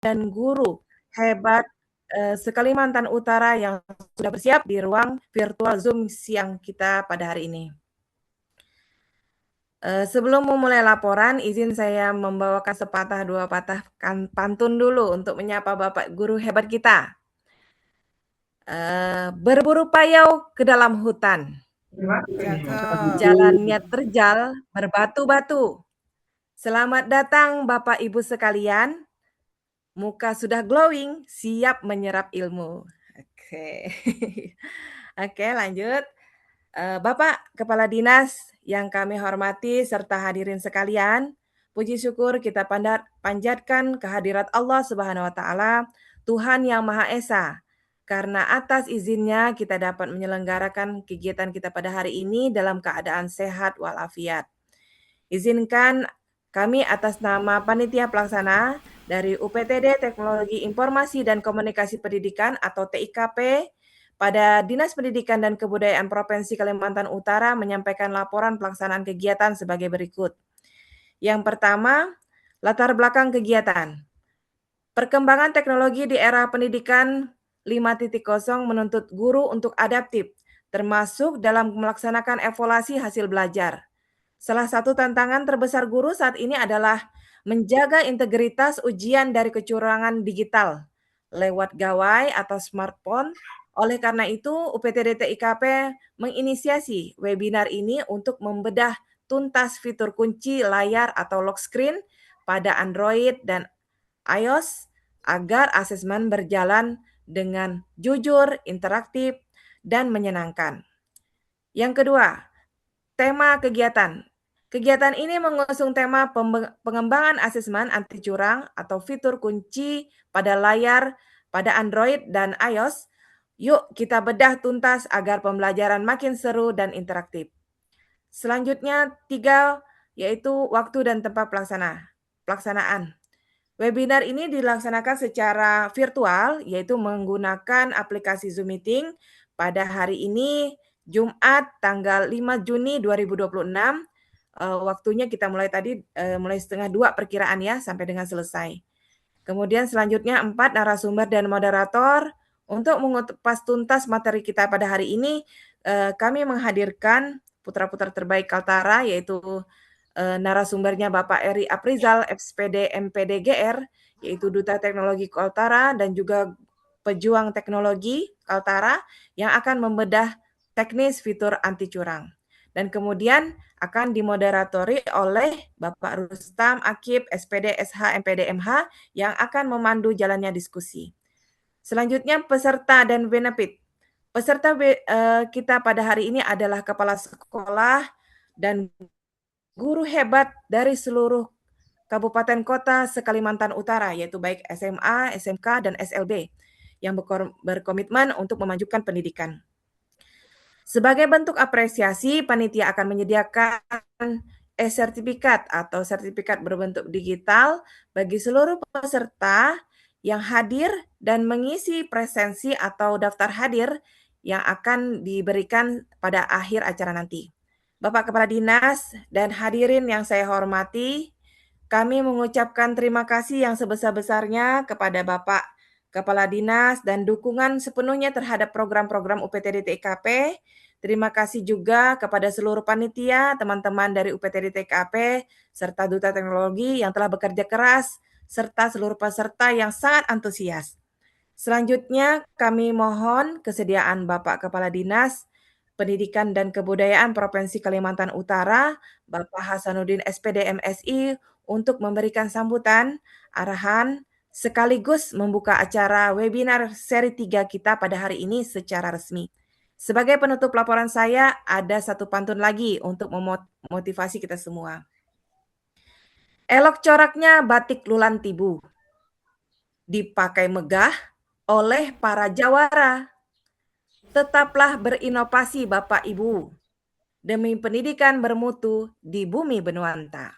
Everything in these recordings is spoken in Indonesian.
dan guru hebat se-Kalimantan Utara yang sudah bersiap di ruang virtual Zoom siang kita pada hari ini. Sebelum memulai laporan, izin saya membawakan sepatah dua patah pantun dulu untuk menyapa Bapak Guru hebat kita. Berburu payau ke dalam hutan, jalannya terjal berbatu-batu. Selamat datang Bapak Ibu sekalian, muka sudah glowing, siap menyerap ilmu. Oke, Oke lanjut. Bapak Kepala Dinas yang kami hormati serta hadirin sekalian, puji syukur kita panjatkan kehadirat Allah Subhanahu wa taala, Tuhan yang Maha Esa. Karena atas izinnya kita dapat menyelenggarakan kegiatan kita pada hari ini dalam keadaan sehat walafiat. Izinkan kami atas nama Panitia Pelaksana dari UPTD Teknologi Informasi dan Komunikasi Pendidikan atau TIKP pada Dinas Pendidikan dan Kebudayaan Provinsi Kalimantan Utara menyampaikan laporan pelaksanaan kegiatan sebagai berikut. Yang pertama, latar belakang kegiatan. Perkembangan teknologi di era pendidikan 5.0 menuntut guru untuk adaptif, termasuk dalam melaksanakan evaluasi hasil belajar. Salah satu tantangan terbesar guru saat ini adalah menjaga integritas ujian dari kecurangan digital lewat gawai atau smartphone. Oleh karena itu, UPTD TIKP menginisiasi webinar ini untuk membedah tuntas fitur kunci layar atau lock screen pada Android dan iOS agar asesmen berjalan dengan jujur, interaktif, dan menyenangkan. Yang kedua, tema kegiatan. Kegiatan ini mengusung tema pengembangan asesmen anti curang atau fitur kunci pada layar pada Android dan iOS. Yuk kita bedah tuntas agar pembelajaran makin seru dan interaktif. Selanjutnya 3 yaitu waktu dan tempat pelaksanaan. Webinar ini dilaksanakan secara virtual yaitu menggunakan aplikasi Zoom Meeting pada hari ini Jumat tanggal 5 Juni 2026. Waktunya kita mulai tadi mulai 1:30 perkiraan ya sampai dengan selesai. Kemudian selanjutnya 4 narasumber dan moderator. Untuk mengupas tuntas materi kita pada hari ini, kami menghadirkan putra-putra terbaik Kaltara yaitu narasumbernya Bapak Eri Aprizal, SPD MPD GR, yaitu Duta Teknologi Kaltara dan juga pejuang teknologi Kaltara yang akan membedah teknis fitur anti curang. Dan kemudian akan dimoderatori oleh Bapak Rustam Akib, SPD SH MPD MH yang akan memandu jalannya diskusi. Selanjutnya peserta dan benefit. Peserta kita pada hari ini adalah kepala sekolah dan guru hebat dari seluruh kabupaten kota se-Kalimantan Utara, yaitu baik SMA, SMK, dan SLB, yang berkomitmen untuk memajukan pendidikan. Sebagai bentuk apresiasi, panitia akan menyediakan e-sertifikat atau sertifikat berbentuk digital bagi seluruh peserta yang hadir dan mengisi presensi atau daftar hadir yang akan diberikan pada akhir acara nanti. Bapak Kepala Dinas dan hadirin yang saya hormati, kami mengucapkan terima kasih yang sebesar-besarnya kepada Bapak Kepala Dinas dan dukungan sepenuhnya terhadap program-program UPTD TIKP. Terima kasih juga kepada seluruh panitia, teman-teman dari UPTD TIKP, serta Duta Teknologi yang telah bekerja keras, serta seluruh peserta yang sangat antusias. Selanjutnya, kami mohon kesediaan Bapak Kepala Dinas Pendidikan dan Kebudayaan Provinsi Kalimantan Utara, Bapak Hasanuddin SPD MSI, untuk memberikan sambutan, arahan, sekaligus membuka acara webinar seri 3 kita pada hari ini secara resmi. Sebagai penutup laporan saya, ada satu pantun lagi untuk memotivasi kita semua. Elok coraknya batik Lulan Tibu, dipakai megah oleh para jawara. Tetaplah berinovasi Bapak Ibu, demi pendidikan bermutu di bumi Benuanta.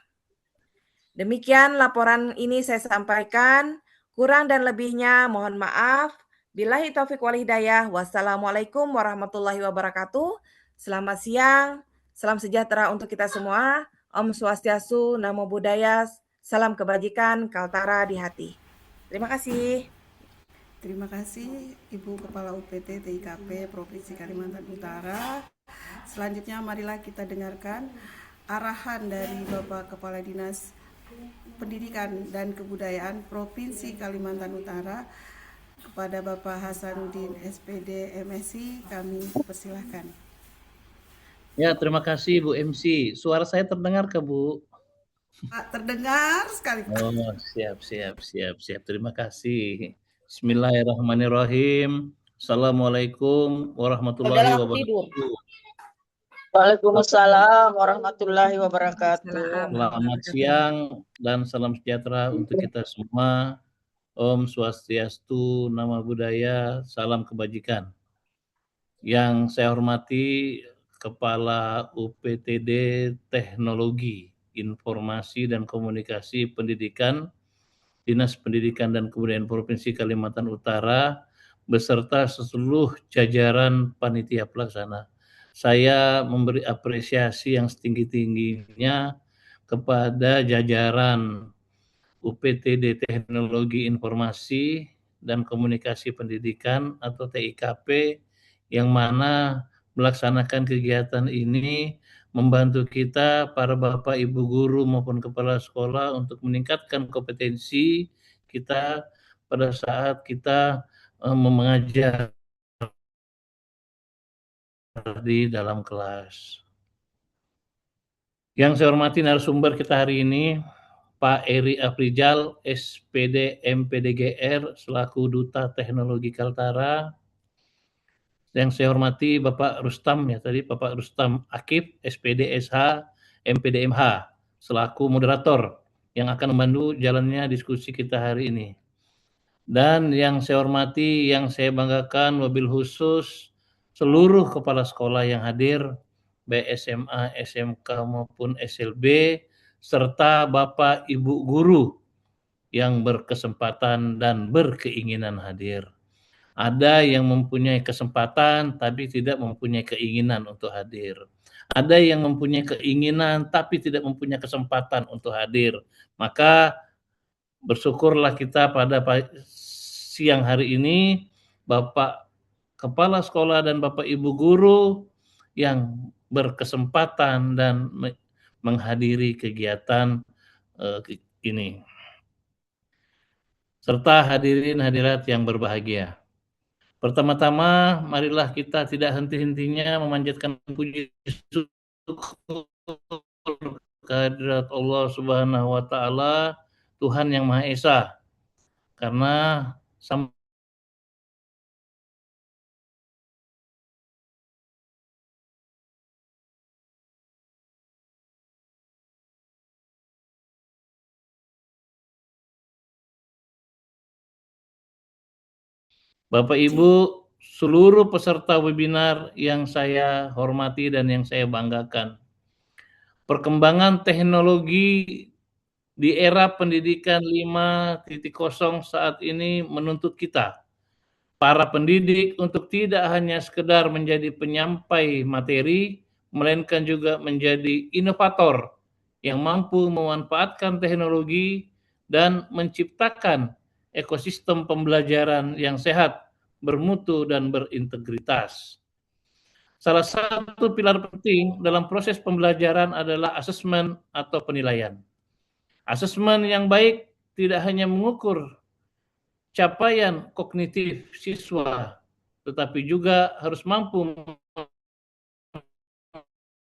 Demikian laporan ini saya sampaikan, kurang dan lebihnya mohon maaf. Billahi taufiq wal hidayah. Wassalamualaikum warahmatullahi wabarakatuh. Selamat siang, salam sejahtera untuk kita semua. Om Swastiastu, Namo Buddhaya, salam kebajikan, Kaltara di hati. Terima kasih. Terima kasih Ibu Kepala UPT TIKP Provinsi Kalimantan Utara. Selanjutnya marilah kita dengarkan arahan dari Bapak Kepala Dinas Pendidikan dan Kebudayaan Provinsi Kalimantan Utara kepada Bapak Hasanuddin SPD MSI. Kami persilahkan. Ya, terima kasih Bu MC. Suara saya terdengar ke Bu? Pak, terdengar sekali Pak. Oh, siap. Terima kasih. Bismillahirrahmanirrahim. Assalamualaikum warahmatullahi Udahlah aku tidur. wabarakatuh. Waalaikumsalam warahmatullahi Waalaikumsalam wabarakatuh. Selamat warahmatullahi siang dan salam sejahtera untuk kita semua. Om Swastiastu, Namo Buddhaya, salam kebajikan. Yang saya hormati Kepala UPTD Teknologi, Informasi dan Komunikasi Pendidikan, Dinas Pendidikan dan Kebudayaan Provinsi Kalimantan Utara, beserta seluruh jajaran panitia pelaksana. Saya memberi apresiasi yang setinggi-tingginya kepada jajaran UPTD Teknologi Informasi dan Komunikasi Pendidikan atau TIKP yang mana melaksanakan kegiatan ini membantu kita para Bapak Ibu guru maupun kepala sekolah untuk meningkatkan kompetensi kita pada saat kita mengajar di dalam kelas. Yang saya hormati narasumber kita hari ini, Pak Eri Afrijal, SPD MPDGR, selaku Duta Teknologi Kaltara. Yang saya hormati Bapak Rustam, Bapak Rustam Akif, SPD SH MPDMH, selaku moderator yang akan membantu jalannya diskusi kita hari ini. Dan yang saya hormati, yang saya banggakan, wabil khusus seluruh kepala sekolah yang hadir, baik SMA, SMK maupun SLB, serta Bapak Ibu guru yang berkesempatan dan berkeinginan hadir. Ada yang mempunyai kesempatan tapi tidak mempunyai keinginan untuk hadir. Ada yang mempunyai keinginan tapi tidak mempunyai kesempatan untuk hadir. Maka bersyukurlah kita pada siang hari ini Bapak Kepala Sekolah dan Bapak Ibu guru yang berkesempatan dan menghadiri kegiatan ini. Serta hadirin hadirat yang berbahagia. Pertama-tama, marilah kita tidak henti-hentinya memanjatkan puji syukur kehadirat Allah Subhanahu wa Ta'ala, Tuhan yang Maha Esa, karena Bapak Ibu, seluruh peserta webinar yang saya hormati dan yang saya banggakan. Perkembangan teknologi di era pendidikan 5.0 saat ini menuntut kita, para pendidik, untuk tidak hanya sekedar menjadi penyampai materi, melainkan juga menjadi inovator yang mampu memanfaatkan teknologi dan menciptakan ekosistem pembelajaran yang sehat, bermutu, dan berintegritas. Salah satu pilar penting dalam proses pembelajaran adalah asesmen atau penilaian. Asesmen yang baik tidak hanya mengukur capaian kognitif siswa, tetapi juga harus mampu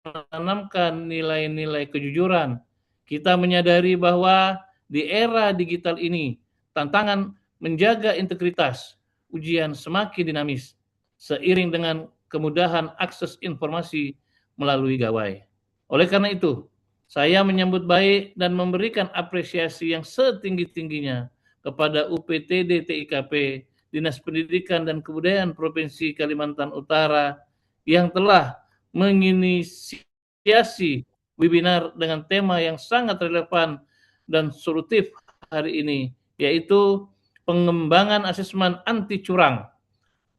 menanamkan nilai-nilai kejujuran. Kita menyadari bahwa di era digital ini, tantangan menjaga integritas ujian semakin dinamis, seiring dengan kemudahan akses informasi melalui gawai. Oleh karena itu, saya menyambut baik dan memberikan apresiasi yang setinggi-tingginya kepada UPTD TIKP, Dinas Pendidikan dan Kebudayaan Provinsi Kalimantan Utara, yang telah menginisiasi webinar dengan tema yang sangat relevan dan solutif hari ini, yaitu pengembangan asesmen anti curang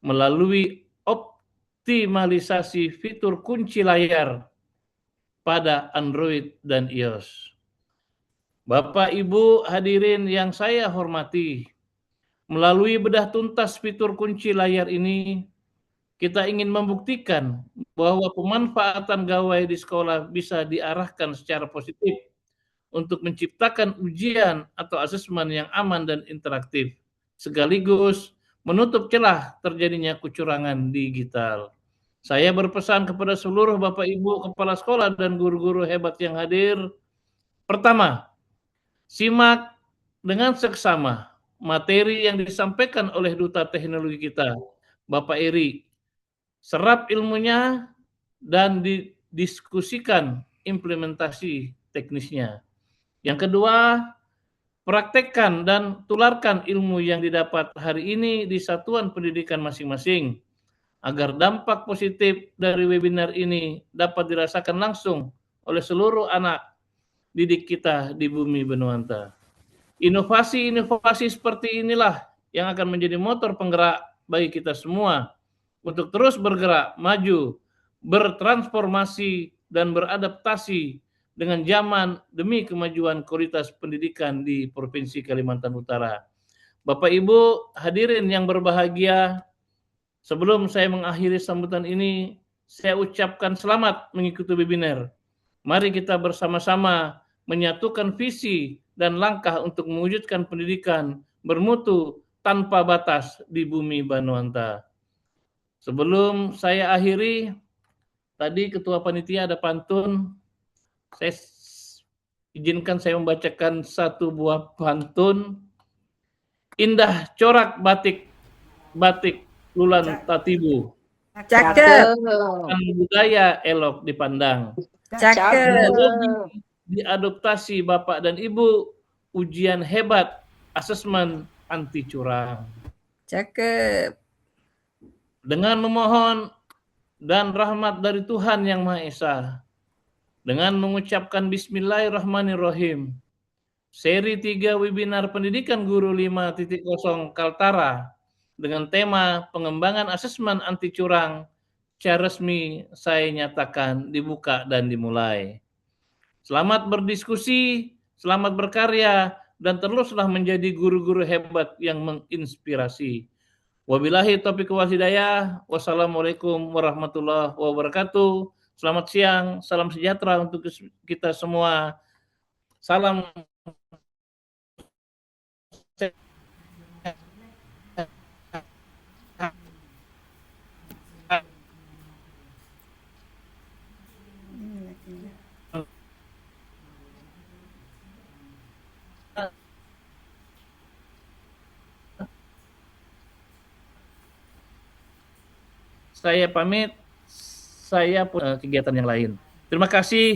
melalui optimalisasi fitur kunci layar pada Android dan iOS. Bapak Ibu hadirin yang saya hormati, Melalui bedah tuntas fitur kunci layar ini, kita ingin membuktikan bahwa pemanfaatan gawai di sekolah bisa diarahkan secara positif untuk menciptakan ujian atau asesmen yang aman dan interaktif, sekaligus menutup celah terjadinya kecurangan digital. Saya berpesan kepada seluruh Bapak Ibu kepala sekolah dan guru-guru hebat yang hadir. Pertama, simak dengan seksama materi yang disampaikan oleh Duta Teknologi kita, Bapak Eri. Serap ilmunya dan didiskusikan implementasi teknisnya. Yang kedua, praktekkan dan tularkan ilmu yang didapat hari ini di satuan pendidikan masing-masing agar dampak positif dari webinar ini dapat dirasakan langsung oleh seluruh anak didik kita di bumi Benuanta. Inovasi-inovasi seperti inilah yang akan menjadi motor penggerak bagi kita semua untuk terus bergerak maju, bertransformasi dan beradaptasi dengan zaman demi kemajuan kualitas pendidikan di Provinsi Kalimantan Utara. Bapak Ibu hadirin yang berbahagia, sebelum saya mengakhiri sambutan ini, saya ucapkan selamat mengikuti webinar. Mari kita bersama-sama menyatukan visi dan langkah untuk mewujudkan pendidikan bermutu tanpa batas di bumi Banuanta. Sebelum saya akhiri, tadi Ketua Panitia ada pantun. Saya izinkan saya membacakan satu buah pantun. Indah corak batik Lulan Tatibu. Cakep, Budaya elok dipandang. cakep, Teknologi diadoptasi Bapak dan Ibu, ujian hebat, asesmen anti curang. cakep. Dengan memohon dan rahmat dari Tuhan Yang Maha Esa, dengan mengucapkan Bismillahirrahmanirrahim, seri 3 webinar pendidikan guru 5.0 Kaltara dengan tema pengembangan asesmen anti curang secara resmi saya nyatakan dibuka dan dimulai. Selamat berdiskusi, selamat berkarya, dan teruslah menjadi guru-guru hebat yang menginspirasi. Wabillahi taufiq wal hidayah. Wassalamualaikum warahmatullahi wabarakatuh. Selamat siang, salam sejahtera untuk kita semua. Salam saya pamit, saya kegiatan yang lain. Terima kasih.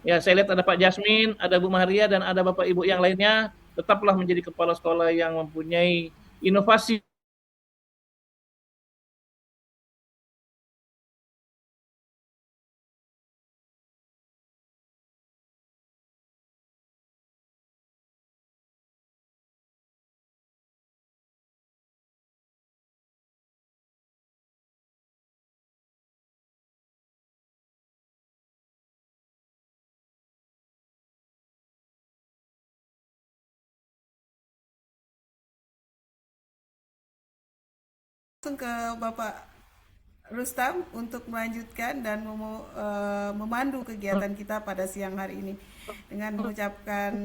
Ya, saya lihat ada Pak Jasmin, ada Bu Maria, dan ada Bapak Ibu yang lainnya. Tetaplah menjadi kepala sekolah yang mempunyai inovasi Langsung ke Bapak Rustam untuk melanjutkan dan memandu kegiatan kita pada siang hari ini dengan mengucapkan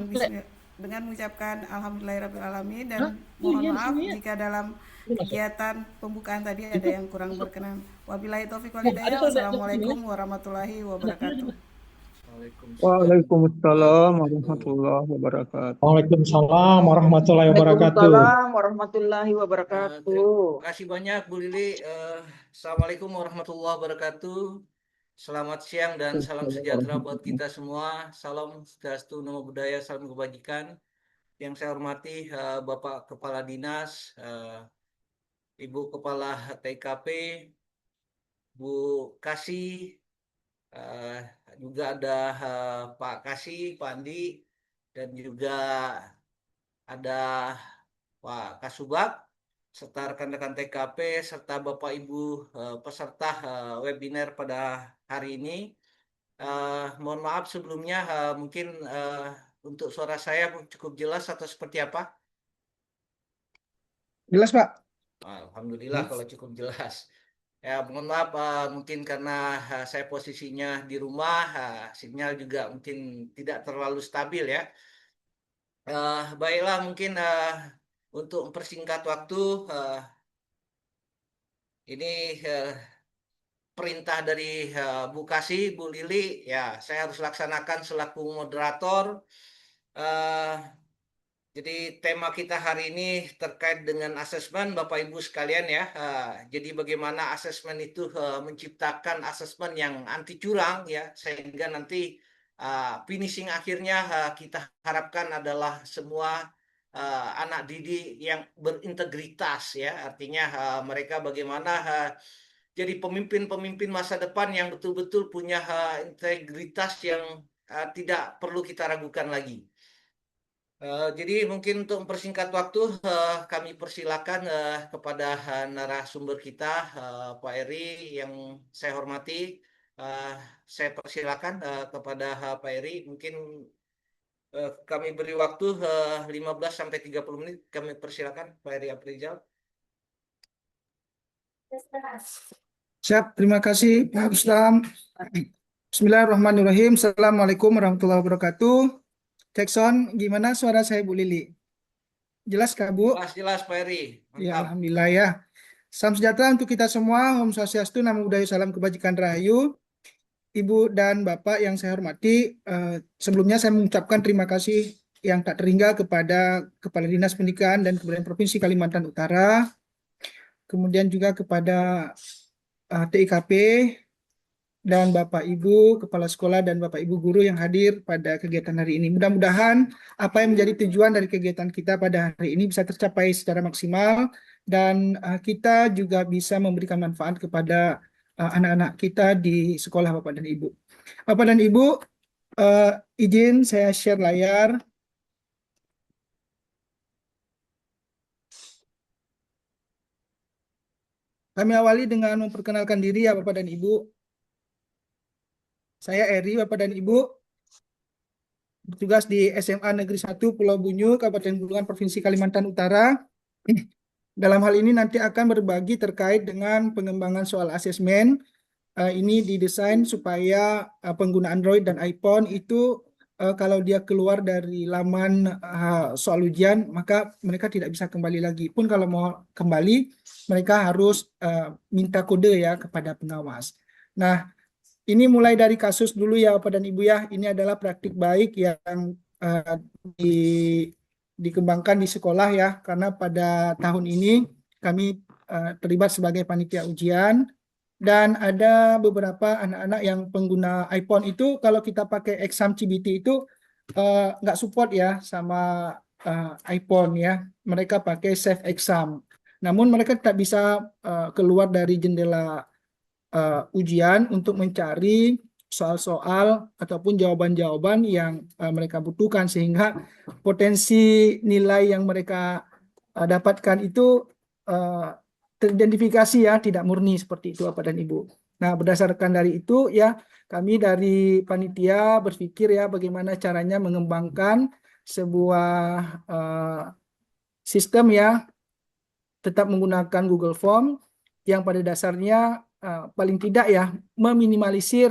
alhamdulillahirabbil dan mohon maaf jika dalam kegiatan pembukaan tadi ada yang kurang berkenan. Wabillahi taufiq wal hidayah. Wassalamualaikum warahmatullahi wabarakatuh. Waalaikumsalam warahmatullahi wabarakatuh. Waalaikumsalam warahmatullahi wabarakatuh. Waalaikumsalam warahmatullahi wabarakatuh. Terima kasih banyak Bu Lili. Assalamualaikum warahmatullahi wabarakatuh. Selamat siang dan salam sejahtera buat kita semua. Salam Swastiastu, Namo Buddhaya, salam kebajikan. Yang saya hormati Bapak Kepala Dinas, Ibu Kepala TKP, Bu Kasih, juga ada Pak Kasih, Pak Andi, dan juga ada Pak Kasubag, serta rekan-rekan TKP, serta Bapak Ibu peserta webinar pada hari ini. Mohon maaf sebelumnya, mungkin untuk suara saya cukup jelas atau seperti apa? Jelas, Pak? Alhamdulillah kalau cukup jelas. Ya, mohon maaf mungkin karena saya posisinya di rumah, sinyal juga mungkin tidak terlalu stabil ya. Baiklah, mungkin untuk mempersingkat waktu, ini perintah dari Bu Kasih, Bu Lili, ya saya harus laksanakan selaku moderator. Eh, Jadi tema kita hari ini terkait dengan asesmen Bapak Ibu sekalian ya. Jadi bagaimana asesmen itu menciptakan asesmen yang anti curang ya, sehingga nanti finishing akhirnya kita harapkan adalah semua anak didik yang berintegritas ya. Artinya mereka bagaimana jadi pemimpin-pemimpin masa depan yang betul-betul punya integritas yang tidak perlu kita ragukan lagi. Jadi mungkin untuk mempersingkat waktu, kami persilakan kepada narasumber kita, Pak Eri yang saya hormati. Eh, saya persilakan kepada Pak Eri. Mungkin kami beri waktu 15 sampai 30 menit. Kami persilakan Pak Eri Aprizal. Siap, terima kasih Pak Islam. Bismillahirrahmanirrahim. Assalamualaikum warahmatullahi wabarakatuh. Cek sound, gimana suara saya Bu Lili? Jelas Kak Bu? Jelas Pak Eri. Ya, Mantap. alhamdulillah ya. Salam sejahtera untuk kita semua. Om Swastiastu, Namo Buddhaya, salam kebajikan rahayu. Ibu dan Bapak yang saya hormati, sebelumnya saya mengucapkan terima kasih yang tak terhingga kepada Kepala Dinas Pendidikan dan Kebudayaan Provinsi Kalimantan Utara, kemudian juga kepada TIKP, dan Bapak Ibu Kepala Sekolah dan Bapak Ibu Guru yang hadir pada kegiatan hari ini. Mudah-mudahan apa yang menjadi tujuan dari kegiatan kita pada hari ini bisa tercapai secara maksimal dan kita juga bisa memberikan manfaat kepada anak-anak kita di sekolah Bapak dan Ibu. Bapak dan Ibu, izin saya share layar. Kami awali dengan memperkenalkan diri ya Bapak dan Ibu. Saya Eri, Bapak dan Ibu, bertugas di SMA Negeri 1 Pulau Bunyu, Kabupaten Bulungan, Provinsi Kalimantan Utara. Dalam hal ini nanti akan berbagi terkait dengan pengembangan soal asesmen. Ini didesain supaya pengguna Android dan iPhone itu kalau dia keluar dari laman soal ujian, maka mereka tidak bisa kembali lagi. Pun kalau mau kembali, mereka harus minta kode ya kepada pengawas. Nah, ini mulai dari kasus dulu ya Bapak dan Ibu ya. Ini adalah praktik baik yang dikembangkan di sekolah ya. Karena pada tahun ini kami terlibat sebagai panitia ujian. Dan ada beberapa anak-anak yang pengguna iPhone itu kalau kita pakai exam CBT itu nggak support ya sama iPhone ya. Mereka pakai save exam. Namun mereka tak bisa keluar dari jendela ujian untuk mencari soal-soal ataupun jawaban-jawaban yang mereka butuhkan sehingga potensi nilai yang mereka dapatkan itu teridentifikasi ya tidak murni seperti itu Bapak dan Ibu. Nah, berdasarkan dari itu ya kami dari panitia berpikir ya bagaimana caranya mengembangkan sebuah sistem ya tetap menggunakan Google Form yang pada dasarnya paling tidak ya meminimalisir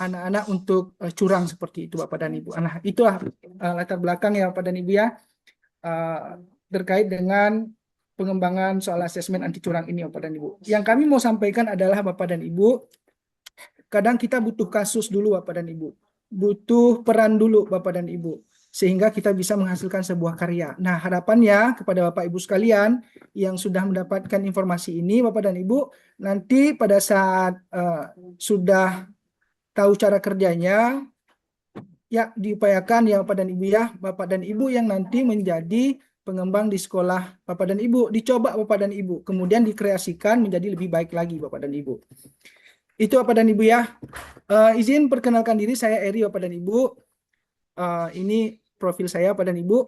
anak-anak untuk curang seperti itu Bapak dan Ibu. Nah, itulah latar belakang ya Bapak dan Ibu ya terkait dengan pengembangan soal asesmen anti curang ini Bapak dan Ibu. Yang kami mau sampaikan adalah Bapak dan Ibu, kadang kita butuh kasus dulu Bapak dan Ibu. Butuh peran dulu Bapak dan Ibu sehingga kita bisa menghasilkan sebuah karya. Nah, harapannya kepada Bapak Ibu sekalian yang sudah mendapatkan informasi ini, Bapak dan Ibu, nanti pada saat sudah tahu cara kerjanya, ya diupayakan ya Bapak dan Ibu ya, Bapak dan Ibu yang nanti menjadi pengembang di sekolah Bapak dan Ibu, dicoba Bapak dan Ibu, kemudian dikreasikan menjadi lebih baik lagi Bapak dan Ibu. Itu Bapak dan Ibu ya. Izin perkenalkan diri, saya Eri Bapak dan Ibu. Ini profil saya Bapak dan Ibu.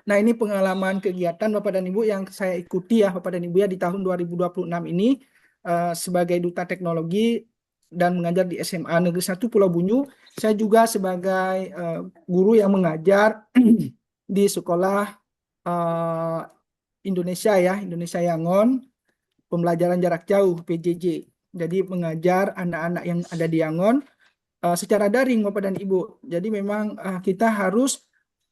Nah, ini pengalaman kegiatan Bapak dan Ibu yang saya ikuti ya Bapak dan Ibu ya di tahun 2026 ini sebagai duta teknologi dan mengajar di SMA Negeri 1 Pulau Bunyu. Saya juga sebagai guru yang mengajar di sekolah Indonesia ya, Indonesia Yangon, pembelajaran jarak jauh PJJ. Jadi mengajar anak-anak yang ada di Yangon secara daring Bapak dan Ibu. Jadi memang kita harus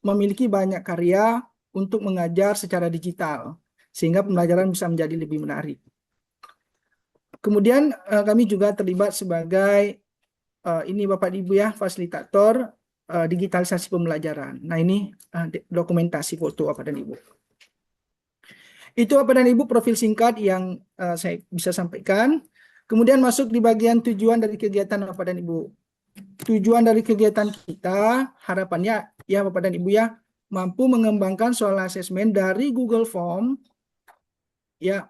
memiliki banyak karya untuk mengajar secara digital sehingga pembelajaran bisa menjadi lebih menarik. Kemudian kami juga terlibat sebagai ini Bapak Ibu ya, fasilitator digitalisasi pembelajaran. Nah ini dokumentasi foto Bapak dan Ibu. Itu Bapak dan Ibu profil singkat yang saya bisa sampaikan. Kemudian masuk di bagian tujuan dari kegiatan Bapak dan Ibu. Tujuan dari kegiatan kita harapannya ya Bapak dan Ibu ya mampu mengembangkan soal asesmen dari Google Form ya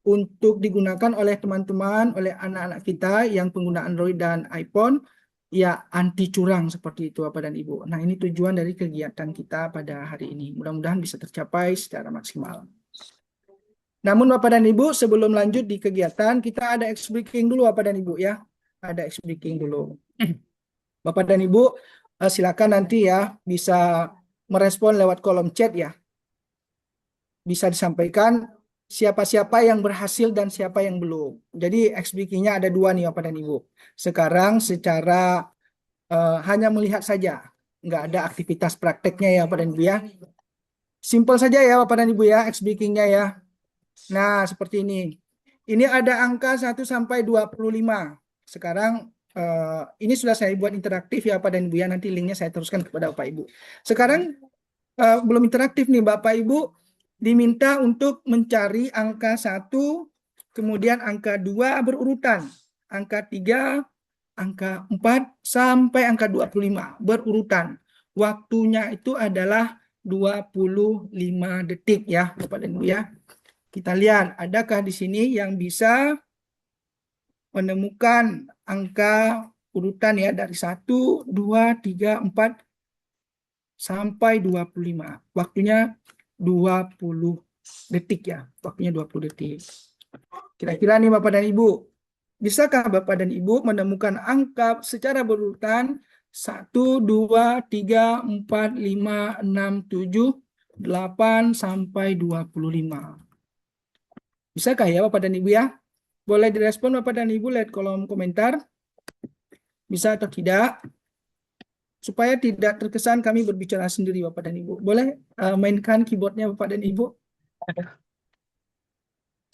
untuk digunakan oleh teman-teman, oleh anak-anak kita yang pengguna Android dan iPhone ya anti curang seperti itu Bapak dan Ibu. Nah, ini tujuan dari kegiatan kita pada hari ini. Mudah-mudahan bisa tercapai secara maksimal. Namun Bapak dan Ibu, sebelum lanjut di kegiatan, kita ada ice breaking dulu Bapak dan Ibu ya. Ada ice breaking dulu. Bapak dan Ibu, silakan nanti ya bisa merespon lewat kolom chat ya. Bisa disampaikan siapa-siapa yang berhasil dan siapa yang belum. Jadi XBK-nya ada 2 nih Bapak dan Ibu. Sekarang secara hanya melihat saja, nggak ada aktivitas prakteknya ya Bapak dan Ibu ya. Simple saja ya Bapak dan Ibu ya XBK-nya ya. Nah seperti ini. Ini ada angka 1 sampai 25. Sekarang ini sudah saya buat interaktif ya Bapak dan Ibu ya. Nanti linknya saya teruskan kepada Bapak Ibu. Sekarang belum interaktif nih Bapak Ibu. Diminta untuk mencari angka 1, kemudian angka 2 berurutan. Angka 3, angka 4, sampai angka 25 berurutan. Waktunya itu adalah 25 detik ya Bapak dan Ibu ya. Kita lihat, adakah di sini yang bisa menemukan angka urutan ya dari 1, 2, 3, 4, sampai 25. Waktunya 20 detik ya. Waktunya 20 detik. Kira-kira nih Bapak dan Ibu, bisakah Bapak dan Ibu menemukan angka secara berurutan 1, 2, 3, 4, 5, 6, 7, 8, sampai 25. Bisakah ya Bapak dan Ibu ya? Boleh direspon Bapak dan Ibu lewat kolom komentar. Bisa atau tidak? Supaya tidak terkesan kami berbicara sendiri Bapak dan Ibu. Boleh mainkan keyboardnya Bapak dan Ibu?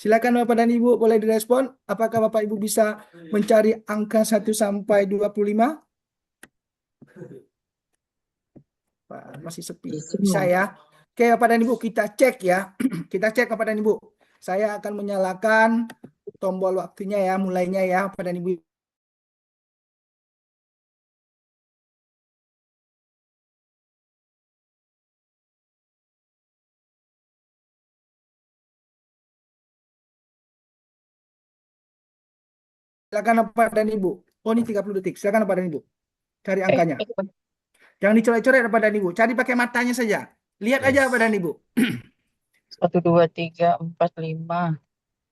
Silakan Bapak dan Ibu boleh direspon. Apakah Bapak Ibu bisa mencari angka 1 sampai 25? Masih sepi. Bisa ya. Oke Bapak dan Ibu kita cek ya. Kita cek Bapak dan Ibu. Saya akan menyalakan tombol waktunya ya. Mulainya ya Bapak dan Ibu. Silakan Bapak dan Ibu. Oh ini 30 detik. Silakan Bapak dan Ibu. Cari angkanya. Jangan dicoret-coret Bapak dan Ibu. Cari pakai matanya saja. Lihat aja Bapak dan Ibu. 1, 2, 3, 4, 5.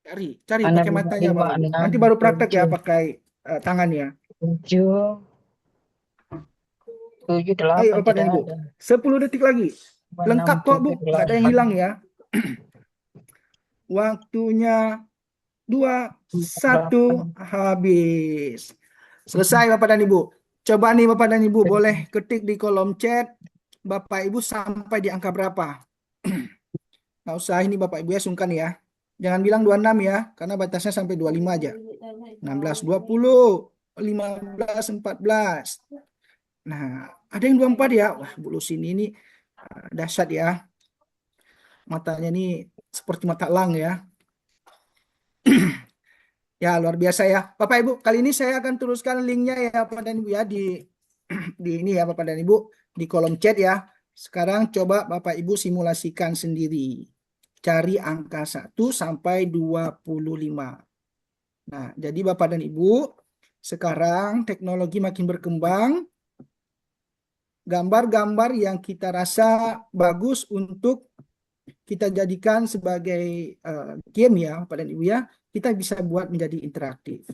Cari 6, pakai matanya 5, Bapak Ibu. 6, Nanti baru praktek ya 7. pakai tangan ya. 7, 7, 8 Ayo Bapak dan tidak Ibu. ada. 10 detik lagi. 6, Lengkap kok Bu. 7, Nggak ada yang 8. hilang ya. Waktunya 2, 1, habis. Selesai Bapak dan Ibu. Coba nih Bapak dan Ibu boleh ketik di kolom chat Bapak Ibu sampai di angka berapa. Nggak usah ini Bapak Ibu ya sungkan ya. Jangan bilang 26 ya, karena batasnya sampai 25 aja. 16, 20, 15, 14. Nah, ada yang 24 ya. Wah, Bu Lucy ini dahsyat ya. Matanya ini seperti mata elang ya. Ya, luar biasa ya. Bapak Ibu, kali ini saya akan teruskan linknya ya Bapak dan Ibu ya di ini ya Bapak dan Ibu di kolom chat ya. Sekarang coba Bapak Ibu simulasikan sendiri. Cari angka 1 sampai 25. Nah, jadi Bapak dan Ibu, sekarang teknologi makin berkembang. Gambar-gambar yang kita rasa bagus untuk kita jadikan sebagai game ya Bapak dan Ibu ya, kita bisa buat menjadi interaktif.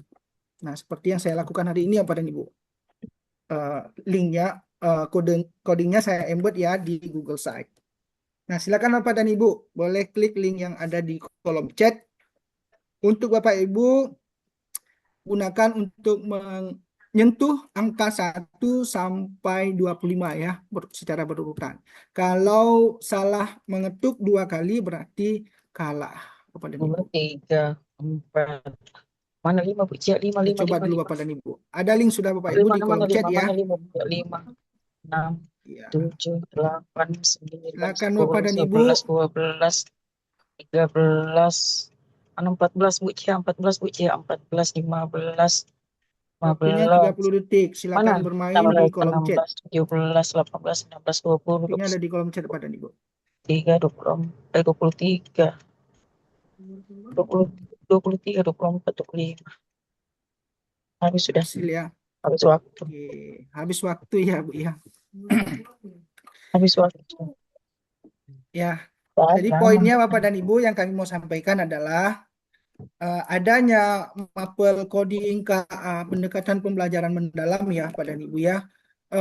Nah, seperti yang saya lakukan hari ini Bapak dan Ibu. Linknya, codingnya saya embed ya di Google Site. Nah, silakan Bapak dan Ibu, boleh klik link yang ada di kolom chat. Untuk Bapak Ibu, gunakan untuk menyentuh angka 1 sampai 25 ya, secara berurutan. Kalau salah mengetuk 2 kali berarti kalah, Bapak dan 2, Ibu. 3, 4. Mana 5, Bu Cia? 5, Kita 5, coba 5, dulu 5. Bapak dan Ibu. Ada link sudah Bapak Ibu di Mana, kolom chat 5, ya. mana 5, Bu Cia? 5, 6, Ya. 7, 8, 9, Silakan 10, Bapak dan Ibu. 11, 12, 13, 14, Bu Cia, 14, Bu Cia, 14, 15, Waktunya 15. 30 detik. Silakan Mana? bermain di 16, kolom chat. 16, 17, 18, 19, 20, Waktunya ada di kolom chat Bapak dan Ibu. 23, 23, 20, 23, 24, 25. Habis sudah. Hasil ya. Habis waktu. Oke. Habis waktu ya Bu ya. Habis waktu. Ya. Tak Jadi ada. poinnya Bapak dan Ibu yang kami mau sampaikan adalah adanya mapel coding KA pendekatan pembelajaran mendalam ya Bapak dan Ibu ya,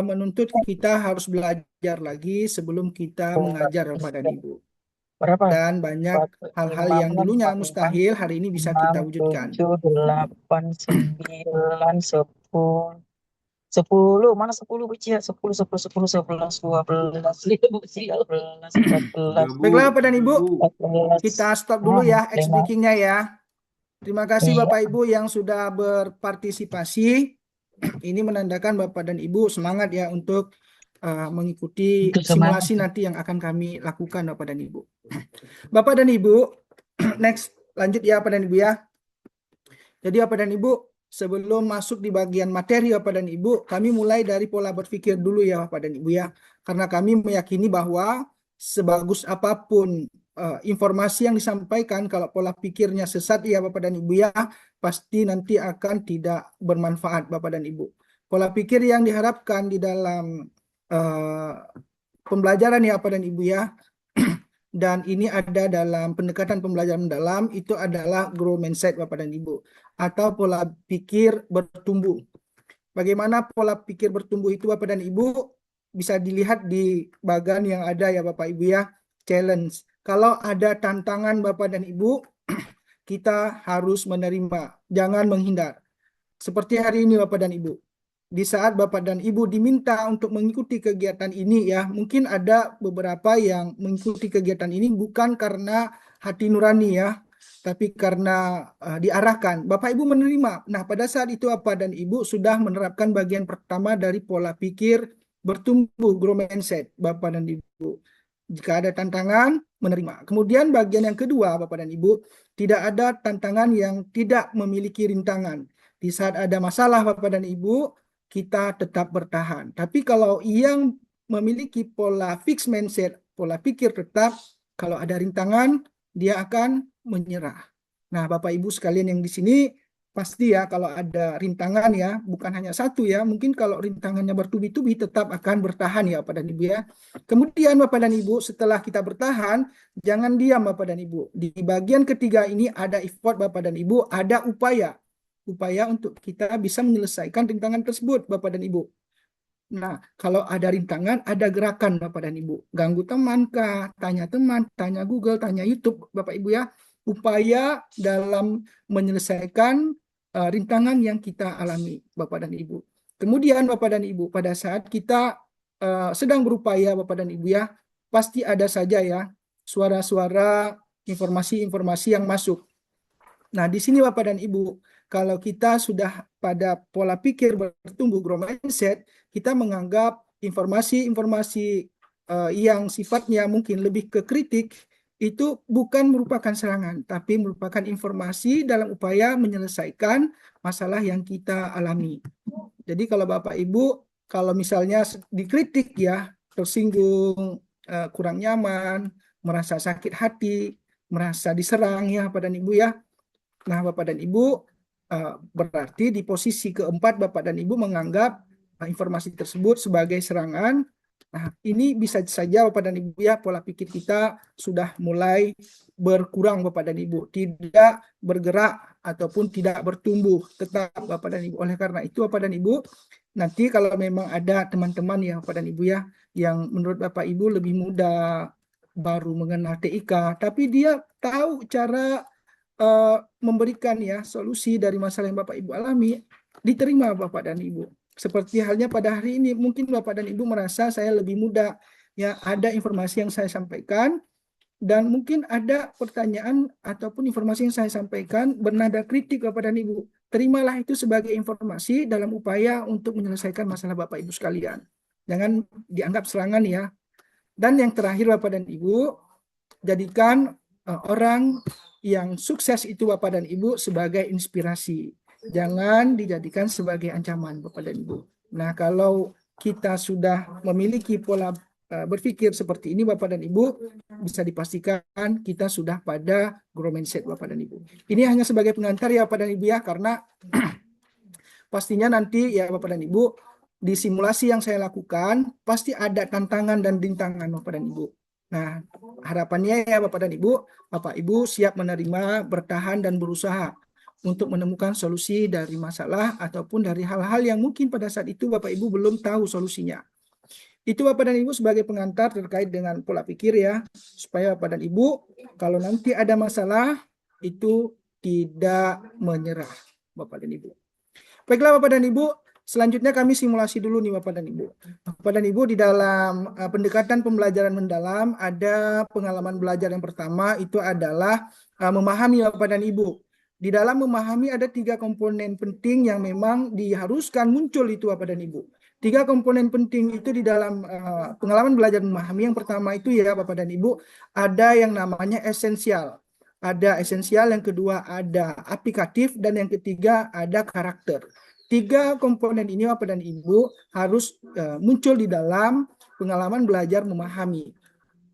menuntut kita harus belajar lagi sebelum kita mengajar Bapak dan Ibu. Berapa? Dan banyak 4, hal-hal 5, yang 6, dulunya 4, 5, mustahil hari ini bisa kita 6, wujudkan. 7, 8, 9, 10. 10, mana 10 Bu Cia? 10, 10, 10, 11, 12, 13, 14, Baiklah Bapak dan Ibu, 14. kita stop dulu ya 5. X-breakingnya ya. Terima kasih Iya. Bapak Ibu yang sudah berpartisipasi. Ini menandakan Bapak dan Ibu semangat ya untuk mengikuti Itu semangat. simulasi nanti yang akan kami lakukan Bapak dan Ibu. Bapak dan Ibu, next lanjut ya Bapak dan Ibu ya. Jadi Bapak dan Ibu, sebelum masuk di bagian materi Bapak dan Ibu, kami mulai dari pola berpikir dulu ya Bapak dan Ibu ya. Karena kami meyakini bahwa sebagus apapun informasi yang disampaikan, kalau pola pikirnya sesat ya Bapak dan Ibu ya, pasti nanti akan tidak bermanfaat Bapak dan Ibu. Pola pikir yang diharapkan di dalam pembelajaran ya Bapak dan Ibu ya, dan ini ada dalam pendekatan pembelajaran mendalam, itu adalah growth mindset Bapak dan Ibu, atau pola pikir bertumbuh. Bagaimana pola pikir bertumbuh itu Bapak dan Ibu bisa dilihat di bagian yang ada ya Bapak Ibu ya, challenge. Kalau ada tantangan Bapak dan Ibu, kita harus menerima, jangan menghindar. Seperti hari ini Bapak dan Ibu. Di saat Bapak dan Ibu diminta untuk mengikuti kegiatan ini ya, mungkin ada beberapa yang mengikuti kegiatan ini bukan karena hati nurani ya, tapi karena diarahkan. Bapak Ibu menerima. Nah, pada saat itu Bapak dan Ibu sudah menerapkan bagian pertama dari pola pikir bertumbuh, growth mindset Bapak dan Ibu. Jika ada tantangan, menerima. Kemudian bagian yang kedua Bapak dan Ibu, tidak ada tantangan yang tidak memiliki rintangan. Di saat ada masalah Bapak dan Ibu, kita tetap bertahan. Tapi kalau yang memiliki pola fixed mindset, pola pikir tetap, kalau ada rintangan, dia akan menyerah. Nah, Bapak Ibu sekalian yang di sini, pasti ya kalau ada rintangan ya, bukan hanya satu ya, mungkin kalau rintangannya bertubi-tubi tetap akan bertahan ya Bapak dan Ibu ya. Kemudian Bapak dan Ibu, setelah kita bertahan, jangan diam Bapak dan Ibu. Di bagian ketiga ini ada effort Bapak dan Ibu, ada upaya untuk kita bisa menyelesaikan rintangan tersebut Bapak dan Ibu. Nah, kalau ada rintangan, ada gerakan Bapak dan Ibu. Ganggu teman kah? Tanya teman, tanya Google, tanya YouTube Bapak Ibu ya. Upaya dalam menyelesaikan rintangan yang kita alami Bapak dan Ibu. Kemudian Bapak dan Ibu, pada saat kita sedang berupaya Bapak dan Ibu ya, pasti ada saja ya suara-suara informasi-informasi yang masuk. Nah, di sini Bapak dan Ibu, kalau kita sudah pada pola pikir bertumbuh growth mindset, kita menganggap informasi-informasi yang sifatnya mungkin lebih ke kritik, itu bukan merupakan serangan, tapi merupakan informasi dalam upaya menyelesaikan masalah yang kita alami. Jadi kalau Bapak Ibu, kalau misalnya dikritik ya, tersinggung, kurang nyaman, merasa sakit hati, merasa diserang ya Bapak dan Ibu ya. Nah, Bapak dan Ibu, berarti di posisi keempat Bapak dan Ibu menganggap informasi tersebut sebagai serangan. Nah, ini bisa saja Bapak dan Ibu ya, pola pikir kita sudah mulai berkurang Bapak dan Ibu, tidak bergerak ataupun tidak bertumbuh tetap Bapak dan Ibu. Oleh karena itu Bapak dan Ibu, nanti kalau memang ada teman-teman ya Bapak dan Ibu ya, yang menurut Bapak Ibu lebih muda baru mengenal TIK, tapi dia tahu cara memberikan ya solusi dari masalah yang Bapak Ibu alami, diterima Bapak dan Ibu. Seperti halnya pada hari ini, mungkin Bapak dan Ibu merasa saya lebih muda, ya ada informasi yang saya sampaikan, dan mungkin ada pertanyaan ataupun informasi yang saya sampaikan bernada kritik Bapak dan Ibu. Terimalah itu sebagai informasi dalam upaya untuk menyelesaikan masalah Bapak Ibu sekalian. Jangan dianggap serangan ya. Dan yang terakhir Bapak dan Ibu, jadikan orang yang sukses itu Bapak dan Ibu sebagai inspirasi. Jangan dijadikan sebagai ancaman Bapak dan Ibu. Nah, kalau kita sudah memiliki pola berpikir seperti ini Bapak dan Ibu, bisa dipastikan kita sudah pada grow mindset Bapak dan Ibu. Ini hanya sebagai pengantar ya Bapak dan Ibu ya, karena pastinya nanti ya Bapak dan Ibu, di simulasi yang saya lakukan pasti ada tantangan dan rintangan Bapak dan Ibu. Nah, harapannya ya Bapak dan Ibu, Bapak Ibu siap menerima, bertahan dan berusaha untuk menemukan solusi dari masalah ataupun dari hal-hal yang mungkin pada saat itu Bapak Ibu belum tahu solusinya. Itu Bapak dan Ibu sebagai pengantar terkait dengan pola pikir ya, supaya Bapak dan Ibu kalau nanti ada masalah itu tidak menyerah Bapak dan Ibu. Baiklah Bapak dan Ibu, selanjutnya kami simulasi dulu nih Bapak dan Ibu. Bapak dan Ibu, di dalam pendekatan pembelajaran mendalam ada pengalaman belajar yang pertama itu adalah memahami Bapak dan Ibu. Di dalam memahami ada 3 komponen penting yang memang diharuskan muncul itu Bapak dan Ibu. 3 komponen penting itu di dalam pengalaman belajar memahami. Yang pertama itu ya Bapak dan Ibu, ada yang namanya esensial. Ada esensial, yang kedua ada aplikatif, dan yang ketiga ada karakter. 3 komponen ini Bapak dan Ibu harus muncul di dalam pengalaman belajar memahami.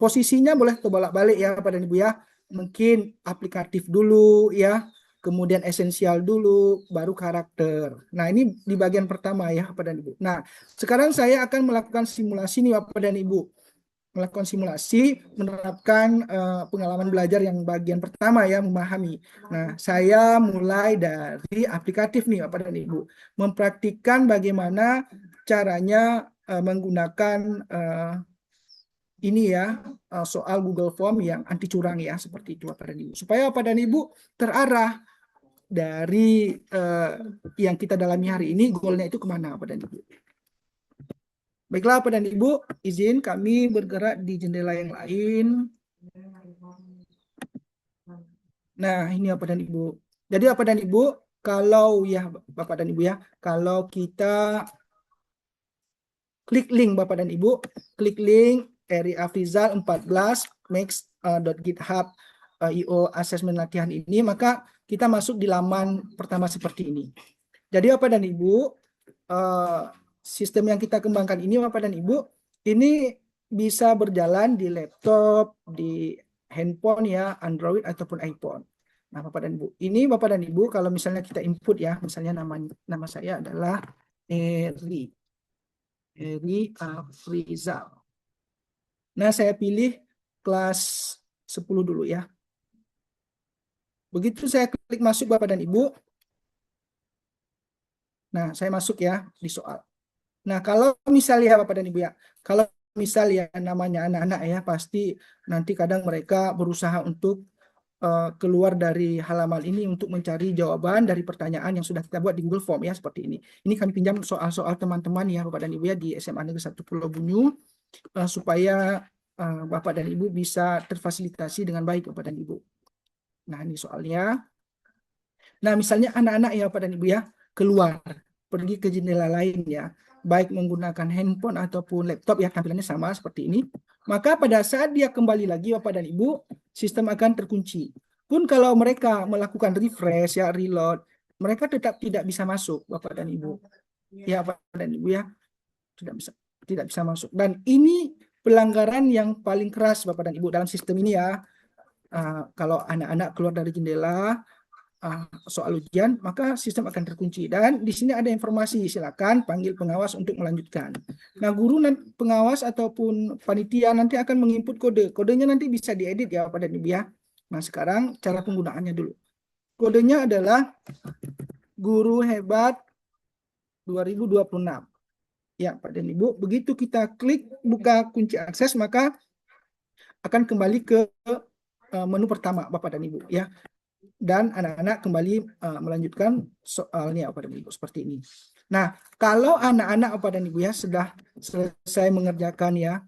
Posisinya boleh terbolak-balik ya Bapak dan Ibu ya. Mungkin aplikatif dulu ya, kemudian esensial dulu, baru karakter. Nah, ini di bagian pertama ya Bapak dan Ibu. Nah, sekarang saya akan melakukan simulasi nih Bapak dan Ibu. Melakukan simulasi, menerapkan pengalaman belajar yang bagian pertama ya, memahami. Nah, saya mulai dari aplikatif nih Bapak dan Ibu. Mempraktikkan bagaimana caranya menggunakan ini ya, soal Google Form yang anti curang ya, seperti itu Bapak dan Ibu. Supaya Bapak dan Ibu terarah dari yang kita dalami hari ini, goalnya itu kemana Bapak dan Ibu. Baiklah Bapak dan Ibu, izin kami bergerak di jendela yang lain. Nah, ini Bapak dan Ibu. Jadi Bapak dan Ibu, kalau ya Bapak dan Ibu ya, kalau kita klik link Bapak dan Ibu, klik link Eri Afrizal 14 max.github.io assessment latihan ini, maka kita masuk di laman pertama seperti ini. Jadi Bapak dan Ibu, sistem yang kita kembangkan ini Bapak dan Ibu, ini bisa berjalan di laptop, di handphone ya, Android ataupun iPhone. Nah Bapak dan Ibu, ini Bapak dan Ibu kalau misalnya kita input ya, misalnya nama saya adalah Eri Afrizal. Nah saya pilih kelas 10 dulu ya. Begitu saya klik masuk Bapak dan Ibu, nah saya masuk ya di soal. Nah, kalau misalnya Bapak dan Ibu ya, kalau misalnya namanya anak-anak ya, pasti nanti kadang mereka berusaha untuk keluar dari halaman ini untuk mencari jawaban dari pertanyaan yang sudah kita buat di Google Form ya, seperti ini. Ini kami pinjam soal-soal teman-teman ya Bapak dan Ibu ya di SMA Negeri 1 Pulau Bunyu, supaya Bapak dan Ibu bisa terfasilitasi dengan baik Bapak dan Ibu. Nah, ini soalnya. Nah, misalnya anak-anak ya Bapak dan Ibu ya, keluar, pergi ke jendela lain ya, baik menggunakan handphone ataupun laptop ya, tampilannya sama seperti ini, maka pada saat dia kembali lagi Bapak dan Ibu, sistem akan terkunci. Pun kalau mereka melakukan refresh ya, reload, mereka tetap tidak bisa masuk Bapak dan Ibu. Ya Bapak dan Ibu ya, tidak bisa masuk. Dan ini pelanggaran yang paling keras Bapak dan Ibu dalam sistem ini ya. Kalau anak-anak keluar dari jendela soal ujian, maka sistem akan terkunci. Dan di sini ada informasi, silakan panggil pengawas untuk melanjutkan. Nah, guru pengawas ataupun panitia nanti akan menginput kode. Kodenya nanti bisa diedit ya Bapak dan Ibu ya. Nah, sekarang cara penggunaannya dulu. Kodenya adalah Guru Hebat 2026. Ya Pak dan Ibu, begitu kita klik buka kunci akses, maka akan kembali ke menu pertama Bapak dan Ibu ya. Dan anak-anak kembali melanjutkan soalnya Bapak dan Ibu seperti ini. Nah, kalau anak-anak Bapak dan Ibu ya sudah selesai mengerjakan ya,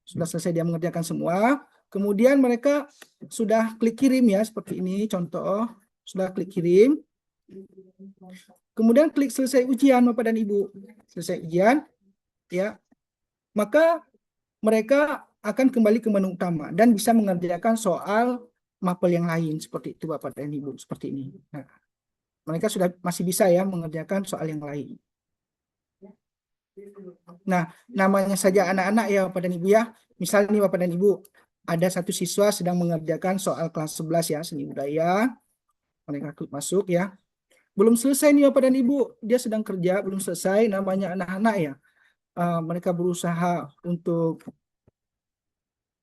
sudah selesai dia mengerjakan semua, kemudian mereka sudah klik kirim ya seperti ini contoh, sudah klik kirim. Kemudian klik selesai ujian Bapak dan Ibu. Selesai ujian ya, maka mereka akan kembali ke menu utama dan bisa mengerjakan soal mapel yang lain seperti itu Bapak dan Ibu, seperti ini. Nah, mereka sudah masih bisa ya mengerjakan soal yang lain. Nah, namanya saja anak-anak ya Bapak dan Ibu ya. Misalnya nih Bapak dan Ibu, ada satu siswa sedang mengerjakan soal kelas 11 ya, seni budaya. Mereka klik masuk ya. Belum selesai nih Bapak dan Ibu, dia sedang kerja, belum selesai, namanya anak-anak ya. Mereka berusaha untuk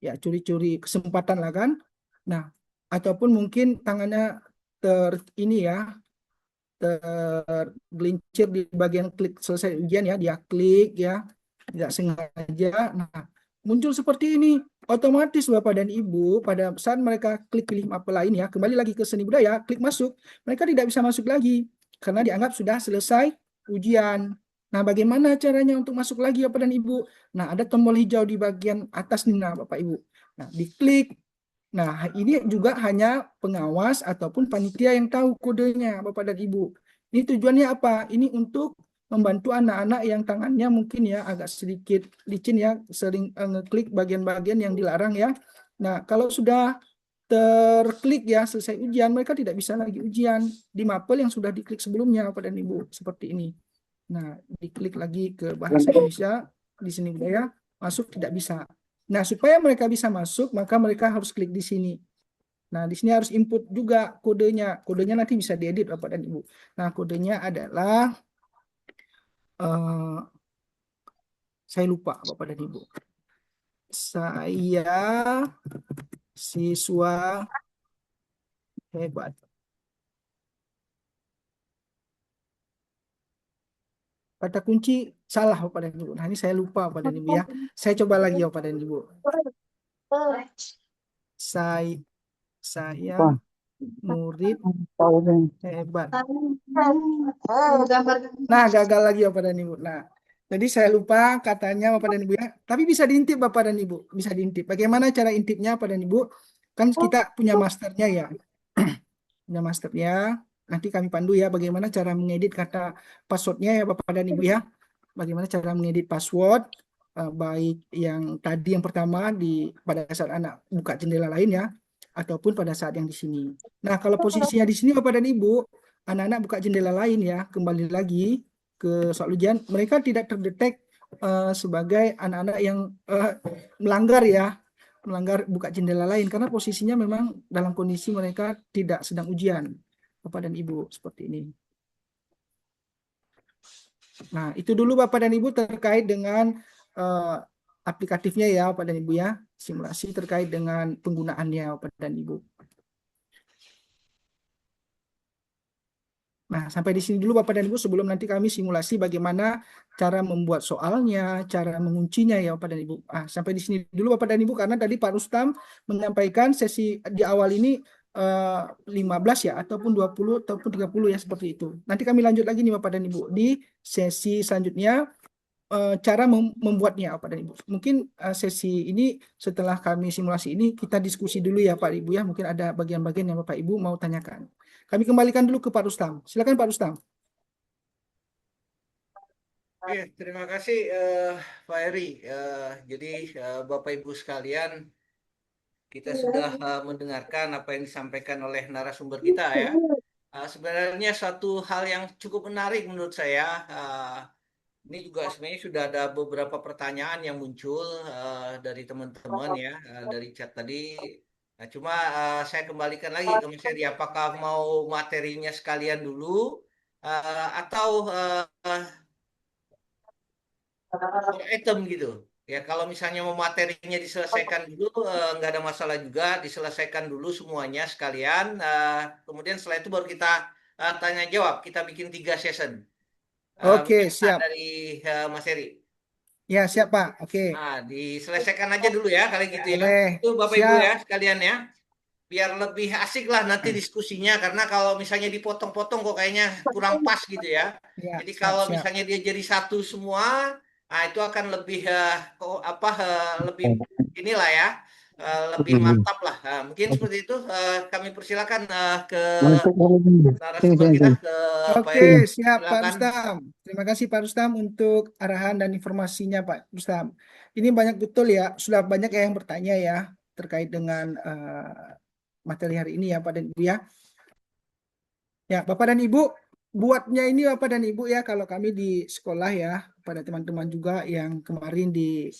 ya curi-curi kesempatan lah kan. Nah, ataupun mungkin tangannya ini ya, tergelincir di bagian klik selesai ujian ya, dia klik ya, tidak sengaja. Nah, muncul seperti ini. Otomatis Bapak dan Ibu pada saat mereka klik pilih mapel lain ya, kembali lagi ke seni budaya, klik masuk, mereka tidak bisa masuk lagi karena dianggap sudah selesai ujian. Nah, bagaimana caranya untuk masuk lagi Bapak dan Ibu? Nah, ada tombol hijau di bagian atas nih, nah, Bapak Ibu. Nah, diklik. Nah, ini juga hanya pengawas ataupun panitia yang tahu kodenya, Bapak dan Ibu. Ini tujuannya apa? Ini untuk membantu anak-anak yang tangannya mungkin ya agak sedikit licin ya, sering ngeklik bagian-bagian yang dilarang ya. Nah, kalau sudah terklik ya selesai ujian, mereka tidak bisa lagi ujian di mapel yang sudah diklik sebelumnya, Bapak dan Ibu, seperti ini. Nah, diklik lagi ke bahasa Indonesia di sini budaya, masuk tidak bisa. Nah, supaya mereka bisa masuk, maka mereka harus klik di sini. Nah, di sini harus input juga kodenya. Kodenya nanti bisa diedit Bapak dan Ibu. Nah, kodenya adalah saya lupa Bapak dan Ibu. Saya siswa hebat. Kata kunci salah Bapak dan Ibu. Nah, ini saya lupa Bapak dan Ibu ya. Saya coba lagi Bapak dan Ibu. Saya murid hebat. Nah, gagal lagi Bapak dan Ibu. Nah, jadi saya lupa katanya Bapak dan Ibu ya. Tapi bisa diintip Bapak dan Ibu. Bisa diintip. Bagaimana cara intipnya Bapak dan Ibu? Kan kita punya masternya ya. Punya masternya. Nanti kami pandu ya bagaimana cara mengedit kata passwordnya ya Bapak dan Ibu ya. Bagaimana cara mengedit password. Baik yang tadi yang pertama pada saat anak buka jendela lain ya. Ataupun pada saat yang di sini. Nah, kalau posisinya di sini Bapak dan Ibu, anak-anak buka jendela lain ya, kembali lagi ke soal ujian, mereka tidak terdetek sebagai anak-anak yang melanggar ya, melanggar buka jendela lain karena posisinya memang dalam kondisi mereka tidak sedang ujian, Bapak dan Ibu, seperti ini. Nah, itu dulu Bapak dan Ibu terkait dengan aplikatifnya ya Bapak dan Ibu ya, simulasi terkait dengan penggunaannya Bapak dan Ibu. Nah, sampai di sini dulu Bapak dan Ibu sebelum nanti kami simulasi bagaimana cara membuat soalnya, cara menguncinya ya Bapak dan Ibu. Sampai di sini dulu Bapak dan Ibu karena tadi Pak Rustam menyampaikan sesi di awal ini 15 ya ataupun 20 ataupun 30 ya seperti itu. Nanti kami lanjut lagi nih Bapak dan Ibu di sesi selanjutnya cara membuatnya Bapak dan Ibu. Mungkin sesi ini setelah kami simulasi ini kita diskusi dulu ya Pak Ibu ya. Mungkin ada bagian-bagian yang Bapak Ibu mau tanyakan. Kami kembalikan dulu ke Pak Rustam. Silakan Pak Rustam. Oke, terima kasih Pak Eri. Jadi Bapak Ibu sekalian, kita sudah mendengarkan apa yang disampaikan oleh narasumber kita ya. Sebenarnya suatu hal yang cukup menarik menurut saya. Ini juga sebenarnya sudah ada beberapa pertanyaan yang muncul dari teman-teman ya, dari chat tadi. Nah, cuma saya kembalikan lagi ke Mas Eri, apakah mau materinya sekalian dulu atau per item gitu. Ya, kalau misalnya mau materinya diselesaikan dulu, nggak ada masalah juga, diselesaikan dulu semuanya sekalian. Kemudian setelah itu baru kita tanya jawab. Kita bikin 3 session. Oke, Mungkin siap. dari Mas Eri. Ya, siap Pak. Oke. Nah, diselesaikan aja dulu ya kalau gitu ya. Boleh. Itu Bapak Ibu Siap. ya sekalian ya. Biar lebih asik lah nanti diskusinya karena kalau misalnya dipotong-potong kok kayaknya kurang pas gitu ya. Ya, Jadi siap, kalau siap. misalnya dia jadi satu semua, nah itu akan lebih lebih inilah ya, lebih mantap lah. Nah, mungkin seperti itu. Kami persilakan ke narasumber kita ke Pak Oke, Eri. siap Pak Silakan. Rustam. Terima kasih Pak Rustam untuk arahan dan informasinya Pak Rustam. Ini banyak betul ya, sudah banyak yang bertanya ya terkait dengan materi hari ini ya Pak dan Ibu ya. Ya, Bapak dan Ibu, buatnya ini Bapak dan Ibu ya, kalau kami di sekolah ya, pada teman-teman juga yang kemarin di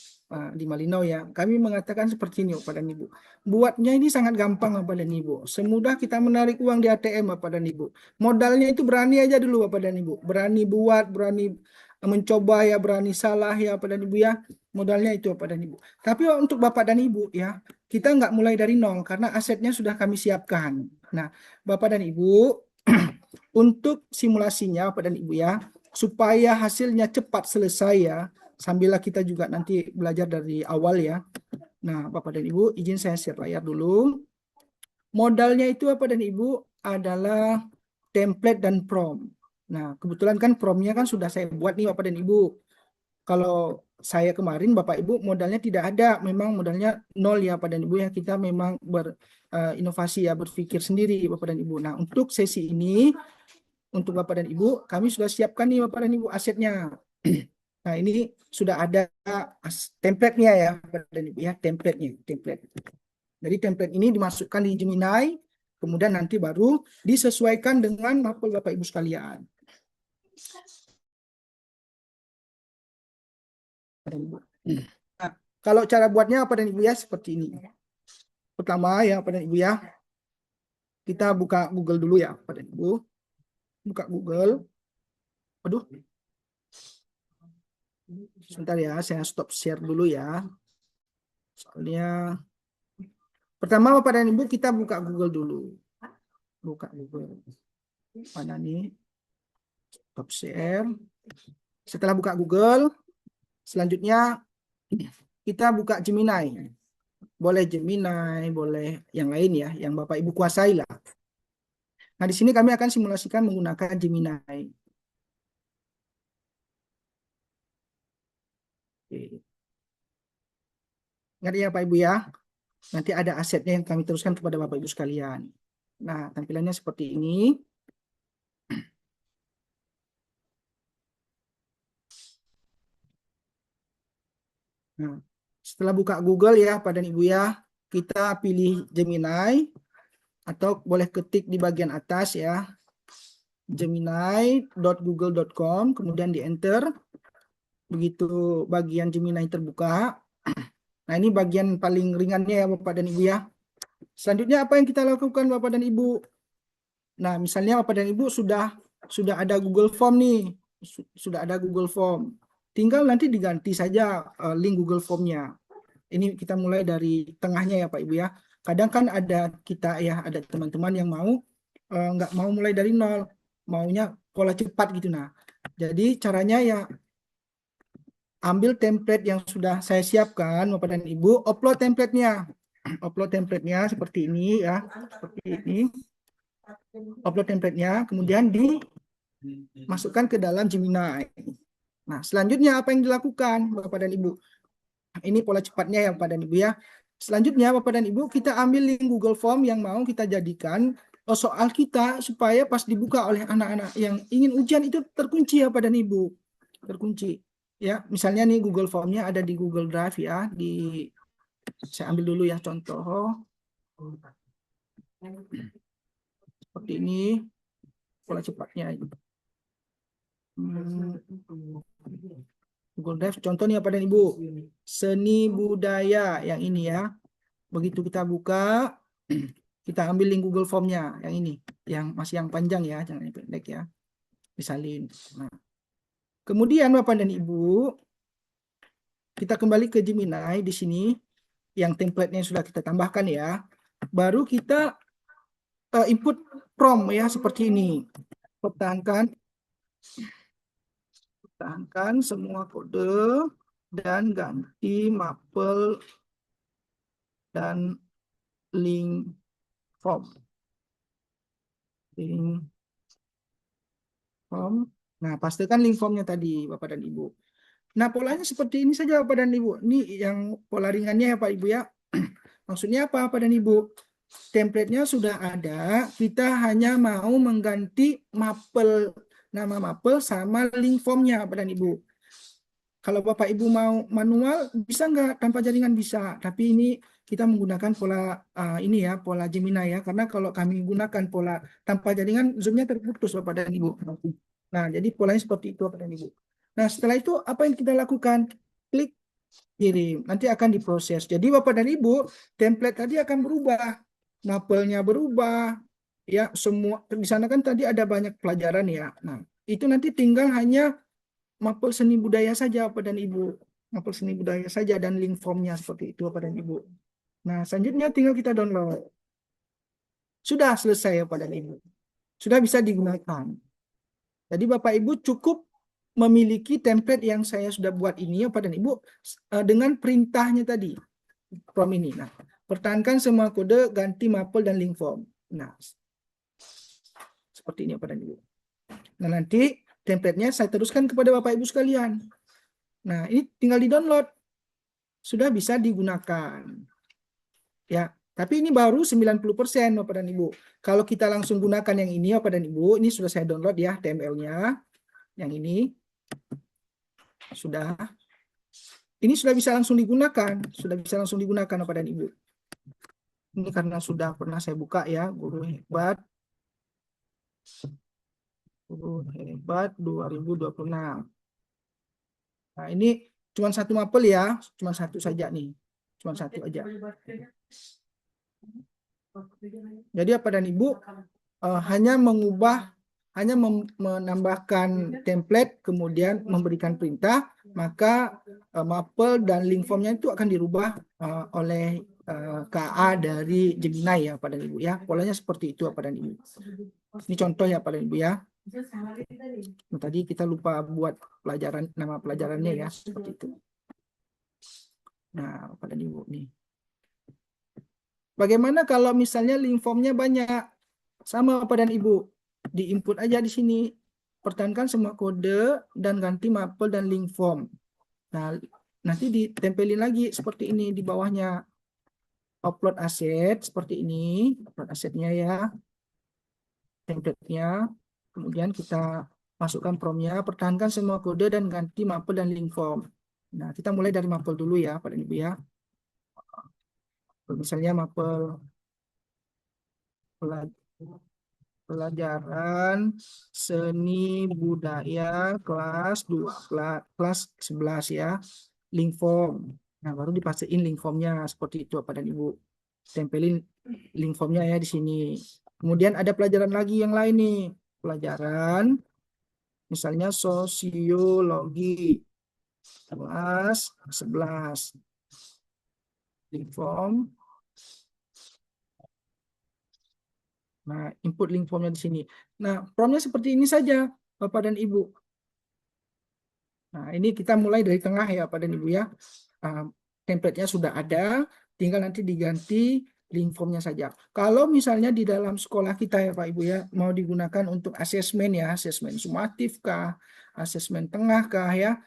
Malinau ya, kami mengatakan seperti ini Bapak dan Ibu. Buatnya ini sangat gampang Bapak dan Ibu. Semudah kita menarik uang di ATM Bapak dan Ibu. Modalnya itu berani aja dulu Bapak dan Ibu. Berani buat, berani mencoba ya, berani salah ya Bapak dan Ibu ya. Modalnya itu Bapak dan Ibu. Tapi untuk Bapak dan Ibu ya, kita nggak mulai dari nol karena asetnya sudah kami siapkan. Nah, Bapak dan Ibu, untuk simulasinya Bapak dan Ibu ya, supaya hasilnya cepat selesai ya, sambillah kita juga nanti belajar dari awal ya. Nah, Bapak dan Ibu, izin saya share layar dulu. Modalnya itu Bapak dan Ibu adalah template dan prompt. Nah, kebetulan kan promptnya kan sudah saya buat nih Bapak dan Ibu. Kalau saya kemarin Bapak Ibu modalnya tidak ada, memang modalnya nol ya Bapak dan Ibu ya. Kita memang berinovasi ya, berpikir sendiri Bapak dan Ibu. Nah, untuk sesi ini untuk Bapak dan Ibu, kami sudah siapkan nih Bapak dan Ibu asetnya. Nah, ini sudah ada template-nya ya Bapak dan Ibu ya, template. Jadi template ini dimasukkan di Gemini, kemudian nanti baru disesuaikan dengan mapel Bapak Ibu sekalian. Nah, kalau cara buatnya Bapak dan Ibu ya seperti ini. Pertama ya Bapak dan Ibu ya, kita buka Google dulu ya Bapak dan Ibu. Buka Google. Aduh. Sebentar ya, saya stop share dulu ya. Soalnya pertama Bapak dan Ibu kita buka Google dulu. Buka Google. Mana nih? Stop share. Setelah buka Google, selanjutnya kita buka Gemini. Boleh Gemini, boleh yang lain ya, yang Bapak Ibu kuasai lah. Nah, di sini kami akan simulasikan menggunakan Gemini. Oke. Ingat ya Pak Ibu ya, nanti ada asetnya yang kami teruskan kepada Bapak Ibu sekalian. Nah, tampilannya seperti ini. Nah, setelah buka Google ya Pak dan Ibu ya, kita pilih Gemini atau boleh ketik di bagian atas ya, gemini.google.com, kemudian di enter. Begitu bagian Gemini terbuka. Nah, ini bagian paling ringannya ya Bapak dan Ibu ya. Selanjutnya apa yang kita lakukan Bapak dan Ibu? Nah, misalnya Bapak dan Ibu sudah ada Google Form nih. Sudah ada Google Form. Tinggal nanti diganti saja link Google Form-nya. Ini kita mulai dari tengahnya ya Pak Ibu ya. Kadang kan ada kita ya, ada teman-teman yang mau nggak mau mulai dari nol, maunya pola cepat gitu. Nah, jadi caranya ya ambil template yang sudah saya siapkan Bapak dan Ibu, upload template-nya. Upload template-nya seperti ini ya, seperti ini. Upload template-nya, kemudian dimasukkan ke dalam Gemini. Nah, selanjutnya apa yang dilakukan Bapak dan Ibu? Ini pola cepatnya ya Bapak dan Ibu ya. Selanjutnya Bapak dan Ibu, kita ambil link Google Form yang mau kita jadikan soal kita supaya pas dibuka oleh anak-anak yang ingin ujian itu terkunci ya Bapak dan Ibu. Terkunci. Ya, misalnya nih Google Form-nya ada di Google Drive ya, saya ambil dulu ya contoh. Seperti ini pola cepatnya. Google Drive contohnya Bapak dan Ibu, seni budaya yang ini ya. Begitu kita buka, kita ambil link Google Form-nya yang ini, yang masih yang panjang ya, jangan yang pendek ya. Disalin. Nah, kemudian Bapak dan Ibu, kita kembali ke Gemini di sini, yang template-nya sudah kita tambahkan ya. Baru kita input prompt ya seperti ini. Pertahankan semua kode. dan ganti mapel dan link form. Link form. Nah, pastikan link formnya tadi, Bapak dan Ibu. Nah, polanya seperti ini saja, Bapak dan Ibu. Ini yang pola ringannya ya, Pak Ibu ya. Maksudnya apa, Bapak dan Ibu? Template-nya sudah ada, kita hanya mau mengganti mapel, nama mapel sama link formnya, Bapak dan Ibu. Kalau Bapak Ibu mau manual, bisa nggak? Tanpa jaringan bisa. Tapi ini kita menggunakan pola ini ya, pola Gemini ya. Karena kalau kami gunakan pola tanpa jaringan, zoom-nya terputus Bapak dan Ibu. Nah, jadi polanya seperti itu Bapak dan Ibu. Nah, setelah itu apa yang kita lakukan? Klik kirim. Nanti akan diproses. Jadi Bapak dan Ibu, template tadi akan berubah. Mapelnya berubah. Ya, semua di sana kan tadi ada banyak pelajaran ya. Nah, itu nanti tinggal hanya mapel seni budaya saja Bapak dan Ibu. Mapel seni budaya saja dan link formnya seperti itu Bapak dan Ibu. Nah, selanjutnya tinggal kita download. Sudah selesai Bapak dan Ibu. Sudah bisa digunakan. Jadi Bapak Ibu cukup memiliki template yang saya sudah buat ini Bapak dan Ibu dengan perintahnya tadi. From ini. Nah, pertahankan semua kode, ganti mapel dan link form. Nah, seperti ini Bapak dan Ibu. Nah, nanti template-nya saya teruskan kepada Bapak Ibu sekalian. Nah, ini tinggal di-download. Sudah bisa digunakan. Ya, tapi ini baru 90% Bapak dan Ibu. Kalau kita langsung gunakan yang ini Bapak dan Ibu, ini sudah saya download ya HTML-nya. Yang ini sudah. Ini sudah bisa langsung digunakan, sudah bisa langsung digunakan Bapak dan Ibu. Ini karena sudah pernah saya buka ya, Guru Hebat. Guru Hebat 2026. Nah, ini cuma satu mapel ya, cuma satu saja nih. Cuma satu aja. Jadi Bapak dan Ibu hanya menambahkan template, kemudian memberikan perintah, maka mapel dan link formnya itu akan dirubah oleh KA dari Gemini ya Bapak dan Ibu ya. Polanya seperti itu Bapak dan Ibu. Ini contoh ya Bapak dan Ibu ya. Nah, tadi kita lupa buat nama pelajarannya ya, seperti itu. Nah, Bapak dan Ibu nih. Bagaimana kalau misalnya link formnya banyak? Sama Bapak dan Ibu. Di-input aja di sini. Pertahankan semua kode dan ganti mapel dan link form. Nah, nanti ditempelin lagi seperti ini di bawahnya. Upload aset seperti ini. Upload asetnya ya. Template-nya. Kemudian kita masukkan promnya. Pertahankan semua kode dan ganti mapel dan link form. Nah, kita mulai dari mapel dulu ya, Pak dan Ibu ya. Misalnya mapel pelajaran seni budaya kelas 2, kelas 11 ya, link form. Nah, baru dipastiin link formnya seperti itu Bapak dan Ibu. Tempelin link formnya ya di sini. Kemudian ada pelajaran lagi yang lain nih. Pelajaran misalnya sosiologi kelas 11. Link form. Nah, input link formnya di sini. Nah, promnya seperti ini saja, Bapak dan Ibu. Nah, ini kita mulai dari tengah ya, Bapak dan Ibu ya. Template-nya sudah ada, tinggal nanti diganti link formnya saja. Kalau misalnya di dalam sekolah kita ya, Pak Ibu ya, mau digunakan untuk asesmen ya, asesmen sumatif kah, asesmen tengah kah ya,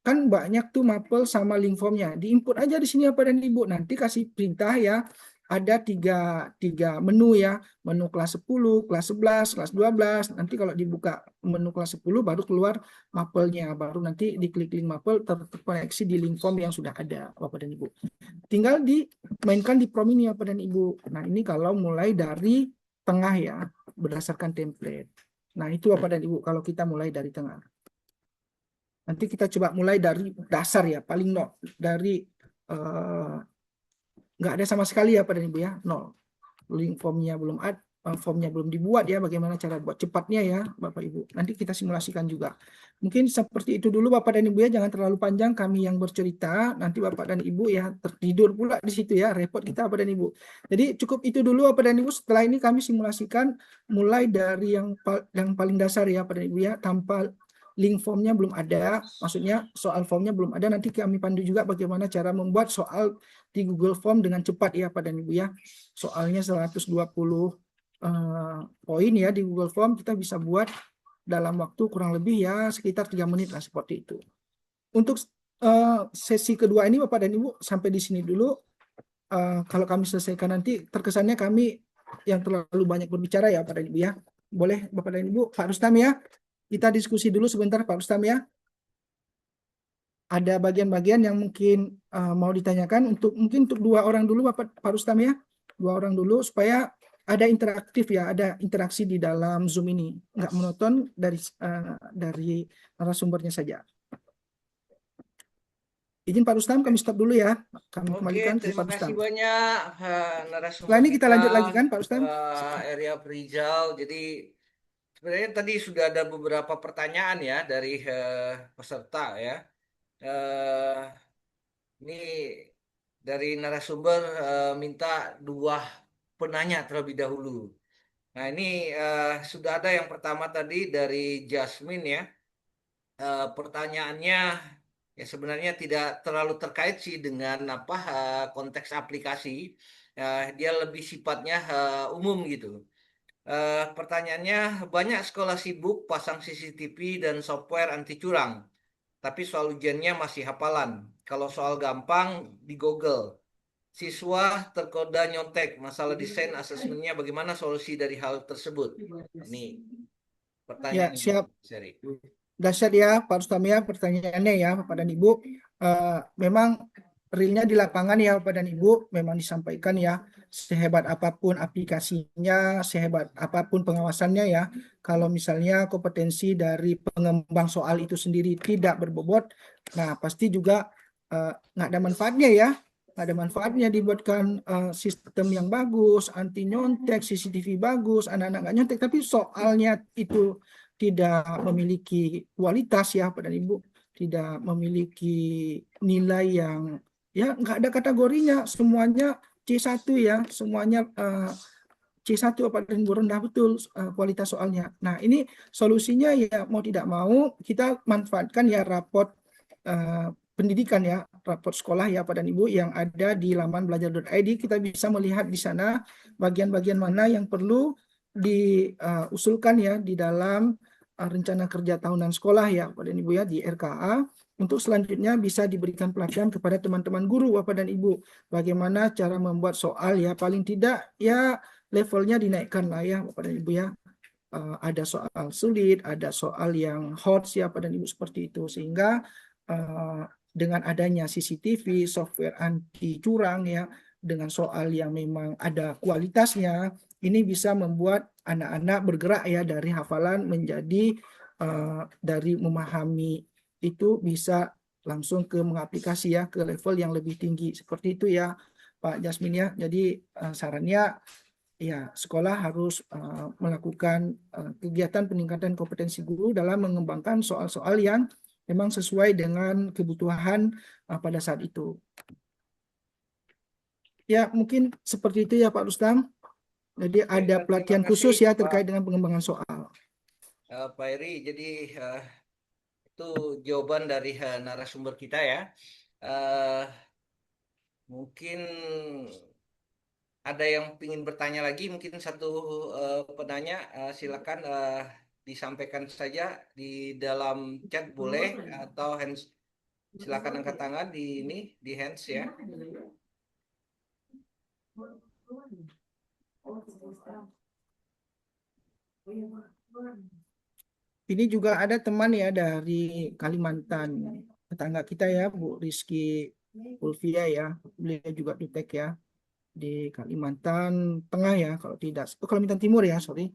kan banyak tuh mapel sama link formnya. Diinput aja di sini Bapak dan Ibu. Nanti kasih perintah ya. Ada tiga menu ya. Menu kelas 10, kelas 11, kelas 12. Nanti kalau dibuka menu kelas 10 baru keluar mapelnya. Baru nanti diklik link mapel terkoneksi di link form yang sudah ada Bapak dan Ibu. Tinggal dimainkan di prom ini Bapak dan Ibu. Nah, ini kalau mulai dari tengah ya. Berdasarkan template. Nah, itu Bapak dan Ibu kalau kita mulai dari tengah. Nanti kita coba mulai dari dasar ya, paling nol. Dari nggak ada sama sekali ya Pak dan Ibu ya, nol. Link formnya belum ada, formnya belum dibuat ya, bagaimana cara buat cepatnya ya Bapak Ibu. Nanti kita simulasikan juga. Mungkin seperti itu dulu Bapak dan Ibu ya, jangan terlalu panjang kami yang bercerita. Nanti Bapak dan Ibu ya tertidur pula di situ ya, repot kita Bapak dan Ibu. Jadi cukup itu dulu Bapak dan Ibu. Setelah ini kami simulasikan mulai dari yang paling dasar ya Bapak dan Ibu ya, tanpa link formnya belum ada, maksudnya soal formnya belum ada. Nanti kami pandu juga bagaimana cara membuat soal di Google Form dengan cepat ya Pak dan Ibu ya. Soalnya 120 poin ya di Google Form, kita bisa buat dalam waktu kurang lebih ya sekitar 3 menit lah seperti itu. Untuk sesi kedua ini Bapak dan Ibu sampai di sini dulu. Kalau kami selesaikan nanti terkesannya kami yang terlalu banyak berbicara ya Pak dan Ibu ya. Boleh Bapak dan Ibu, Pak Rustam ya. Kita diskusi dulu sebentar Pak Rustam ya. Ada bagian-bagian yang mungkin mau ditanyakan mungkin untuk 2 orang dulu Pak Rustam ya. 2 orang dulu supaya ada interaktif ya, ada interaksi di dalam Zoom ini. Nggak monoton dari narasumbernya saja. Izin Pak Rustam, kami stop dulu ya. Kami kembalikan ke terima Pak Rustam. kasih banyak narasumber Setelah ini kita lanjut lagi kan Pak Rustam? Pak Eri Afrizal. Jadi sebenarnya tadi sudah ada beberapa pertanyaan ya dari peserta ya. Ini dari narasumber minta 2 penanya terlebih dahulu. Nah ini sudah ada yang pertama tadi dari Jasmine ya. Pertanyaannya ya sebenarnya tidak terlalu terkait sih dengan konteks aplikasi. Dia lebih sifatnya umum gitu. Pertanyaannya, banyak sekolah sibuk pasang CCTV dan software anti curang, tapi soal ujiannya masih hafalan. Kalau soal gampang di Google. Siswa tergoda nyontek, masalah desain asesmennya bagaimana solusi dari hal tersebut? Ini Ya, pertanyaan siap. seri. Dahsyat ya Pak Rustam ya pertanyaannya ya Bapak dan Ibu. Memang realnya di lapangan ya Bapak dan Ibu memang disampaikan ya, sehebat apapun aplikasinya, sehebat apapun pengawasannya ya, kalau misalnya kompetensi dari pengembang soal itu sendiri tidak berbobot, nah pasti juga nggak ada manfaatnya ya. Nggak ada manfaatnya dibuatkan sistem yang bagus, anti nyontek, CCTV bagus, anak-anak nggak nyontek, tapi soalnya itu tidak memiliki kualitas ya Pak dan Ibu, tidak memiliki nilai yang ya nggak ada kategorinya, semuanya C1 ya, semuanya C1 Pak dan Ibu, rendah betul kualitas soalnya. Nah ini solusinya ya mau tidak mau kita manfaatkan ya raport pendidikan ya, raport sekolah ya Pak dan Ibu yang ada di laman belajar.id. Kita bisa melihat di sana bagian-bagian mana yang perlu diusulkan ya di dalam rencana kerja tahunan sekolah ya Bapak dan Ibu ya di RKA, untuk selanjutnya bisa diberikan pelatihan kepada teman-teman guru Bapak dan Ibu bagaimana cara membuat soal ya, paling tidak ya levelnya dinaikkan lah ya Bapak dan Ibu ya. Ada soal sulit, ada soal yang hot ya Bapak dan Ibu seperti itu, sehingga dengan adanya CCTV, software anti curang ya, dengan soal yang memang ada kualitasnya, ini bisa membuat anak-anak bergerak ya dari hafalan menjadi dari memahami itu bisa langsung ke mengaplikasi ya ke level yang lebih tinggi seperti itu ya Pak Jasmin ya. Jadi sarannya ya sekolah harus melakukan kegiatan peningkatan kompetensi guru dalam mengembangkan soal-soal yang memang sesuai dengan kebutuhan pada saat itu. Ya mungkin seperti itu ya Pak Rustam. Jadi ada pelatihan khusus ya terkait dengan pengembangan soal. Pak Eri, jadi itu jawaban dari narasumber kita ya. Mungkin ada yang ingin bertanya lagi, mungkin satu penanya, silakan disampaikan saja di dalam chat boleh, atau hands, silakan angkat tangan di hands ya. Ini juga ada teman ya dari Kalimantan, tetangga kita ya, Bu Rizky Ulfia ya, beliau juga Dutek ya, di Kalimantan Tengah ya, kalau tidak, Kalimantan Timur ya, sorry.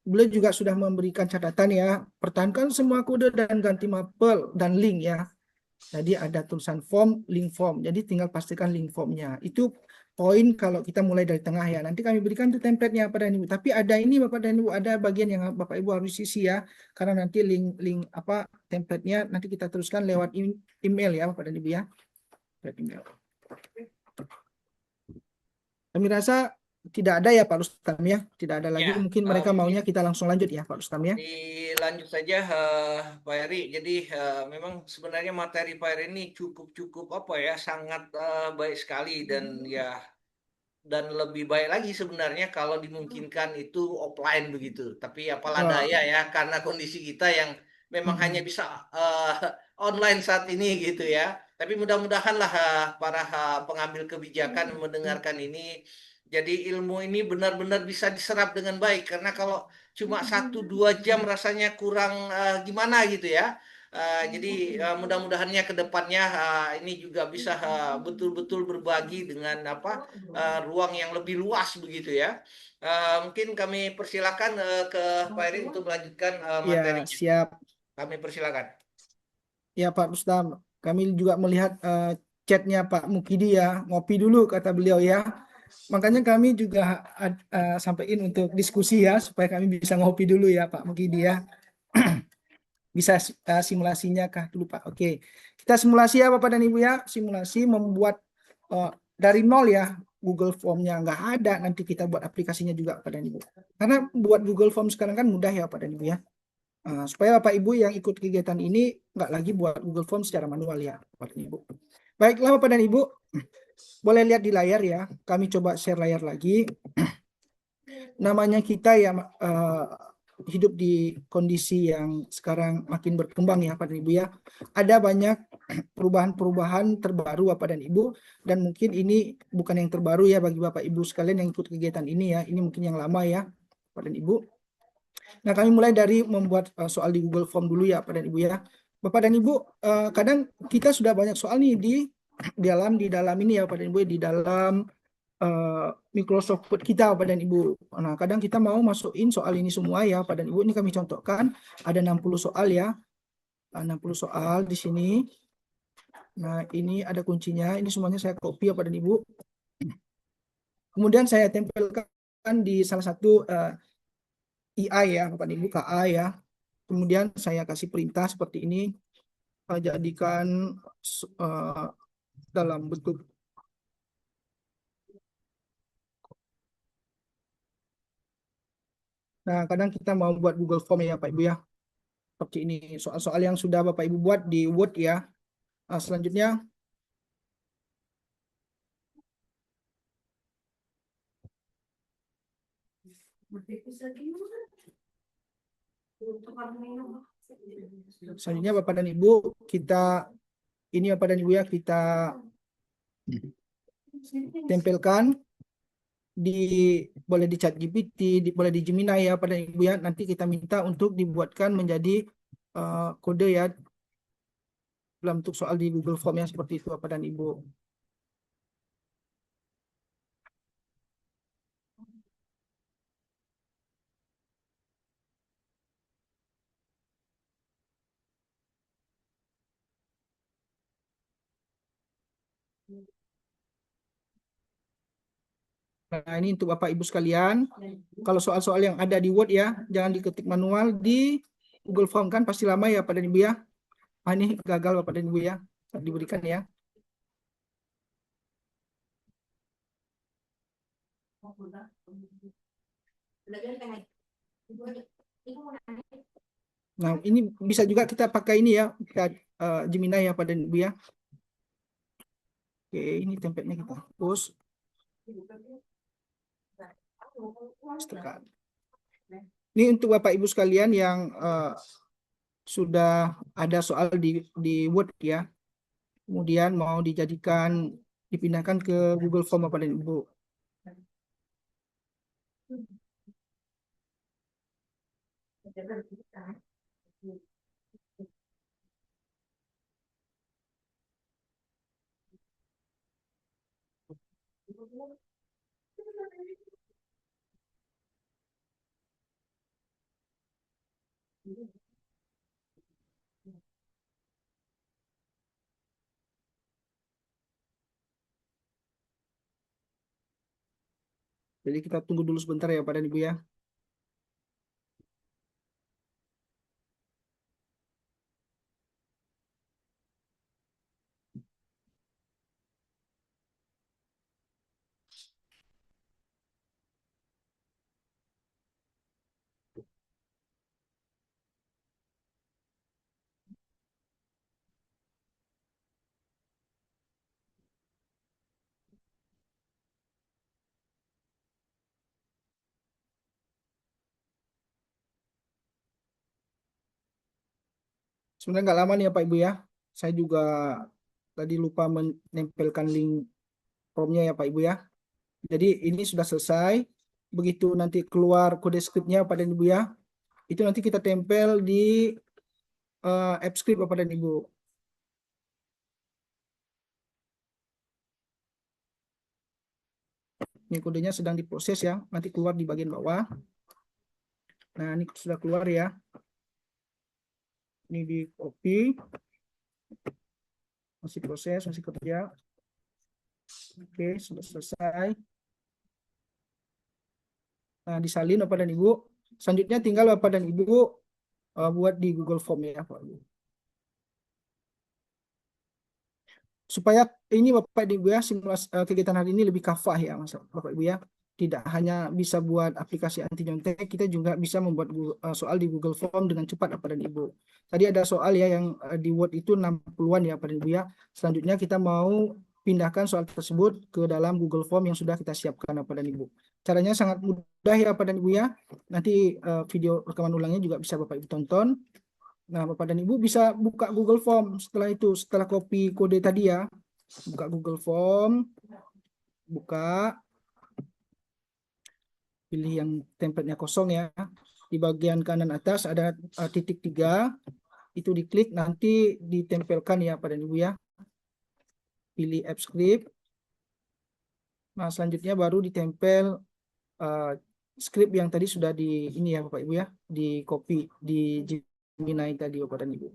Beliau juga sudah memberikan catatan ya, pertahankan semua kode dan ganti mapel dan link ya. Jadi ada tulisan form, link form. Jadi tinggal pastikan link formnya. Itu poin kalau kita mulai dari tengah ya. Nanti kami berikan tuh template-nya Bapak dan Ibu. Tapi ada ini Bapak dan Ibu, ada bagian yang Bapak Ibu harus isi ya. Karena nanti link template-nya nanti kita teruskan lewat email ya Bapak dan Ibu ya. Email. Kami rasa tidak ada ya Pak Rustam ya, tidak ada lagi. Ya, Mungkin mereka mungkin maunya kita langsung lanjut ya Pak Rustam ya. dilanjut saja Pak Heri. Jadi memang sebenarnya materi Pak Heri ini cukup apa ya, sangat baik sekali dan lebih baik lagi sebenarnya kalau dimungkinkan itu offline begitu. Tapi apalah Wah, daya ya, karena kondisi kita yang memang hanya mm-mm. bisa online saat ini gitu ya. Tapi mudah-mudahanlah para pengambil kebijakan mendengarkan ini. Jadi ilmu ini benar-benar bisa diserap dengan baik. Karena kalau cuma 1-2 jam rasanya kurang gimana gitu ya. Jadi mudah-mudahannya ke depannya ini juga bisa betul-betul berbagi dengan ruang yang lebih luas begitu ya. Mungkin kami persilakan ke Pak Eri untuk melanjutkan Ya materinya. siap. Kami persilakan. Ya Pak Rustam, kami juga melihat chatnya Pak Mukidi ya, ngopi dulu kata beliau ya. Makanya kami juga sampaikan untuk diskusi ya, supaya kami bisa ngopi dulu ya Pak Mukidi ya. Bisa simulasinya kah dulu Pak? Oke, kita simulasi ya Bapak dan Ibu ya, simulasi membuat dari nol ya, Google Form-nya nggak ada, nanti kita buat aplikasinya juga Bapak dan Ibu. Karena buat Google Form sekarang kan mudah ya Bapak dan Ibu ya. Supaya Bapak Ibu yang ikut kegiatan ini nggak lagi buat Google Form secara manual ya Bapak dan Ibu. Baiklah Bapak dan Ibu, boleh lihat di layar ya. Kami coba share layar lagi. Namanya kita ya hidup di kondisi yang sekarang makin berkembang ya Bapak dan Ibu ya. Ada banyak perubahan-perubahan terbaru Bapak dan Ibu, dan mungkin ini bukan yang terbaru ya bagi Bapak Ibu sekalian yang ikut kegiatan ini ya. Ini mungkin yang lama ya Bapak dan Ibu. Nah, kami mulai dari membuat soal di Google Form dulu ya, Bapak dan Ibu ya. Bapak dan Ibu, kadang kita sudah banyak soal nih di dalam ini ya, Bapak dan Ibu, di dalam Microsoft Word kita, Bapak dan Ibu. Nah, kadang kita mau masukin soal ini semua ya, Bapak dan Ibu. Ini kami contohkan ada 60 soal ya. 60 soal di sini. Nah, ini ada kuncinya. Ini semuanya saya copy ya, Bapak dan Ibu. Kemudian saya tempelkan di salah satu IA ya, Bapak dan Ibu, KA ya. Kemudian saya kasih perintah seperti ini, jadikan uh, dalam bentuk. Nah, kadang kita mau buat Google Form ya Pak Ibu ya. Seperti ini, soal-soal yang sudah Bapak Ibu buat di Word ya. Selanjutnya, Bapak dan Ibu, ini Bapak dan Ibu ya, kita tempelkan di boleh di ChatGPT, boleh di Gemini ya Bapak dan Ibu ya. Nanti kita minta untuk dibuatkan menjadi kode ya dalam bentuk soal di Google Form yang seperti itu Bapak dan Ibu. Nah, ini untuk Bapak Ibu sekalian. Kalau soal-soal yang ada di Word ya, jangan diketik manual di Google Form kan pasti lama ya Pak dan Ibu ya. Ini gagal Bapak dan Ibu ya. Diberikan ya. Nah, ini bisa juga kita pakai ini ya, kita Gemini ya Pak dan Ibu ya. Oke, ini template-nya kita hapus. Tekan. Ini untuk Bapak Ibu sekalian yang sudah ada soal di Word ya. Kemudian mau dipindahkan ke Google Form Bapak dan Ibu. Jadi kita tunggu dulu sebentar ya Pak dan Ibu ya. Sebenarnya nggak lama nih ya Pak Ibu ya. Saya juga tadi lupa menempelkan link formnya ya Pak Ibu ya. Jadi ini sudah selesai. Begitu nanti keluar kode scriptnya Pak dan Ibu ya, itu nanti kita tempel di app script Bapak dan Ibu. Ini kodenya sedang diproses ya, nanti keluar di bagian bawah. Nah ini sudah keluar ya. Ini di copy. Masih proses, masih kerja. Oke, sudah selesai. Nah, disalin Bapak dan Ibu. Selanjutnya tinggal Bapak dan Ibu buat di Google Form ya Pak Ibu. Supaya ini Bapak dan Ibu ya, simulasi kegiatan hari ini lebih kafah ya Mas Bapak Ibu ya. Tidak hanya bisa buat aplikasi anti nyontek, kita juga bisa membuat soal di Google Form dengan cepat Bapak dan Ibu. Tadi ada soal ya yang di Word itu 60-an ya Bapak dan Ibu ya. Selanjutnya kita mau pindahkan soal tersebut ke dalam Google Form yang sudah kita siapkan Bapak dan Ibu. Caranya sangat mudah ya Bapak dan Ibu ya. Nanti video rekaman ulangnya juga bisa Bapak Ibu tonton. Nah, Bapak dan Ibu bisa buka Google Form setelah itu, setelah copy kode tadi ya. Buka Google Form, buka, pilih yang template-nya kosong ya. Di bagian kanan atas ada titik 3, itu diklik, nanti ditempelkan ya Bapak dan Ibu ya. Pilih App Script. Nah, selanjutnya baru ditempel script yang tadi sudah di ini ya Bapak Ibu ya, di copy di Gemini tadi Bapak dan Ibu.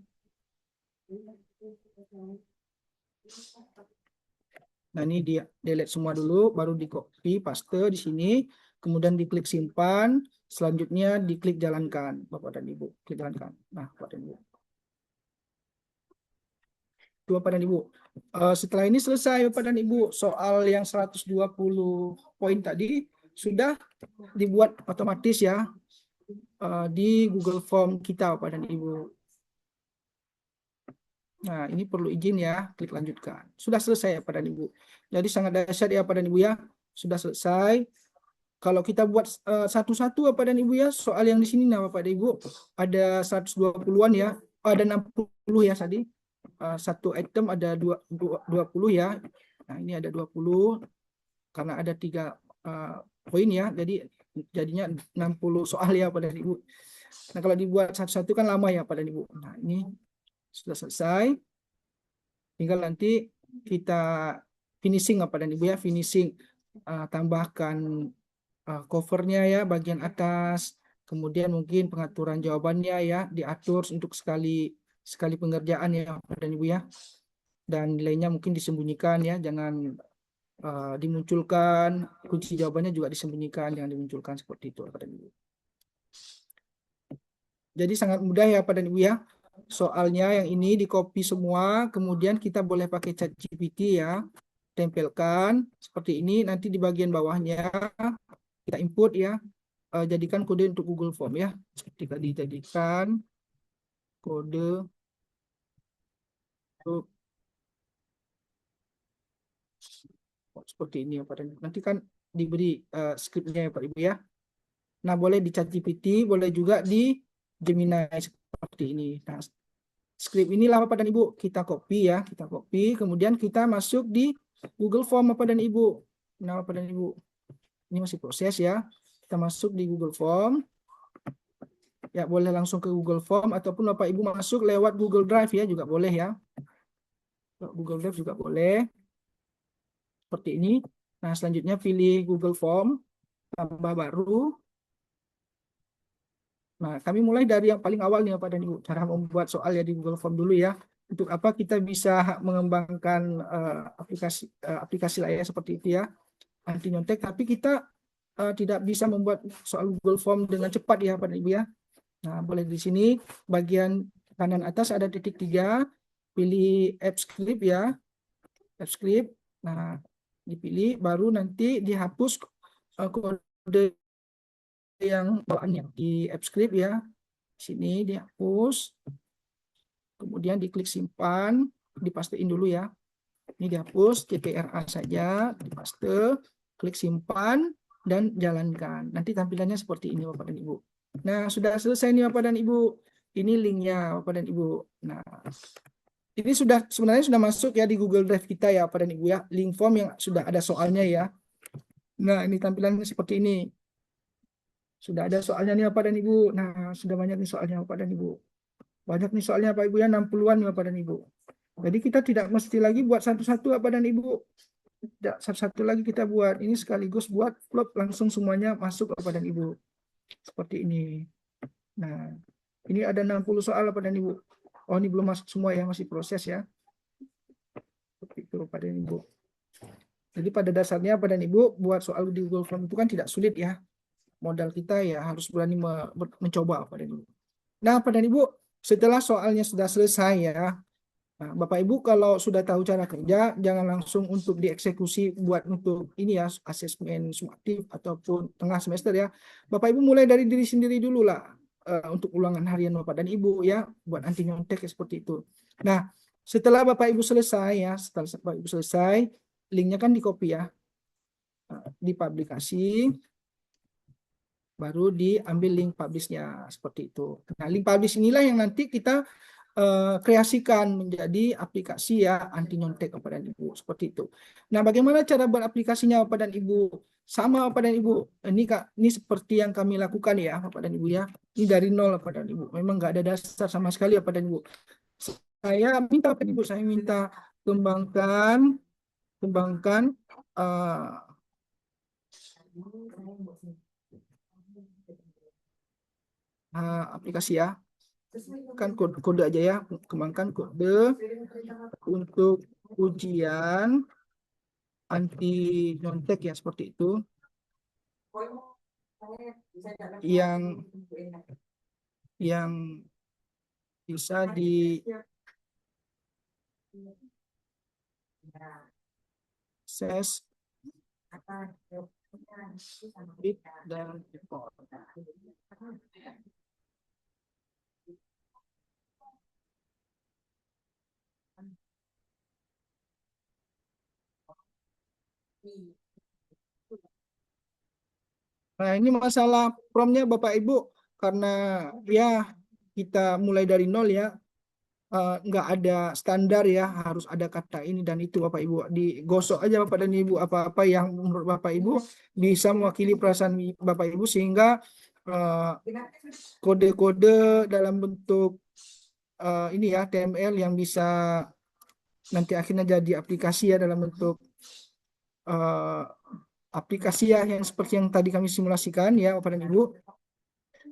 Nah, ini dia delete semua dulu, baru di copy paste di sini, kemudian diklik simpan, selanjutnya diklik jalankan Bapak dan Ibu, klik jalankan. Nah, Bapak dan Ibu. Itu Bapak dan Ibu. Setelah ini selesai Bapak dan Ibu, soal yang 120 poin tadi sudah dibuat otomatis ya di Google Form kita Bapak dan Ibu. Nah, ini perlu izin ya, klik lanjutkan. Sudah selesai ya Bapak dan Ibu. Jadi sangat dahsyat ya Bapak dan Ibu ya, sudah selesai. Kalau kita buat satu-satu Bapak dan Ibu ya, soal yang di sini nah Bapak dan Ibu ada 120-an ya, ada 60 ya tadi. Satu item ada 20 ya. Nah, ini ada 20 karena ada 3 poin ya, jadi jadinya 60 soal ya Bapak dan Ibu. Nah, kalau dibuat satu-satu kan lama ya Bapak dan Ibu. Nah, ini sudah selesai. Tinggal nanti kita finishing Bapak dan Ibu ya, finishing tambahkan covernya ya bagian atas, kemudian mungkin pengaturan jawabannya ya diatur untuk sekali pengerjaan ya Bapak dan Ibu ya, dan nilainya mungkin disembunyikan ya, jangan dimunculkan, kunci jawabannya juga disembunyikan, jangan dimunculkan seperti itu Bapak dan Ibu. Jadi sangat mudah ya Bapak dan Ibu ya. Soalnya yang ini di copy semua, kemudian kita boleh pakai ChatGPT ya, tempelkan seperti ini, nanti di bagian bawahnya kita input ya, jadikan kode untuk Google Form ya, seperti tadi jadikan kode untuk seperti ini ya Pak. Nanti kan diberi scriptnya ya Pak Ibu ya. Nah, boleh di ChatGPT, boleh juga di Gemini seperti ini. Nah, script inilah Bapak dan Ibu kita copy ya, kita copy, kemudian kita masuk di Google Form Bapak dan Ibu. Nah, Bapak dan Ibu, ini masih proses ya. Kita masuk di Google Form. Ya, boleh langsung ke Google Form ataupun Bapak Ibu masuk lewat Google Drive ya, juga boleh ya. Google Drive juga boleh. Seperti ini. Nah, selanjutnya pilih Google Form, tambah baru. Nah, kami mulai dari yang paling awal nih Bapak dan Ibu, cara membuat soal ya di Google Form dulu ya. Untuk apa kita bisa mengembangkan aplikasi layar seperti itu ya, anti nyontek, tapi kita tidak bisa membuat soal Google Form dengan cepat ya Bapak dan Ibu ya. Nah, boleh di sini bagian kanan atas ada titik 3, pilih App Script ya, App Script. Nah, dipilih, baru nanti dihapus kode yang bawaannya di App Script ya. Sini dihapus. Kemudian diklik simpan, dipastiin dulu ya. Ini dihapus, CTRA saja, dipaste, klik simpan dan jalankan. Nanti tampilannya seperti ini Bapak dan Ibu. Nah, sudah selesai nih Bapak dan Ibu. Ini linknya Bapak dan Ibu. Nah, ini sebenarnya sudah masuk ya di Google Drive kita ya Bapak dan Ibu ya. Link form yang sudah ada soalnya ya. Nah, ini tampilannya seperti ini. Sudah ada soalnya nih Bapak dan Ibu. Nah, sudah banyak nih soalnya Bapak dan Ibu. Banyak nih soalnya Bapak Ibu ya, 60-an nih Bapak dan Ibu. Jadi kita tidak mesti lagi buat satu-satu Bapak dan Ibu. Tidak satu-satu lagi kita buat. Ini sekaligus buat plop langsung semuanya masuk Bapak dan Ibu. Seperti ini. Nah, ini ada 60 soal Bapak dan Ibu. Oh, ini belum masuk semua ya, masih proses ya. Seperti itu Bapak dan Ibu. Jadi pada dasarnya Bapak dan Ibu buat soal di Google Form itu kan tidak sulit ya. Modal kita ya harus berani mencoba Bapak dan Ibu. Nah, Bapak dan Ibu, setelah soalnya sudah selesai ya, nah, Bapak Ibu kalau sudah tahu cara kerja, jangan langsung untuk dieksekusi buat untuk ini ya, asesmen sumatif ataupun tengah semester ya. Bapak Ibu mulai dari diri sendiri dulu lah untuk ulangan harian Bapak dan Ibu ya, buat anti nyontek seperti itu. Nah, setelah Bapak Ibu selesai ya, setelah Bapak Ibu selesai, linknya kan di copy ya, di publikasi, baru diambil link publish-nya seperti itu. Nah, link publish inilah yang nanti kita kreasikan menjadi aplikasi ya anti nyontek Bapak dan Ibu seperti itu. Nah, bagaimana cara beraplikasinya Bapak dan Ibu? Sama Bapak dan Ibu. Ini seperti yang kami lakukan ya Bapak dan Ibu ya. Ini dari nol Bapak dan Ibu. Memang nggak ada dasar sama sekali Bapak dan Ibu. Saya minta Bapak dan Ibu, saya minta kembangkan aplikasi ya, kan kode aja ya, kembangkan kode untuk ujian anti nyontek ya seperti itu, yang bisa di akses bit dan report. Nah, ini masalah promnya Bapak Ibu, karena ya kita mulai dari nol ya, nggak ada standar ya, harus ada kata ini dan itu Bapak Ibu. Digosok aja Bapak dan Ibu apa-apa yang menurut Bapak Ibu bisa mewakili perasaan Bapak Ibu, sehingga kode-kode dalam bentuk ini ya HTML yang bisa nanti akhirnya jadi aplikasi ya dalam bentuk aplikasi ya yang seperti yang tadi kami simulasikan ya Bapak dan Ibu,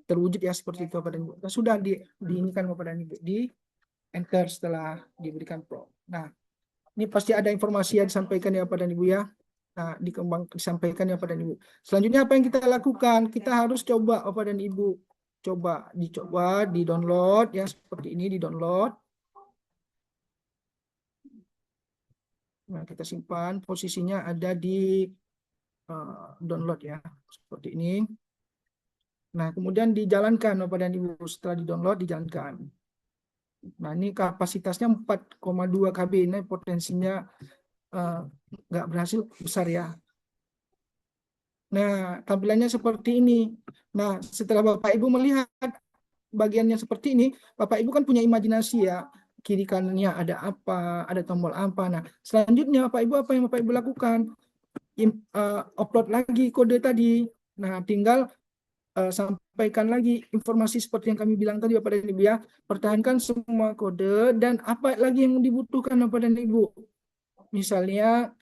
terwujud ya seperti itu Bapak dan Ibu. Nah, sudah diinikan Bapak dan Ibu, di enter setelah diberikan prompt. Nah, ini pasti ada informasi yang disampaikan ya Bapak dan Ibu ya. Nah, disampaikan ya Bapak dan Ibu. Selanjutnya apa yang kita lakukan? Kita harus coba Bapak dan Ibu. Dicoba, di-download ya seperti ini, di-download. Nah, kita simpan, posisinya ada di download ya, seperti ini. Nah, kemudian dijalankan Bapak dan Ibu. Setelah di-download, dijalankan. Nah, ini kapasitasnya 4,2 KB. Ini potensinya nggak berhasil besar ya. Nah, tampilannya seperti ini. Nah, setelah Bapak Ibu melihat bagiannya seperti ini, Bapak Ibu kan punya imajinasi ya. Kiri kanannya ada apa, ada tombol apa. Nah, selanjutnya Bapak Ibu apa yang Bapak Ibu lakukan? Upload lagi kode tadi. Nah, tinggal sampaikan lagi informasi seperti yang kami bilang tadi Bapak dan Ibu ya. Pertahankan semua kode dan apa lagi yang dibutuhkan Bapak dan Ibu. Misalnya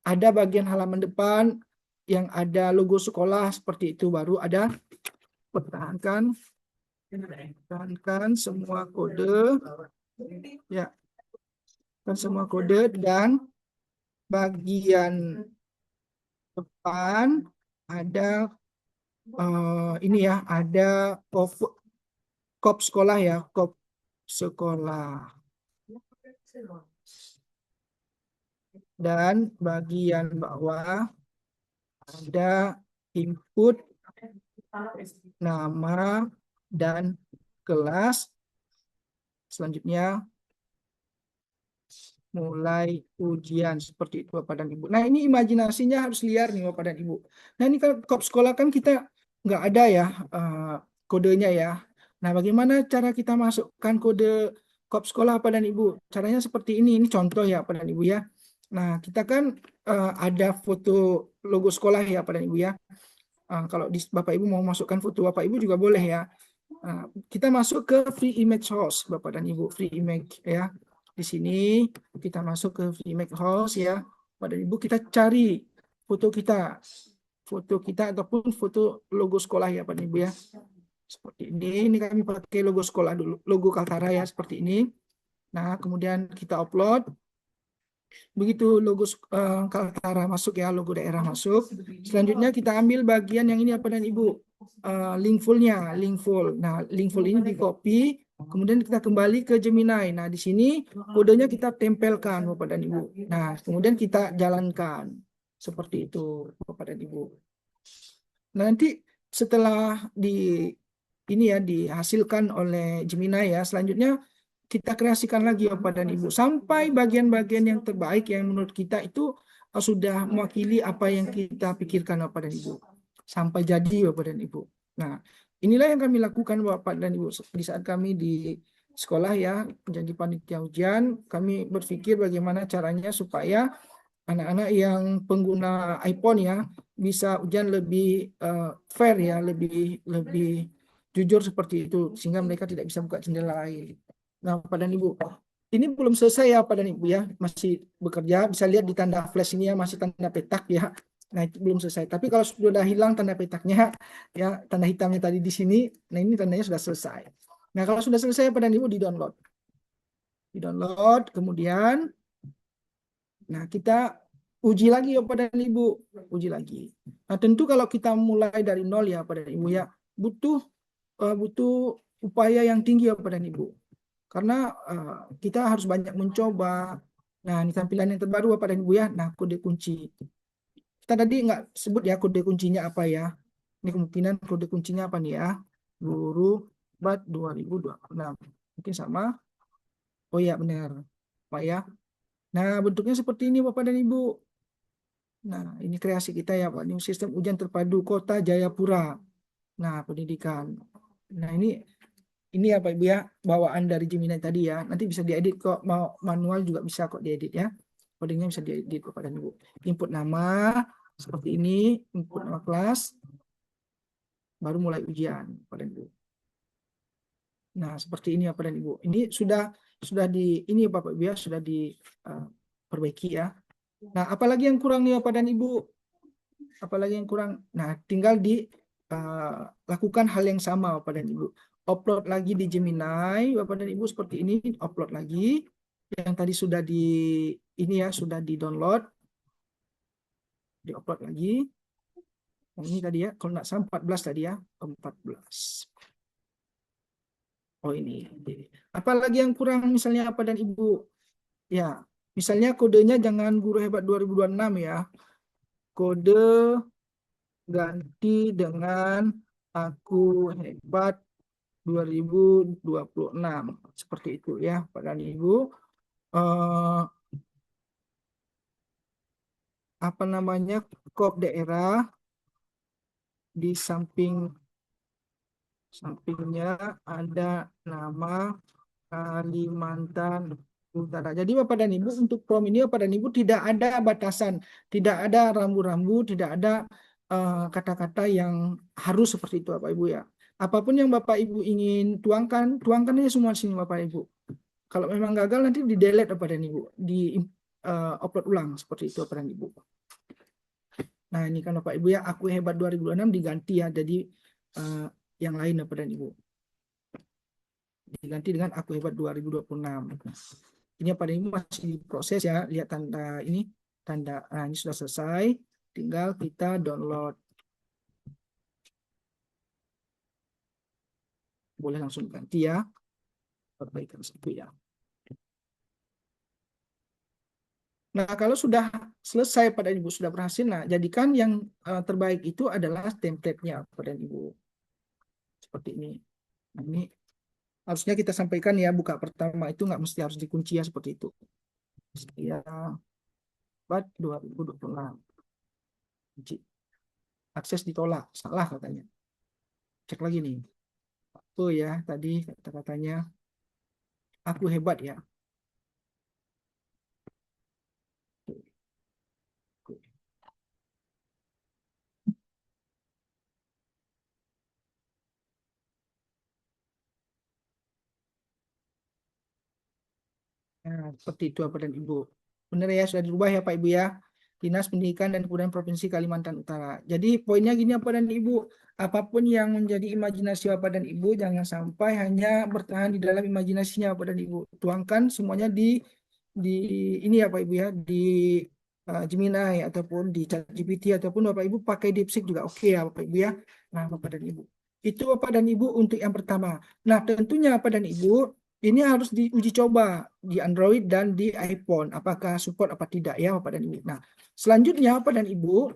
ada bagian halaman depan yang ada logo sekolah seperti itu, baru ada pertahankan semua kode ya, dan semua kode, dan bagian depan ada ini ya, ada kop sekolah ya, kop sekolah, dan bagian bawah ada input nama dan kelas. Selanjutnya mulai ujian seperti itu Bapak dan Ibu. Nah, ini imajinasinya harus liar nih Bapak dan Ibu. Nah, ini kan kop sekolah kan kita nggak ada ya kodenya ya. Nah, bagaimana cara kita masukkan kode kop sekolah Bapak dan Ibu? Caranya seperti ini contoh ya Bapak dan Ibu ya. Nah, kita kan ada foto logo sekolah ya Bapak dan Ibu ya. Kalau Bapak Ibu mau masukkan foto Bapak Ibu juga boleh ya. Kita masuk ke free image host Bapak dan Ibu, free image ya. Di sini kita masuk ke free image host ya. Bapak dan Ibu kita cari foto kita ataupun foto logo sekolah ya Bapak dan Ibu ya. Seperti ini kami pakai logo sekolah dulu, logo Kaltara ya seperti ini. Nah, kemudian kita upload. Begitu logo Kaltara masuk ya, logo daerah masuk. Selanjutnya kita ambil bagian yang ini Bapak dan Ibu, link fullnya, link full. Nah, link full ini di copy, kemudian kita kembali ke Gemini. Nah, di sini kodenya kita tempelkan Bapak dan Ibu. Nah, kemudian kita jalankan seperti itu Bapak dan Ibu. Nanti setelah dihasilkan oleh Gemini ya, selanjutnya kita kreasikan lagi Bapak dan Ibu sampai bagian-bagian yang terbaik yang menurut kita itu sudah mewakili apa yang kita pikirkan Bapak dan Ibu sampai jadi Bapak dan Ibu. Nah, inilah yang kami lakukan Bapak dan Ibu di saat kami di sekolah ya menjadi panitia ujian. Kami berpikir bagaimana caranya supaya anak-anak yang pengguna iPhone ya bisa ujian lebih fair ya, lebih jujur seperti itu sehingga mereka tidak bisa buka jendela lain. Nah, Bapak dan Ibu, ini belum selesai ya Bapak dan Ibu ya, masih bekerja. Bisa lihat di tanda flash ini ya, masih tanda petak ya. Nah, itu belum selesai. Tapi kalau sudah hilang tanda petaknya ya, tanda hitamnya tadi di sini, nah ini tandanya sudah selesai. Nah, kalau sudah selesai Bapak dan Ibu di-download. Di-download, kemudian nah, kita uji lagi ya Bapak dan Ibu, uji lagi. Nah, tentu kalau kita mulai dari nol ya Bapak dan Ibu ya, butuh upaya yang tinggi ya Bapak dan Ibu. Karena kita harus banyak mencoba. Nah, ini tampilan yang terbaru Bapak dan Ibu ya. Nah, kode kunci. Kita tadi nggak sebut ya kode kuncinya apa ya. Ini kemungkinan kode kuncinya apa nih ya. Guru Bat 2026. Mungkin sama. Oh ya, benar. Pak ya. Nah, bentuknya seperti ini Bapak dan Ibu. Nah, ini kreasi kita ya Pak. Ini sistem ujian terpadu Kota Jayapura. Nah, pendidikan. Nah, ini ya Pak Ibu ya, bawaan dari Gemini tadi ya. Nanti bisa diedit kok, mau manual juga bisa kok diedit ya. Codingnya bisa diedit Bapak dan Ibu. Input nama seperti ini, input nama kelas, baru mulai ujian Bapak dan Ibu. Nah, seperti ini Bapak dan Ibu. Ini sudah ini Bapak Ibu ya, sudah diperbaiki ya. Nah, apalagi yang kurang nih Bapak dan Ibu? Apalagi yang kurang? Nah, tinggal lakukan hal yang sama Bapak dan Ibu. Upload lagi di Gemini, Bapak dan Ibu seperti ini, upload lagi. Yang tadi sudah sudah di-download. Di-upload lagi. Yang ini tadi ya, kalau nggak salah 14 tadi ya, 14. Oh ini. Apalagi yang kurang misalnya apa dan Ibu? Ya, misalnya kodenya jangan Guru Hebat 2026 ya. Kode ganti dengan Aku Hebat 2026 seperti itu ya Pak dan Ibu. Apa namanya, kop daerah di sampingnya ada nama Kalimantan Utara. Jadi Bapak dan Ibu untuk prom ini Bapak dan Ibu tidak ada batasan, tidak ada rambu-rambu, tidak ada kata-kata yang harus seperti itu Bapak Ibu ya. Apapun yang Bapak Ibu ingin tuangkan aja semua di sini Bapak Ibu. Kalau memang gagal nanti di delete Bapak dan Ibu, di upload ulang seperti itu Bapak dan Ibu. Nah, ini kan Bapak Ibu ya, Aku Hebat 2026 diganti ya jadi yang lain Bapak dan Ibu. Diganti dengan Aku Hebat 2026. Ini Bapak dan Ibu masih proses ya, lihat tanda ini, nah ini sudah selesai, tinggal kita download. Boleh langsung ganti ya. Perbaikan satu ya. Nah, kalau sudah selesai pada Ibu sudah berhasil, nah jadikan yang terbaik itu adalah template-nya pada Ibu. Seperti ini. Nah, ini harusnya kita sampaikan ya, buka pertama itu nggak mesti harus dikunci ya seperti itu. Ya, Bat 2026. Akses ditolak, salah katanya. Cek lagi nih. apa ya tadi kata-katanya. Aku hebat ya. Nah, seperti itu Bapak dan Ibu. Benar ya, sudah dirubah ya Pak Ibu ya. Dinas Pendidikan dan Kebudayaan Provinsi Kalimantan Utara. Jadi poinnya gini Bapak dan Ibu, apapun yang menjadi imajinasi Bapak dan Ibu, jangan sampai hanya bertahan di dalam imajinasinya Bapak dan Ibu. Tuangkan semuanya di ini ya Pak Ibu ya, di Gemini ataupun di ChatGPT ataupun Bapak Ibu pakai DeepSeek juga oke ya Bapak Ibu ya. Nah, Bapak dan Ibu. Itu Bapak dan Ibu untuk yang pertama. Nah, tentunya Bapak dan Ibu ini harus diuji coba di Android dan di iPhone. Apakah support apa tidak ya Bapak dan Ibu. Nah, selanjutnya Bapak dan Ibu,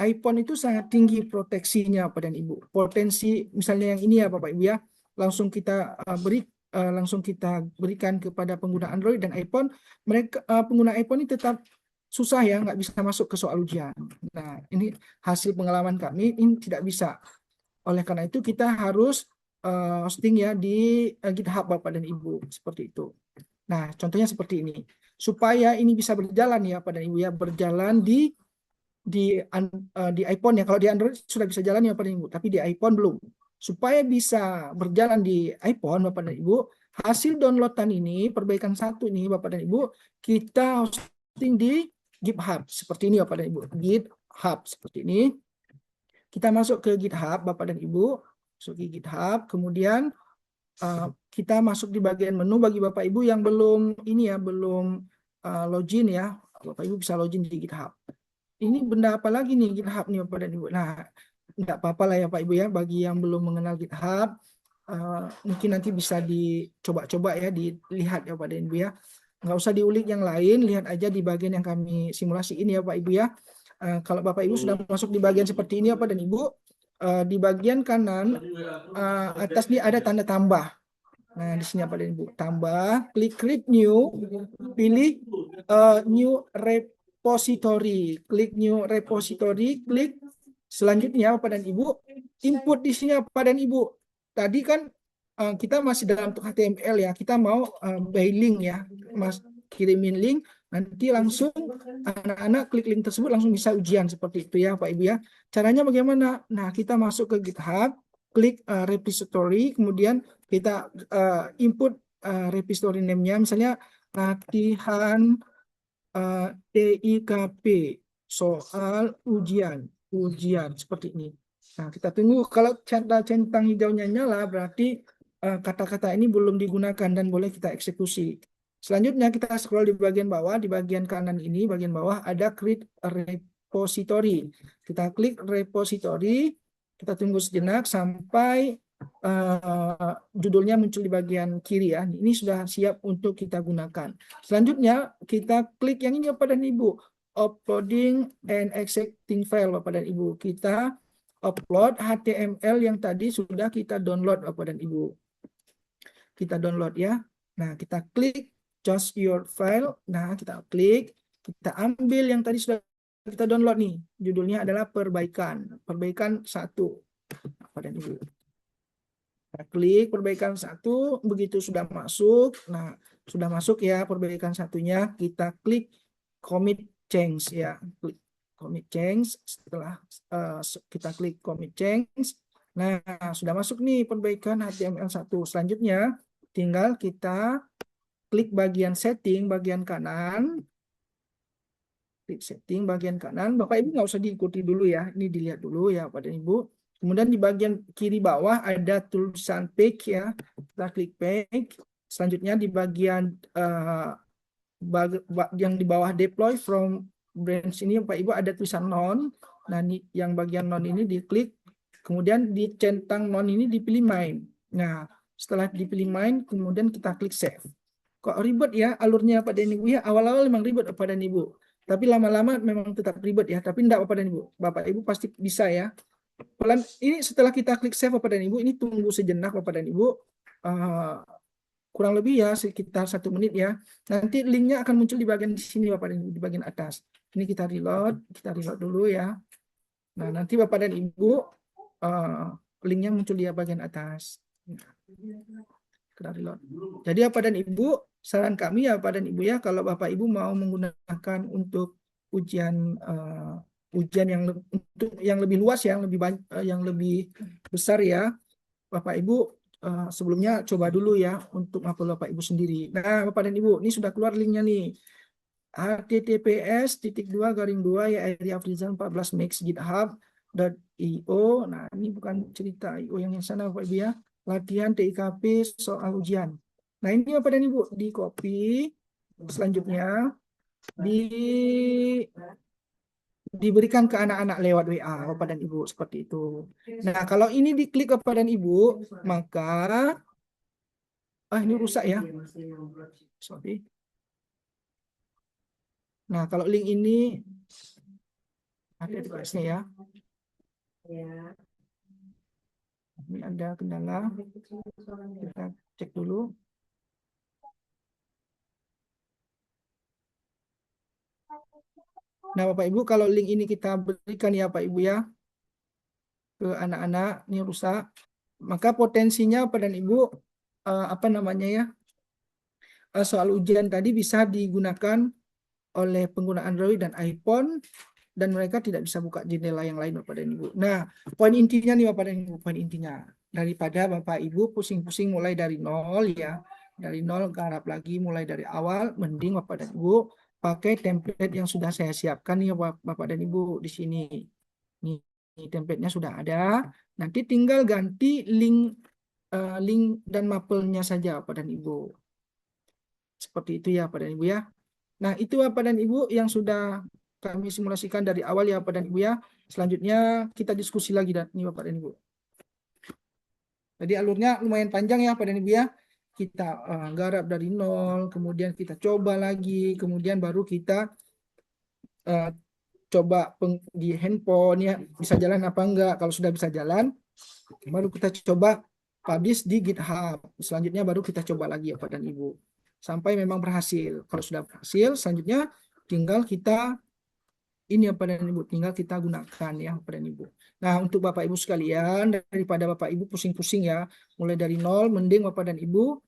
iPhone itu sangat tinggi proteksinya Bapak dan Ibu. Potensi misalnya yang ini ya Bapak Ibu ya, langsung kita langsung kita berikan kepada pengguna Android dan iPhone. Mereka pengguna iPhone ini tetap susah ya, nggak bisa masuk ke soal ujian. Nah, ini hasil pengalaman kami, ini tidak bisa. Oleh karena itu kita harus hosting ya di GitHub Bapak dan Ibu, seperti itu. Nah, contohnya seperti ini. Supaya ini bisa berjalan ya Bapak dan Ibu ya, berjalan di iPhone ya. Kalau di Android sudah bisa jalan ya Bapak dan Ibu, tapi di iPhone belum. Supaya bisa berjalan di iPhone Bapak dan Ibu, hasil downloadan ini, perbaikan satu ini Bapak dan Ibu, kita hosting di GitHub seperti ini Bapak dan Ibu. GitHub seperti ini. Kita masuk ke GitHub Bapak dan Ibu, masuk ke GitHub, kemudian kita masuk di bagian menu bagi Bapak Ibu yang belum ini ya, belum login ya. Bapak Ibu bisa login di GitHub. Ini benda apa lagi nih GitHub nih Bapak dan Ibu. Nah, enggak apa-apa lah ya Pak Ibu ya, bagi yang belum mengenal GitHub, mungkin nanti bisa dicoba-coba ya, dilihat ya Pak dan Ibu ya. Nggak usah diulik yang lain, lihat aja di bagian yang kami simulasi ini ya Pak Ibu ya. Kalau Bapak Ibu sudah masuk di bagian seperti ini Bapak dan Ibu, di bagian kanan atas dia ada tanda tambah. Nah, di sini Bapak dan Ibu, tambah, klik new, pilih new repository, klik new repository, klik selanjutnya Bapak dan Ibu, input di sini Bapak dan Ibu. Tadi kan kita masih dalam HTML ya, kita mau by link ya, Mas kirimin link, nanti langsung anak-anak klik link tersebut langsung bisa ujian seperti itu ya Pak Ibu ya. Caranya bagaimana? Nah, kita masuk ke GitHub, klik repository, kemudian kita input repository name-nya, misalnya latihan TIKP soal ujian seperti ini. Nah, kita tunggu kalau centang hijaunya nyala berarti kata-kata ini belum digunakan dan boleh kita eksekusi. Selanjutnya kita scroll di bagian bawah, di bagian kanan ini, bagian bawah ada create repository. Kita klik repository, kita tunggu sejenak sampai judulnya muncul di bagian kiri ya. Ini sudah siap untuk kita gunakan. Selanjutnya kita klik yang ini Bapak dan Ibu, uploading and extracting file Bapak dan Ibu. Kita upload HTML yang tadi sudah kita download Bapak dan Ibu. Kita download ya. Nah, kita klik choose your file. Nah, kita klik, kita ambil yang tadi sudah kita download nih. Judulnya adalah perbaikan. Perbaikan 1 Bapak dan Ibu. Kita klik perbaikan 1, begitu sudah masuk. Nah, sudah masuk ya perbaikan satunya, kita klik commit change ya. Klik commit change. Setelah kita klik commit change, nah sudah masuk nih perbaikan HTML1. Selanjutnya tinggal kita klik bagian setting bagian kanan. Klik setting bagian kanan. Bapak Ibu nggak usah diikuti dulu ya. Ini dilihat dulu ya Bapak dan Ibu. Kemudian di bagian kiri bawah ada tulisan page ya. Kita klik page. Selanjutnya di bagian yang di bawah deploy from branch ini Bapak Ibu ada tulisan none. Nah, yang bagian none ini diklik. Kemudian di centang none ini dipilih main. Nah, setelah dipilih main, kemudian kita klik save. Kok ribet ya alurnya Pak dan Ibu ya? Awal-awal memang ribet Pak dan Ibu. Tapi lama-lama memang tetap ribet ya. Tapi enggak Bapak dan Ibu. Bapak Ibu pasti bisa ya. Pelan ini setelah kita klik save Bapak dan Ibu, ini tunggu sejenak Bapak dan Ibu. Kurang lebih ya sekitar 1 menit ya. Nanti linknya akan muncul di bagian sini Bapak dan Ibu, di bagian atas. Ini kita reload dulu ya. Nah, nanti Bapak dan Ibu linknya muncul di bagian atas. Kenal reload. Jadi Bapak dan Ibu, saran kami ya Bapak dan Ibu ya, kalau Bapak Ibu mau menggunakan untuk ujian ujian untuk yang lebih luas ya, yang lebih besar ya, Bapak Ibu sebelumnya coba dulu ya untuk mapel Bapak Ibu sendiri. Nah, Bapak dan Ibu, ini sudah keluar linknya nih. https://2 ya area Afrizal 14 max github.io. Nah, ini bukan cerita IO yang sana Bapak Ibu ya. Latihan TIKP soal ujian. Nah, ini Bapak dan Ibu di copy. Selanjutnya diberikan ke anak-anak lewat WA Bapak dan Ibu seperti itu. Nah, kalau ini diklik Bapak dan Ibu, maka ini rusak ya. Sorry. Nah, kalau link ini ada device-nya ya. Ini ada kendala. Kita cek dulu. Nah, Bapak Ibu, kalau link ini kita berikan ya Pak Ibu ya ke anak-anak, ini rusak, maka potensinya Bapak dan Ibu apa namanya ya, soal ujian tadi bisa digunakan oleh pengguna Android dan iPhone dan mereka tidak bisa buka jendela yang lain Bapak dan Ibu. Nah, poin intinya nih Bapak dan Ibu, poin intinya daripada Bapak Ibu pusing-pusing mulai dari nol ya, dari nol garap lagi mulai dari awal, mending Bapak dan Ibu pakai template yang sudah saya siapkan nih Bapak dan Ibu di sini. Nih, template-nya sudah ada. Nanti tinggal ganti link dan mapelnya saja Bapak dan Ibu. Seperti itu ya Bapak dan Ibu ya. Nah, itu Bapak dan Ibu yang sudah kami simulasikan dari awal ya Bapak dan Ibu ya. Selanjutnya kita diskusi lagi nih Bapak dan Ibu. Jadi alurnya lumayan panjang ya Bapak dan Ibu ya. Kita garap dari nol, kemudian kita coba lagi, kemudian baru kita coba di handphone ya, bisa jalan apa enggak. Kalau sudah bisa jalan, baru kita coba publish di GitHub. Selanjutnya baru kita coba lagi ya Bapak dan Ibu. Sampai memang berhasil. Kalau sudah berhasil, selanjutnya tinggal kita ini Bapak dan Ibu, tinggal kita gunakan ya Bapak dan Ibu. Nah, untuk Bapak Ibu sekalian, daripada Bapak Ibu pusing-pusing ya, mulai dari nol, mending Bapak dan Ibu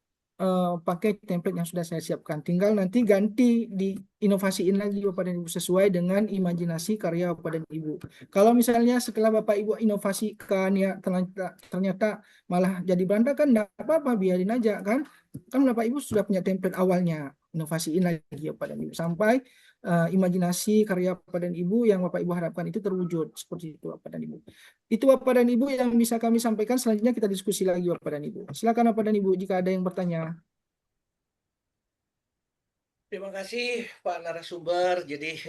pakai template yang sudah saya siapkan. Tinggal nanti ganti, diinovasiin lagi Bapak dan Ibu sesuai dengan imajinasi karya Bapak dan Ibu. Kalau misalnya setelah Bapak Ibu inovasikan ya ternyata malah jadi berantakan, enggak apa-apa, biarin aja kan. Kan Bapak Ibu sudah punya template awalnya. Inovasiin lagi Bapak dan Ibu sampai imajinasi karya Bapak dan Ibu yang Bapak Ibu harapkan itu terwujud. Seperti itu Bapak dan Ibu. Itu Bapak dan Ibu yang bisa kami sampaikan. Selanjutnya kita diskusi lagi Bapak dan Ibu. Silakan Bapak dan Ibu jika ada yang bertanya. Terima kasih Pak narasumber. Jadi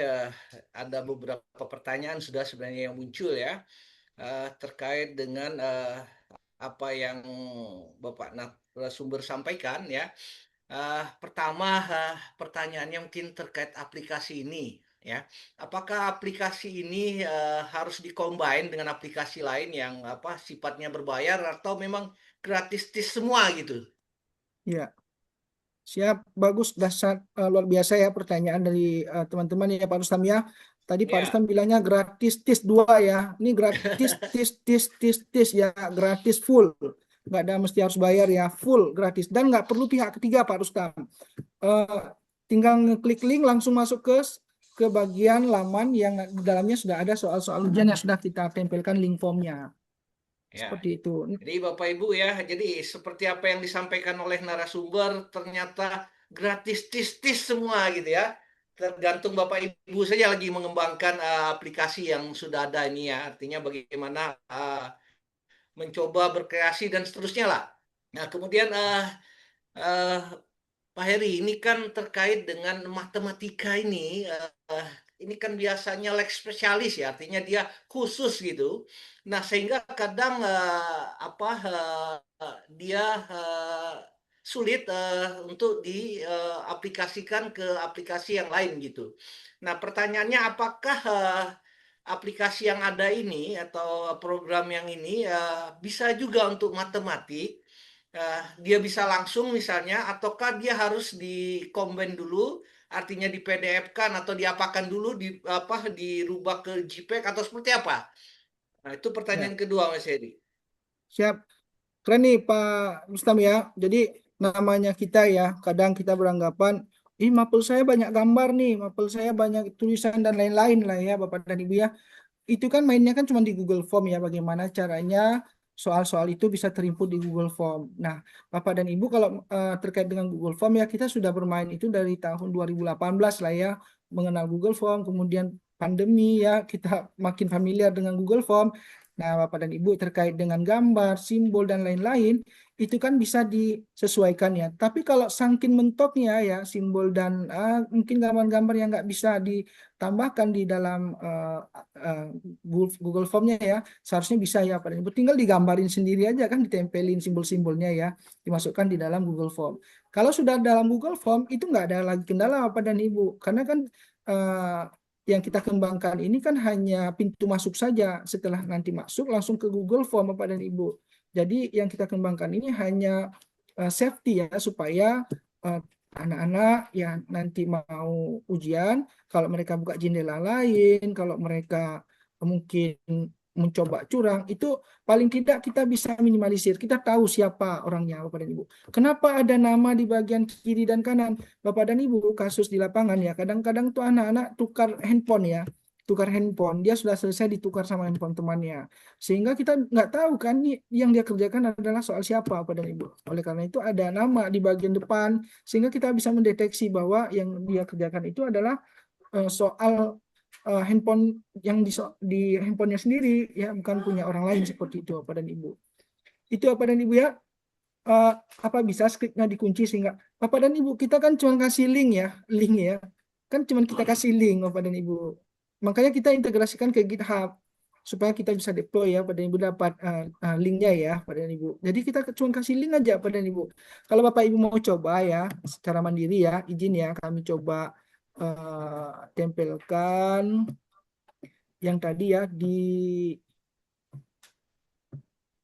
ada beberapa pertanyaan sudah sebenarnya yang muncul ya terkait dengan apa yang Bapak narasumber sampaikan ya. Pertama pertanyaannya mungkin terkait aplikasi ini ya. Apakah aplikasi ini harus dikombin dengan aplikasi lain yang sifatnya berbayar atau memang gratis semua gitu? Ya. Siap, bagus, dahsyat, luar biasa ya pertanyaan dari teman-teman ya Pak Rustam ya. Tadi Pak Ya. Rustam bilangnya gratis tis 2 ya. Ini gratis tis ya, gratis full. Nggak ada mesti harus bayar ya, full gratis. Dan nggak perlu pihak ketiga Pak Rustam. Tinggal ngeklik link langsung masuk ke bagian laman yang di dalamnya sudah ada soal-soal ujian yang sudah kita tempelkan link formnya. Ya. Seperti itu. Jadi Bapak Ibu ya, jadi seperti apa yang disampaikan oleh narasumber ternyata gratis tis semua gitu ya. Tergantung Bapak Ibu saja lagi mengembangkan aplikasi yang sudah ada ini ya. Artinya bagaimana mencoba berkreasi dan seterusnya lah. Nah kemudian Pak Heri, ini kan terkait dengan matematika ini kan biasanya leg spesialis ya, artinya dia khusus gitu. Nah, sehingga kadang dia sulit untuk diaplikasikan ke aplikasi yang lain gitu. Nah, pertanyaannya apakah aplikasi yang ada ini atau program yang ini bisa juga untuk matematik? Dia bisa langsung misalnya, ataukah dia harus di-combine dulu, artinya di PDF-kan atau diapakan dulu, dirubah ke JPEG atau seperti apa? Nah, itu Ya. pertanyaan kedua Mas Hedi. Siap. Keren nih Pak Rustam ya. Jadi namanya kita ya, kadang kita beranggapan, ih mapel saya banyak gambar nih, mapel saya banyak tulisan dan lain-lain lah ya Bapak dan Ibu ya. Itu kan mainnya kan cuma di Google Form ya, bagaimana caranya soal-soal itu bisa terinput di Google Form. Nah, Bapak dan Ibu kalau terkait dengan Google Form ya, kita sudah bermain itu dari tahun 2018 lah ya, mengenal Google Form, kemudian pandemi ya, kita makin familiar dengan Google Form. Nah, Bapak dan Ibu terkait dengan gambar, simbol, dan lain-lain, itu kan bisa disesuaikan ya. Tapi kalau saking mentoknya ya, simbol dan mungkin gambar-gambar yang nggak bisa ditambahkan di dalam eh, Google Formnya ya, seharusnya bisa ya Pak dan Ibu. Tinggal digambarin sendiri aja kan, ditempelin simbol-simbolnya ya, dimasukkan di dalam Google Form. Kalau sudah dalam Google Form itu nggak ada lagi kendala Bapak dan Ibu, karena kan eh, yang kita kembangkan ini kan hanya pintu masuk saja. Setelah nanti masuk langsung ke Google Form Bapak dan Ibu. Jadi yang kita kembangkan ini hanya safety ya, supaya eh, anak-anak yang nanti mau ujian, kalau mereka buka jendela lain, kalau mereka mungkin mencoba curang, itu paling tidak kita bisa minimalisir. Kita tahu siapa orangnya, Bapak dan Ibu. Kenapa ada nama di bagian kiri dan kanan? Bapak dan Ibu, kasus di lapangan ya, kadang-kadang tuh anak-anak tukar handphone ya. Tukar handphone, dia sudah selesai ditukar sama handphone temannya. Sehingga kita nggak tahu kan yang dia kerjakan adalah soal siapa, Bapak dan Ibu. Oleh karena itu ada nama di bagian depan, sehingga kita bisa mendeteksi bahwa yang dia kerjakan itu adalah soal handphone yang di handphonenya sendiri ya, bukan punya orang lain, seperti itu Bapak dan Ibu. Itu Bapak dan Ibu ya. Eh, apa bisa skripnya dikunci sehingga Bapak dan Ibu, kita kan cuma kasih link ya. Kan cuma kita kasih link Bapak dan Ibu. Makanya kita integrasikan ke GitHub supaya kita bisa deploy ya, Bapak dan Ibu dapat linknya ya, Bapak dan Ibu. Jadi kita cuma kasih link aja Bapak dan Ibu. Kalau Bapak Ibu mau coba ya secara mandiri ya, izin ya, kami coba tempelkan yang tadi ya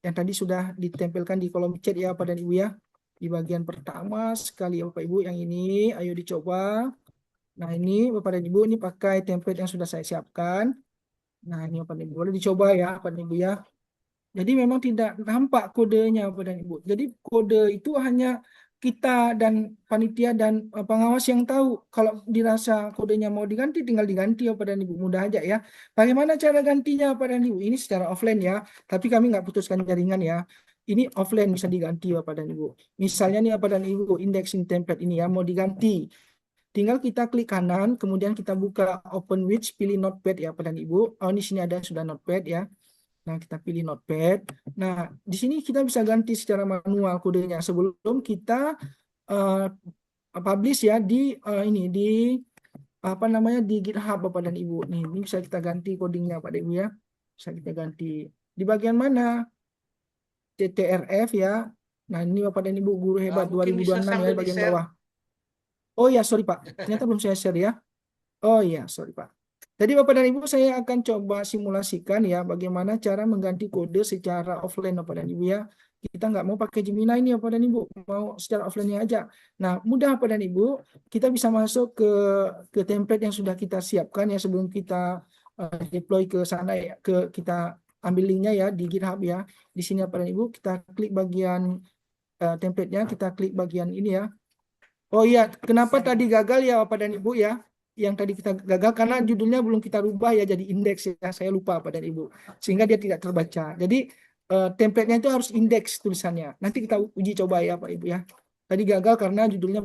yang tadi sudah ditempelkan di kolom chat ya Bapak dan Ibu ya. Di bagian pertama sekali ya Bapak Ibu, yang ini ayo dicoba. Nah ini Bapak dan Ibu, ini pakai template yang sudah saya siapkan. Nah ini Bapak dan Ibu boleh dicoba ya Bapak dan Ibu ya. Jadi memang tidak nampak kodenya Bapak dan Ibu. Jadi kode itu hanya kita dan panitia dan pengawas yang tahu. Kalau dirasa kodenya mau diganti, tinggal diganti Bapak dan Ibu. Mudah aja ya. Bagaimana cara gantinya Bapak dan Ibu? Ini secara offline ya. Tapi kami nggak putuskan jaringan ya. Ini offline bisa diganti Bapak dan Ibu. Misalnya nih Bapak dan Ibu, indexing template ini ya mau diganti. Tinggal kita klik kanan, kemudian kita buka Open with, pilih Notepad ya Bapak dan Ibu. Oh, di sini ada sudah Notepad ya. Nah, kita pilih Notepad. Nah, di sini kita bisa ganti secara manual kodenya sebelum kita uh, publish ya di ini di apa namanya di GitHub Bapak dan Ibu. Nih, ini bisa kita ganti codingnya Pak dan Ibu ya. Bisa kita ganti. Di bagian mana? CTRF ya. Nah, ini Bapak dan Ibu guru hebat Mungkin bisa 2026 ya sambil di bagian di-share. bawah. Oh ya, sorry Pak. Ternyata belum saya share ya. Oh iya, sorry Pak. Jadi Bapak dan Ibu, saya akan coba simulasikan ya bagaimana cara mengganti kode secara offline Bapak dan Ibu ya. Kita nggak mau pakai Gemini ini Bapak dan Ibu, mau secara offline-nya aja. Nah, mudah Bapak dan Ibu, kita bisa masuk ke template yang sudah kita siapkan ya sebelum kita deploy ke sana ya, kita ambil linknya ya di GitHub ya. Di sini Bapak dan Ibu, kita klik bagian template-nya, kita klik bagian ini ya. Oh iya, kenapa tadi gagal ya Bapak dan Ibu ya? Yang tadi kita gagal karena judulnya belum kita rubah ya jadi indeks ya. Saya lupa Bapak dan Ibu. Sehingga dia tidak terbaca. Jadi template-nya itu harus indeks tulisannya. Nanti kita uji coba ya Pak Ibu ya. Tadi gagal karena judulnya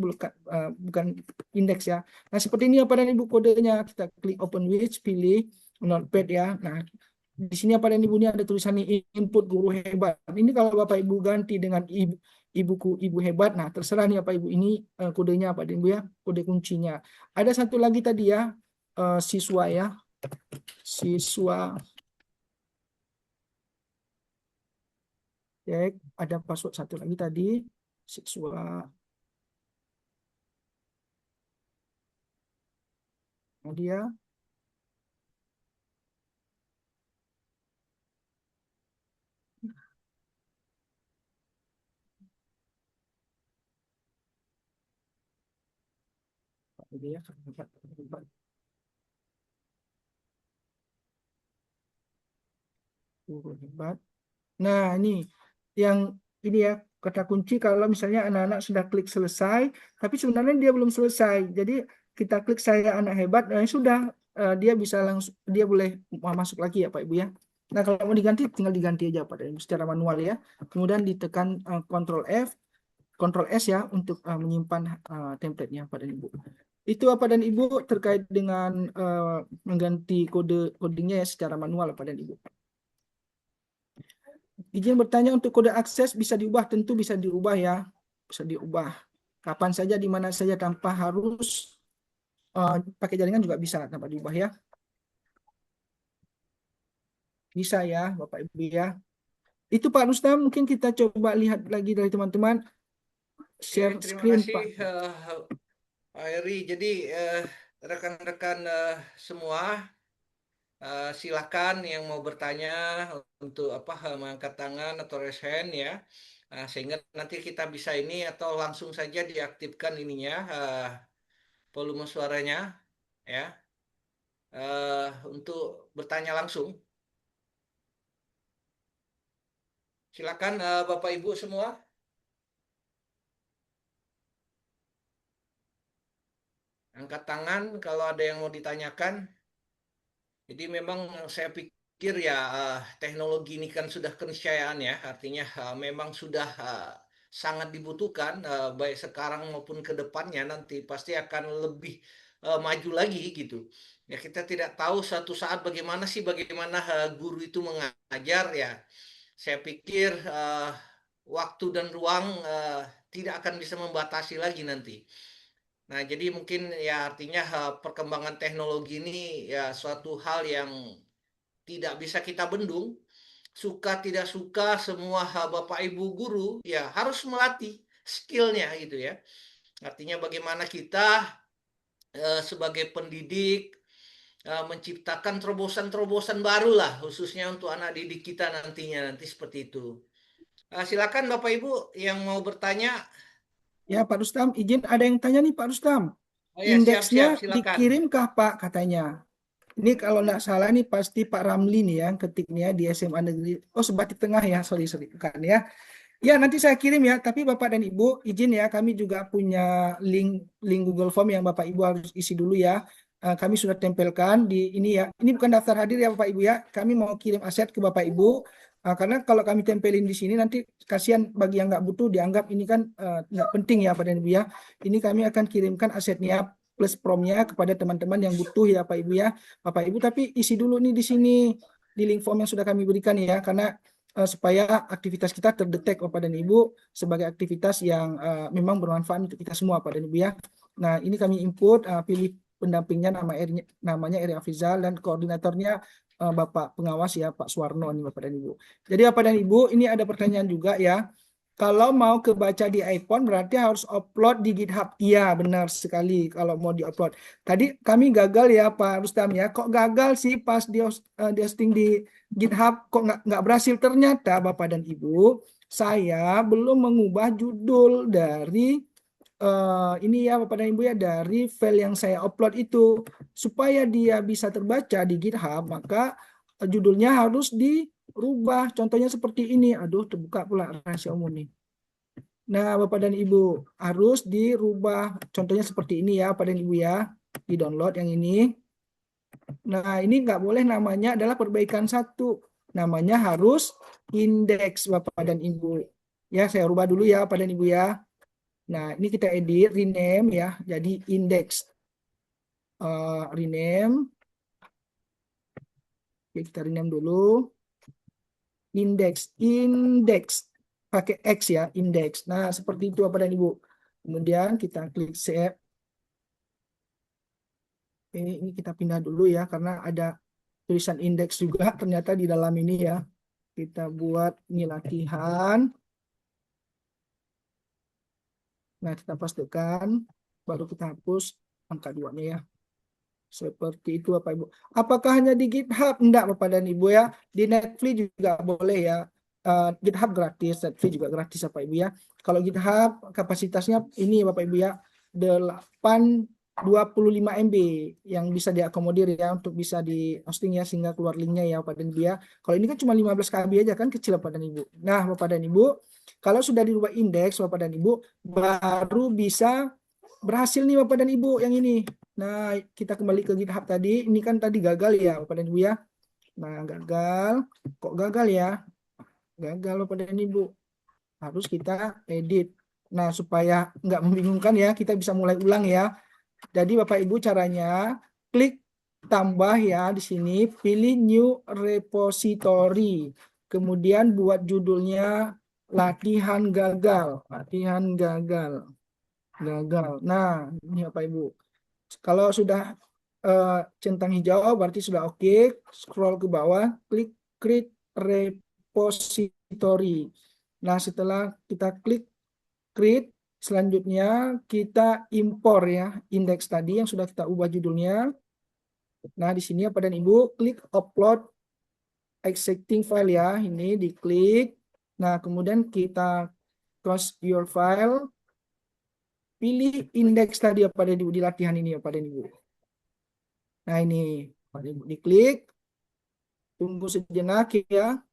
bukan indeks ya. Nah, seperti ini Bapak dan Ibu kodenya. Kita klik open with, pilih notepad ya. Nah, di sini Bapak dan Ibu ini ada tulisan input guru hebat. Ini kalau Bapak Ibu ganti dengan ibuku ibu hebat. Nah, terserah nih Bapak Ibu ini kodenya Pak dan Ibu ya, kode kuncinya. Ada satu lagi tadi ya, siswa ya. Siswa. Cek, ada password satu lagi tadi. Siswa. Nah, dia dia guru hebat. Nah, ini yang ini ya kata kunci kalau misalnya anak-anak sudah klik selesai, tapi sebenarnya dia belum selesai. Jadi kita klik saya anak hebat, dan sudah dia bisa langsung dia boleh masuk lagi ya Pak Ibu ya. Nah kalau mau diganti tinggal diganti aja Pak Ibu secara manual ya. Kemudian ditekan Ctrl F, Ctrl S ya untuk menyimpan template-nya Pak dan Ibu. Itu Pak dan Ibu terkait dengan mengganti codingnya ya secara manual Pak dan Ibu. Izin bertanya untuk kode akses bisa diubah, tentu bisa diubah ya, bisa diubah kapan saja di mana saja tanpa harus pakai jaringan juga bisa tanpa diubah ya. Bisa ya Bapak Ibu ya. Itu Pak Rustam, mungkin kita coba lihat lagi dari teman-teman share Terima screen kasih Pak. Pak Heri. Jadi rekan-rekan semua, silakan yang mau bertanya untuk mengangkat tangan atau raise hand ya. Sehingga nanti kita bisa ini atau langsung saja diaktifkan ininya volume suaranya ya untuk bertanya langsung. Silakan Bapak Ibu semua. Angkat tangan kalau ada yang mau ditanyakan. Jadi memang saya pikir ya teknologi ini kan sudah keniscayaan ya, artinya memang sudah sangat dibutuhkan baik sekarang maupun ke depannya nanti pasti akan lebih maju lagi gitu. Ya kita tidak tahu suatu saat bagaimana guru itu mengajar ya. Saya pikir waktu dan ruang tidak akan bisa membatasi lagi nanti. Nah, jadi mungkin ya artinya perkembangan teknologi ini ya suatu hal yang tidak bisa kita bendung. Suka tidak suka semua Bapak Ibu guru ya harus melatih skillnya gitu ya. Artinya bagaimana kita sebagai pendidik menciptakan terobosan-terobosan baru lah khususnya untuk anak didik kita nantinya nanti seperti itu. Silakan Bapak Ibu yang mau bertanya. Ya Pak Rustam, izin ada yang tanya nih Pak Rustam. Oh ya, siap-siap, Indeksnya silakan. dikirimkah Pak katanya? Ini kalau nggak salah nih pasti Pak Ramli nih yang ketiknya di SMA Negeri. Oh Sebatik Tengah ya, sorry bukan ya. Ya nanti saya kirim ya. Tapi Bapak dan Ibu izin ya, kami juga punya link Google Form yang Bapak Ibu harus isi dulu ya. Kami sudah tempelkan di ini ya. Ini bukan daftar hadir ya Bapak Ibu ya. Kami mau kirim aset ke Bapak Ibu. Karena kalau kami tempelin di sini nanti kasihan bagi yang nggak butuh dianggap ini kan nggak penting ya Pak dan Ibu ya. Ini kami akan kirimkan asetnya plus promnya kepada teman-teman yang butuh ya Pak Ibu ya. Bapak Ibu tapi isi dulu nih di sini di link form yang sudah kami berikan ya karena supaya aktivitas kita terdetek Bapak dan Ibu sebagai aktivitas yang memang bermanfaat untuk kita semua Pak dan Ibu ya. Nah ini kami input pilih pendampingnya namanya Eri Afrizal dan koordinatornya Bapak pengawas ya Pak Suwarno nih Bapak dan Ibu. Jadi Bapak dan Ibu ini ada pertanyaan juga ya. Kalau mau kebaca di iPhone berarti harus upload di GitHub. Iya, benar sekali kalau mau di-upload. Tadi kami gagal ya Pak Rustam ya. Kok gagal sih pas di hosting di GitHub kok nggak berhasil? Ternyata Bapak dan Ibu, saya belum mengubah judul dari ini ya Bapak dan Ibu ya dari file yang saya upload itu supaya dia bisa terbaca di GitHub maka judulnya harus dirubah. Contohnya seperti ini. Aduh, terbuka pula rahasia umum nih. Nah, Bapak dan Ibu harus dirubah. Contohnya seperti ini ya, Bapak dan Ibu ya. Di-download yang ini. Nah, ini nggak boleh namanya adalah perbaikan satu. Namanya harus indeks Bapak dan Ibu. Ya, saya rubah dulu ya Bapak dan Ibu ya. Nah, ini kita edit, rename ya. Jadi indeks. Rename. Oke, kita rename dulu. Indeks pakai X ya, indeks. Nah, seperti itu Bapak dan Ibu. Kemudian kita klik save. Ini kita pindah dulu ya, karena ada tulisan indeks juga ternyata di dalam ini ya. Kita buat ini latihan. Nah, kita pastikan, baru kita hapus angka 2-nya ya. Seperti itu Bapak Ibu. Apakah hanya di GitHub? Enggak Bapak dan Ibu ya. Di Netflix juga boleh ya. GitHub gratis, Netflix juga gratis Bapak Ibu ya. Kalau GitHub kapasitasnya ini Bapak Ibu ya 8 25 MB yang bisa diakomodir ya untuk bisa di hosting ya sehingga keluar linknya ya Bapak dan Ibu ya. Kalau ini kan cuma 15 KB aja kan kecil Bapak dan Ibu. Nah Bapak dan Ibu kalau sudah dirubah indeks Bapak dan Ibu baru bisa berhasil nih Bapak dan Ibu yang ini. Nah kita kembali ke GitHub tadi. Ini kan tadi gagal ya Bapak dan Ibu ya. Nah gagal. Kok gagal ya? Gagal Bapak dan Ibu. Harus kita edit. Nah supaya nggak membingungkan ya kita bisa mulai ulang ya. Jadi Bapak Ibu caranya klik tambah ya di sini, pilih new repository. Kemudian buat judulnya latihan gagal, latihan gagal. Gagal. Nah, ini Bapak Ibu. Kalau sudah centang hijau berarti sudah oke. Scroll ke bawah, klik create repository. Nah, setelah kita klik create, selanjutnya kita impor ya indeks tadi yang sudah kita ubah judulnya. Nah, di sini Bapak dan Ibu klik upload existing file ya. Ini diklik. Nah, kemudian kita close your file. Pilih indeks tadi Bapak dan Ibu di latihan ini Bapak dan Ibu. Nah, ini Bapak dan Ibu diklik. Tunggu sejenak ya.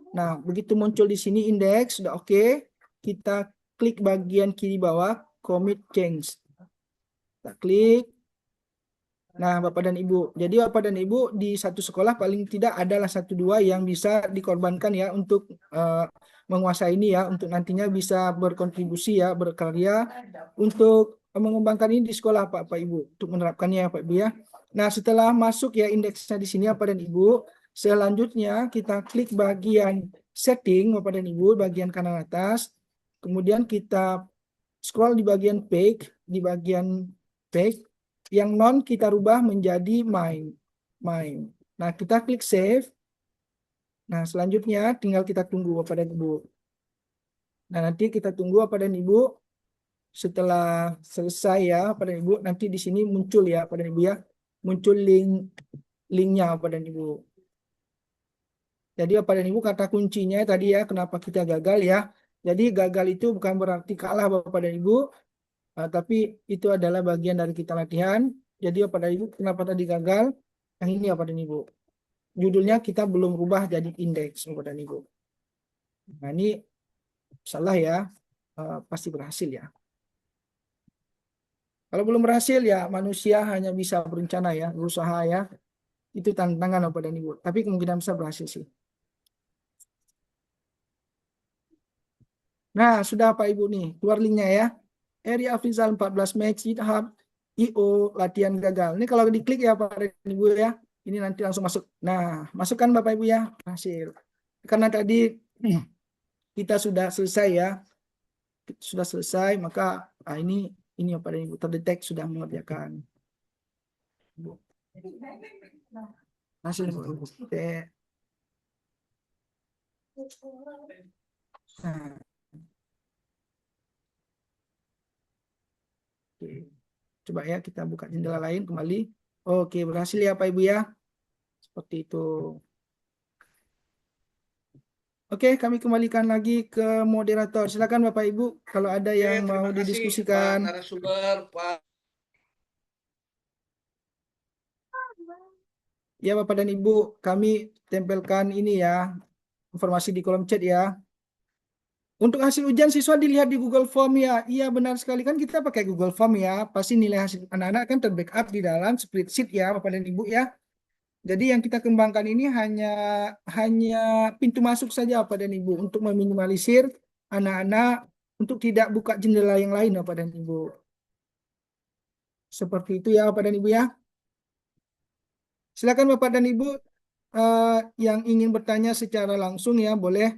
Nah, begitu muncul di sini indeks sudah oke. Kita klik bagian kiri bawah commit change. Kita klik. Nah, Bapak dan Ibu. Jadi Bapak dan Ibu di satu sekolah paling tidak adalah 1-2 yang bisa dikorbankan ya untuk menguasai ini ya, untuk nantinya bisa berkontribusi ya, berkarya untuk mengembangkan ini di sekolah Bapak Ibu, untuk menerapkannya Pak Ibu ya. Nah, setelah masuk ya indeksnya di sini Bapak dan Ibu, selanjutnya kita klik bagian setting Bapak dan Ibu, bagian kanan atas. Kemudian kita scroll di bagian page, yang non kita rubah menjadi main. Nah, kita klik save. Nah, selanjutnya tinggal kita tunggu Bapak dan Ibu. Nah, nanti kita tunggu Bapak dan Ibu setelah selesai ya Bapak dan Ibu, nanti di sini muncul ya Bapak dan Ibu ya. Muncul linknya Bapak dan Ibu. Jadi Bapak dan Ibu kata kuncinya tadi ya kenapa kita gagal ya. Jadi gagal itu bukan berarti kalah Bapak dan Ibu, tapi itu adalah bagian dari kita latihan. Jadi Bapak dan Ibu kenapa tadi gagal? Yang ini Bapak dan Ibu. Judulnya kita belum rubah jadi indeks Bapak dan Ibu. Nah ini salah ya, pasti berhasil ya. Kalau belum berhasil ya manusia hanya bisa berencana ya, berusaha ya. Itu tantangan Bapak dan Ibu. Tapi kemungkinan besar berhasil sih. Nah, sudah Pak Ibu nih, keluar linknya ya. Area Afrizal 14 Max GitHub IO latihan gagal. Ini kalau diklik ya Pak dan Ibu ya. Ini nanti langsung masuk. Nah, masukkan Bapak Ibu ya, hasil. Karena tadi kita sudah selesai ya. Sudah selesai, maka ini Bapak dan Ibu terdetek sudah mengerjakan. Hasil nah. Oke. Coba ya kita buka jendela lain kembali. Oke, berhasil ya Pak Ibu ya. Seperti itu. Oke, kami kembalikan lagi ke moderator. Silakan Bapak Ibu kalau ada yang mau terima kasih, didiskusikan. Pak narasumber, Pak. Ya Bapak dan Ibu, kami tempelkan ini ya, informasi di kolom chat ya. Untuk hasil ujian siswa dilihat di Google Form ya. Iya benar sekali kan kita pakai Google Form ya. Pasti nilai hasil anak-anak kan terbackup di dalam spreadsheet ya Bapak dan Ibu ya. Jadi yang kita kembangkan ini hanya pintu masuk saja Bapak dan Ibu untuk meminimalisir anak-anak untuk tidak buka jendela yang lain Bapak dan Ibu. Seperti itu ya Bapak dan Ibu ya. Silakan Bapak dan Ibu yang ingin bertanya secara langsung ya boleh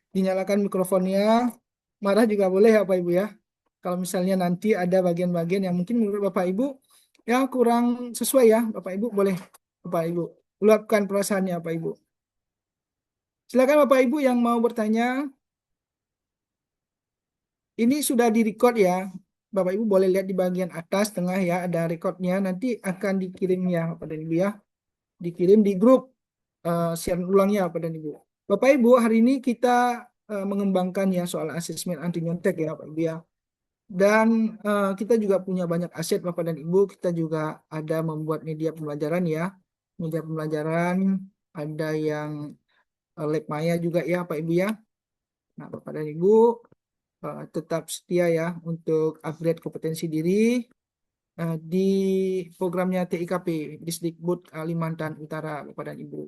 dinyalakan mikrofonnya. Marah juga boleh ya Bapak Ibu ya. Kalau misalnya nanti ada bagian-bagian yang mungkin menurut Bapak Ibu ya kurang sesuai ya Bapak Ibu boleh Bapak Ibu luapkan perasaannya Bapak Ibu. Silakan Bapak Ibu yang mau bertanya. Ini sudah direcord ya. Bapak Ibu boleh lihat di bagian atas tengah ya ada recordnya. Nanti akan dikirim ya Bapak dan Ibu ya. Dikirim di grup siaran ulangnya Bapak dan Ibu. Bapak Ibu hari ini kita mengembangkan ya soal asesmen anti nyontek ya Bapak Ibu ya. Dan kita juga punya banyak aset Bapak dan Ibu. Kita juga ada membuat media pembelajaran ya. Media pembelajaran ada yang lab maya juga ya Pak Ibu ya. Nah Bapak dan Ibu tetap setia ya untuk upgrade kompetensi diri di programnya TIKP Disdikbud Kalimantan Utara Bapak dan Ibu.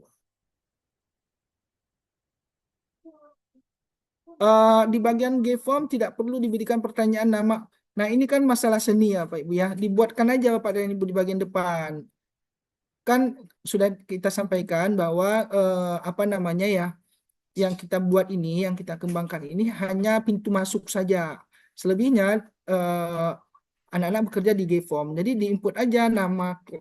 Di bagian G-form tidak perlu diberikan pertanyaan nama. Nah, ini kan masalah seni ya, Pak Ibu ya. Dibuatkan aja Bapak dan Ibu di bagian depan. Kan sudah kita sampaikan bahwa apa namanya ya, yang kita buat ini, yang kita kembangkan ini hanya pintu masuk saja. Selebihnya anak-anak bekerja di G-form. Jadi diinput aja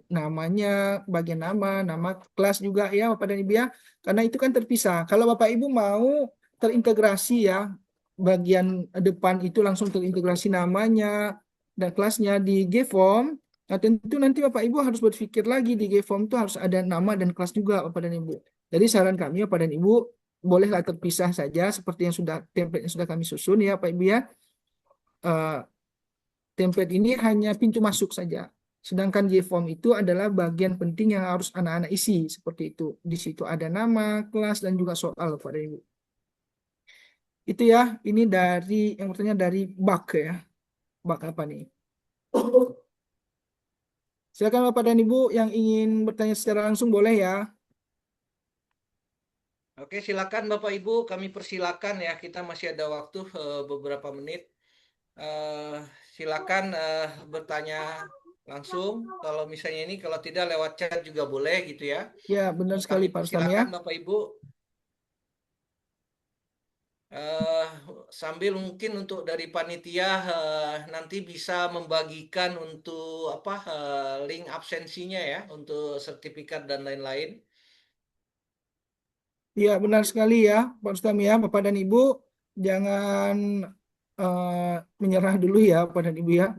namanya, bagian nama kelas juga ya Bapak dan Ibu ya. Karena itu kan terpisah. Kalau Bapak Ibu mau terintegrasi ya, bagian depan itu langsung terintegrasi namanya dan kelasnya di G-form. Nah, tentu nanti Bapak Ibu harus berpikir lagi di G-form itu harus ada nama dan kelas juga Bapak dan Ibu. Jadi saran kami Bapak dan Ibu bolehlah terpisah saja seperti yang sudah template yang sudah kami susun ya Pak Ibu ya. Eh, Template ini hanya pintu masuk saja. Sedangkan J-form itu adalah bagian penting yang harus anak-anak isi seperti itu. Di situ ada nama, kelas, dan juga soal Bapak Ibu. Itu ya, ini dari yang bertanya dari bak ya. Bak apa nih? Silakan Bapak dan Ibu yang ingin bertanya secara langsung boleh ya. Oke, silakan Bapak Ibu, kami persilakan ya. Kita masih ada waktu beberapa menit. Eh, Silakan bertanya langsung. Kalau misalnya ini, kalau tidak lewat chat juga boleh gitu ya. Ya, benar sekali Kami Pak Rustam ya. persilakan Bapak Ibu. Eh, Sambil mungkin untuk dari panitia nanti bisa membagikan untuk apa link absensinya ya untuk sertifikat dan lain-lain. Ya, benar sekali ya Pak Rustam ya. Bapak dan Ibu jangan menyerah dulu ya Bapak dan Ibu ya.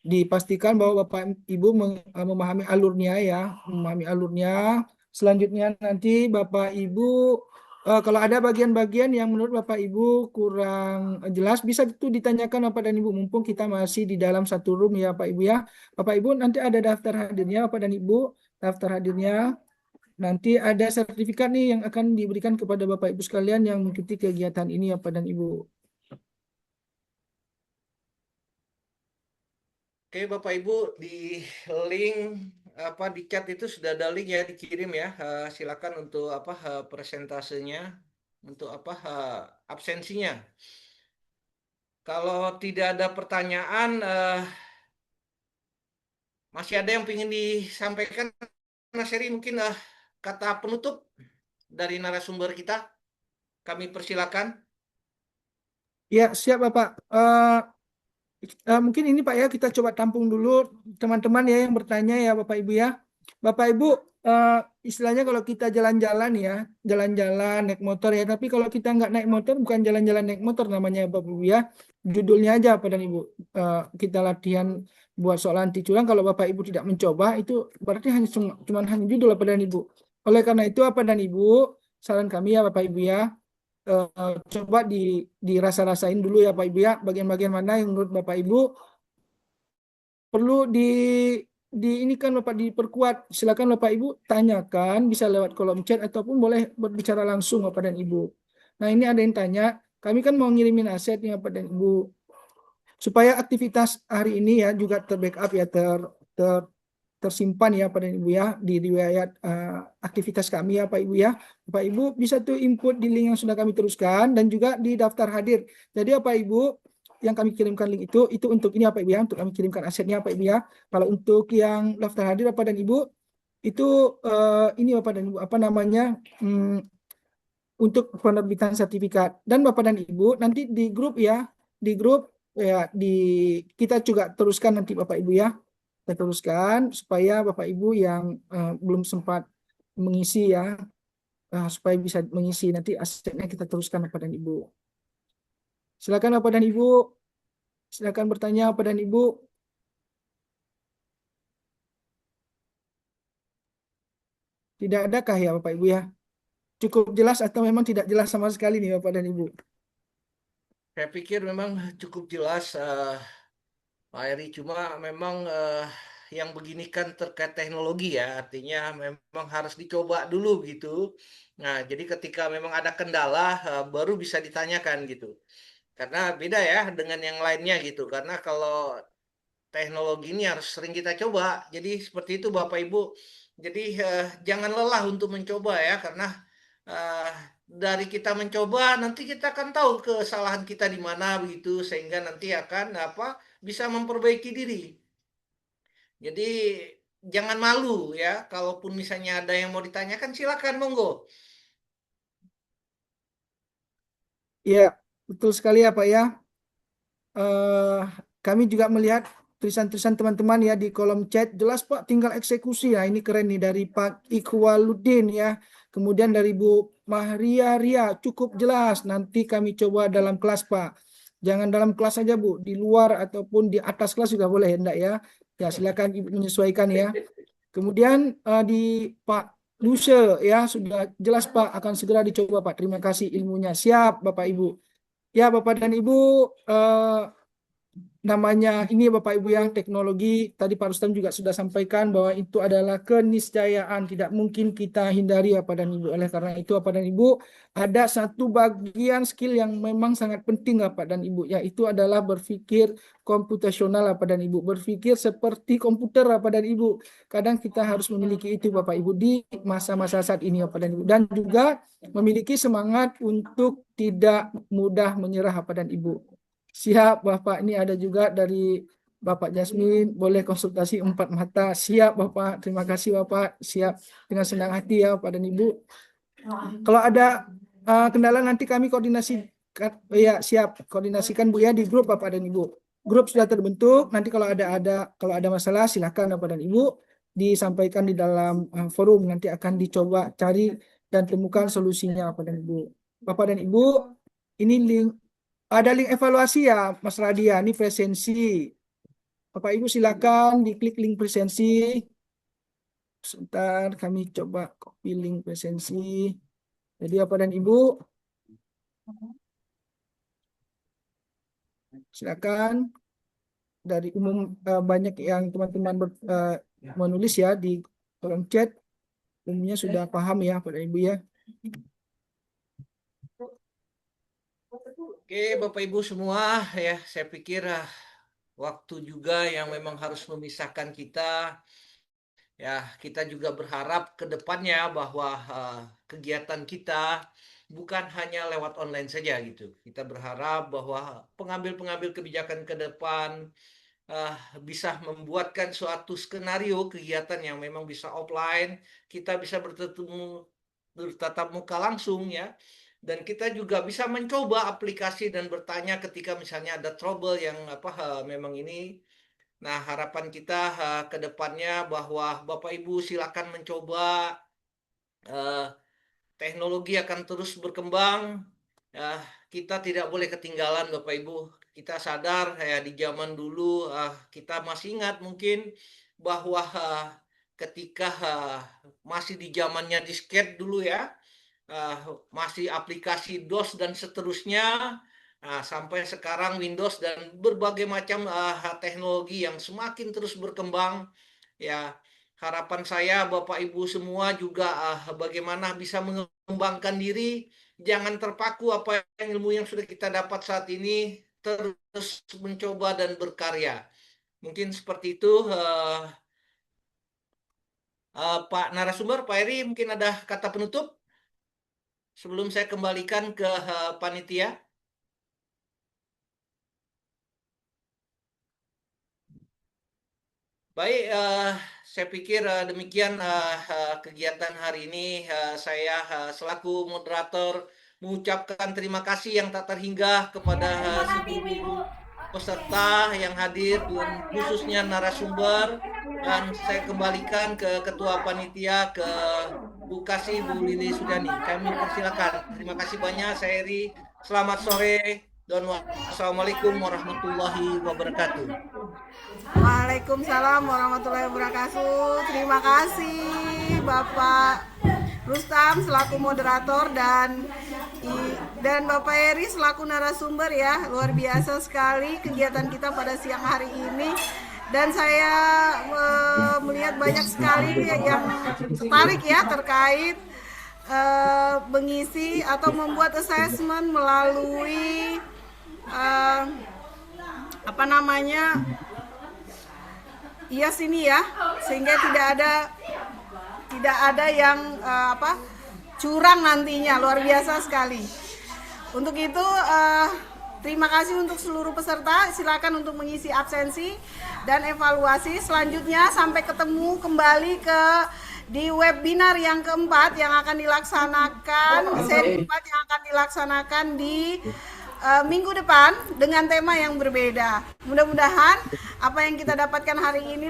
Dipastikan bahwa Bapak Ibu memahami alurnya ya, memahami alurnya. Selanjutnya nanti Bapak Ibu kalau ada bagian-bagian yang menurut Bapak Ibu kurang jelas bisa itu ditanyakan Bapak dan Ibu mumpung kita masih di dalam satu room ya Pak Ibu ya. Bapak Ibu nanti ada daftar hadirnya Bapak dan Ibu, daftar hadirnya. Nanti ada sertifikat nih yang akan diberikan kepada Bapak Ibu sekalian yang mengikuti kegiatan ini Bapak dan Ibu. Oke, Bapak Ibu, di link apa di chat itu sudah ada link ya dikirim ya. Silakan untuk apa presentasenya, untuk apa absensinya. Kalau tidak ada pertanyaan, masih ada yang ingin disampaikan, Mas Heri, mungkin kata penutup dari narasumber kita. Kami persilakan. Ya, siap Bapak. Mungkin ini Pak ya kita coba tampung dulu teman-teman ya yang bertanya ya Bapak Ibu ya. Bapak Ibu istilahnya kalau kita jalan-jalan ya, jalan-jalan naik motor ya. Tapi kalau kita nggak naik motor bukan jalan-jalan naik motor namanya Bapak Ibu ya. Judulnya aja Pak dan Ibu. Kita latihan buat soal anti curang. Kalau Bapak Ibu tidak mencoba itu berarti cuma hanya judul Bapak dan Ibu. Oleh karena itu Bapak dan Ibu saran kami ya Bapak Ibu ya. Coba dirasa-rasain dulu ya Pak Ibu ya bagian-bagian mana yang menurut Bapak Ibu perlu ini kan Bapak diperkuat. Silakan Bapak Ibu tanyakan bisa lewat kolom chat ataupun boleh berbicara langsung Bapak dan Ibu. Nah, ini ada yang tanya, kami kan mau ngirimin aset nih Bapak dan Ibu supaya aktivitas hari ini ya juga terbackup ya tersimpan ya Pak dan Ibu ya di riwayat aktivitas kami ya Pak Ibu ya. Bapak Ibu bisa tuh input di link yang sudah kami teruskan dan juga di daftar hadir. Jadi Bapak Ibu yang kami kirimkan link itu untuk ini Bapak Ibu ya, untuk kami kirimkan asetnya Bapak Ibu ya. Kalau untuk yang daftar hadir Bapak dan Ibu itu ini Bapak dan Ibu apa namanya untuk penerbitan sertifikat dan Bapak dan Ibu nanti di grup ya, di grup ya kita juga teruskan nanti Bapak Ibu ya. Kita teruskan supaya Bapak Ibu yang belum sempat mengisi ya, supaya bisa mengisi nanti asetnya kita teruskan Bapak dan Ibu. Silakan Bapak dan Ibu, silakan bertanya Bapak dan Ibu. Tidak adakah ya Bapak Ibu ya? Cukup jelas atau memang tidak jelas sama sekali nih Bapak dan Ibu? Saya pikir memang cukup jelas Pak Eri, cuma memang yang begini kan terkait teknologi ya, artinya memang harus dicoba dulu gitu. Nah, jadi ketika memang ada kendala baru bisa ditanyakan gitu. Karena beda ya dengan yang lainnya gitu. Karena kalau teknologi ini harus sering kita coba. Jadi seperti itu Bapak Ibu. Jadi jangan lelah untuk mencoba ya, karena eh, dari kita mencoba nanti kita akan tahu kesalahan kita di mana begitu, sehingga nanti akan bisa memperbaiki diri. Jadi jangan malu ya, kalaupun misalnya ada yang mau ditanyakan silakan monggo. Ya, betul sekali ya Pak ya. eh, Kami juga melihat tulisan-tulisan teman-teman ya di kolom chat. Jelas Pak, tinggal eksekusi. Ya, ini keren nih dari Pak Ikhwaluddin ya. Kemudian dari Bu Mahria Ria, cukup jelas. Nanti kami coba dalam kelas Pak. Jangan dalam kelas saja Bu, di luar ataupun di atas kelas juga boleh, enggak ya? Ya, silakan Ibu menyesuaikan ya. Kemudian di Pak Luce ya, sudah jelas Pak, akan segera dicoba Pak. Terima kasih ilmunya. Siap Bapak Ibu. Ya, Bapak dan Ibu, namanya ini Bapak Ibu yang teknologi, tadi Pak Rustam juga sudah sampaikan bahwa itu adalah keniscayaan, tidak mungkin kita hindari Bapak dan Ibu. Oleh karena itu Bapak dan Ibu, ada satu bagian skill yang memang sangat penting Bapak dan Ibu, yaitu adalah berpikir komputasional Bapak dan Ibu, berpikir seperti komputer Bapak dan Ibu. Kadang kita harus memiliki itu Bapak Ibu di masa-masa saat ini Bapak dan Ibu, dan juga memiliki semangat untuk tidak mudah menyerah Bapak dan Ibu. Siap Bapak, ini ada juga dari Bapak Jasmine, boleh konsultasi 4 mata. Siap Bapak, terima kasih Bapak. Siap, dengan senang hati ya Bapak dan Ibu. Kalau ada kendala nanti kami koordinasi, ya siap, koordinasikan Bu ya di grup Bapak dan Ibu. Grup sudah terbentuk, nanti kalau ada masalah silahkan Bapak dan Ibu disampaikan di dalam forum, nanti akan dicoba cari dan temukan solusinya Bapak dan Ibu. Bapak dan Ibu, ini ada link evaluasi ya Mas Radia, ini presensi. Bapak Ibu silakan diklik link presensi. Sebentar kami coba copy link presensi. Jadi Bapak dan Ibu silakan, dari umum banyak yang teman-teman menulis ya di kolom chat, umumnya sudah paham ya Bapak dan Ibu ya. Oke, Bapak Ibu semua ya, saya pikir waktu juga yang memang harus memisahkan kita. Ya, kita juga berharap ke depannya bahwa kegiatan kita bukan hanya lewat online saja gitu. Kita berharap bahwa pengambil-pengambil kebijakan ke depan bisa membuatkan suatu skenario kegiatan yang memang bisa offline, kita bisa bertatap muka langsung ya. Dan kita juga bisa mencoba aplikasi dan bertanya ketika misalnya ada trouble yang memang ini. Nah, harapan kita ke depannya bahwa Bapak Ibu silakan mencoba, teknologi akan terus berkembang. Kita tidak boleh ketinggalan Bapak Ibu. Kita sadar ya di zaman dulu kita masih ingat mungkin bahwa ketika masih di zamannya disket dulu ya, masih aplikasi DOS dan seterusnya. Sampai sekarang Windows dan berbagai macam teknologi yang semakin terus berkembang. Ya, harapan saya Bapak Ibu semua juga bagaimana bisa mengembangkan diri, jangan terpaku apa ilmu yang sudah kita dapat saat ini, terus mencoba dan berkarya. Mungkin seperti itu Pak narasumber, Pak Eri, mungkin ada kata penutup sebelum saya kembalikan ke panitia. Baik, saya pikir demikian kegiatan hari ini. Saya selaku moderator mengucapkan terima kasih yang tak terhingga kepada seluruh peserta yang hadir dan khususnya narasumber. Dan saya kembalikan ke Ketua Panitia, ke Bu Kasih, Bu Lili Sudani. Kami persilakan. Terima kasih banyak, saya Eri. Selamat sore dan wassalamualaikum warahmatullahi wabarakatuh. Waalaikumsalam warahmatullahi wabarakatuh. Terima kasih Bapak Rustam selaku moderator dan Dan Bapak Eri selaku narasumber ya, luar biasa sekali kegiatan kita pada siang hari ini. Dan saya melihat banyak sekali yang tertarik ya terkait mengisi atau membuat assessment melalui apa namanya IAS ini ya, sehingga tidak ada yang curang nantinya. Luar biasa sekali. Untuk itu terima kasih untuk seluruh peserta. Silakan untuk mengisi absensi dan evaluasi. Selanjutnya sampai ketemu kembali di webinar yang keempat yang akan dilaksanakan, seri 4 yang akan dilaksanakan di minggu depan dengan tema yang berbeda. Mudah-mudahan apa yang kita dapatkan hari ini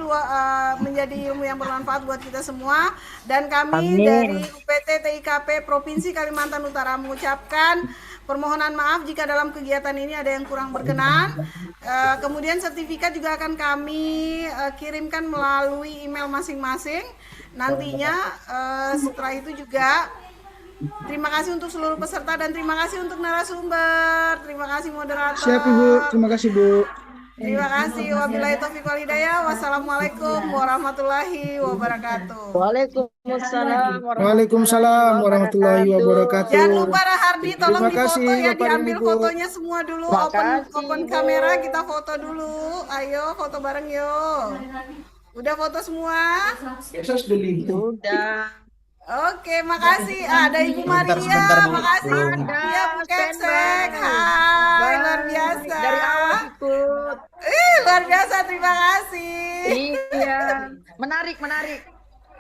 menjadi ilmu yang bermanfaat buat kita semua. Dan kami dari UPT TIKP Provinsi Kalimantan Utara mengucapkan permohonan maaf jika dalam kegiatan ini ada yang kurang berkenan. Kemudian sertifikat juga akan kami kirimkan melalui email masing-masing. Nantinya setelah itu juga terima kasih untuk seluruh peserta dan terima kasih untuk narasumber. Terima kasih moderator. Siap Ibu, terima kasih Bu. Terima kasih. Wabillahi taufiq wal hidayah. Wassalamualaikum warahmatullahi wabarakatuh. Waalaikumsalam Waalaikumsalam warahmatullahi wabarakatuh. Jangan lupa Rahardi, tolong Terima kasih, difoto ya, Bapak dan diambil Ibu. fotonya semua dulu. Open kamera, kita foto dulu. Ayo foto bareng yuk. Udah foto semua? Sudah. Oke, makasih. Ada Ibu Maria, makasih. Ya, Bu Keksek. Hai, luar biasa. Dari awal ikut. Luar biasa, terima kasih. Iya. Menarik.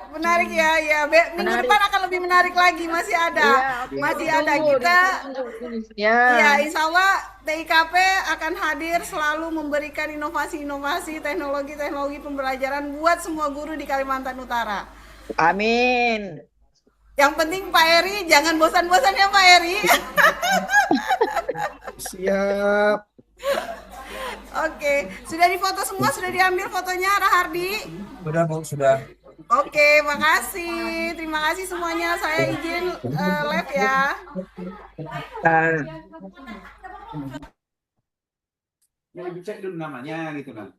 Menarik ya. Minggu depan akan lebih menarik lagi, masih ada. Iya, Masih ada kita. Ya. Ya, insya Allah TIKP akan hadir selalu memberikan inovasi-inovasi, teknologi-teknologi pembelajaran buat semua guru di Kalimantan Utara. Amin. Yang penting Pak Eri jangan bosan-bosan ya Pak Eri. Siap. Oke, sudah difoto semua, sudah diambil fotonya Rahardi? Sudah Bu, sudah. Oke, makasih. Terima kasih semuanya. Saya izin live ya. Ya, cek dulu namanya gitu kan.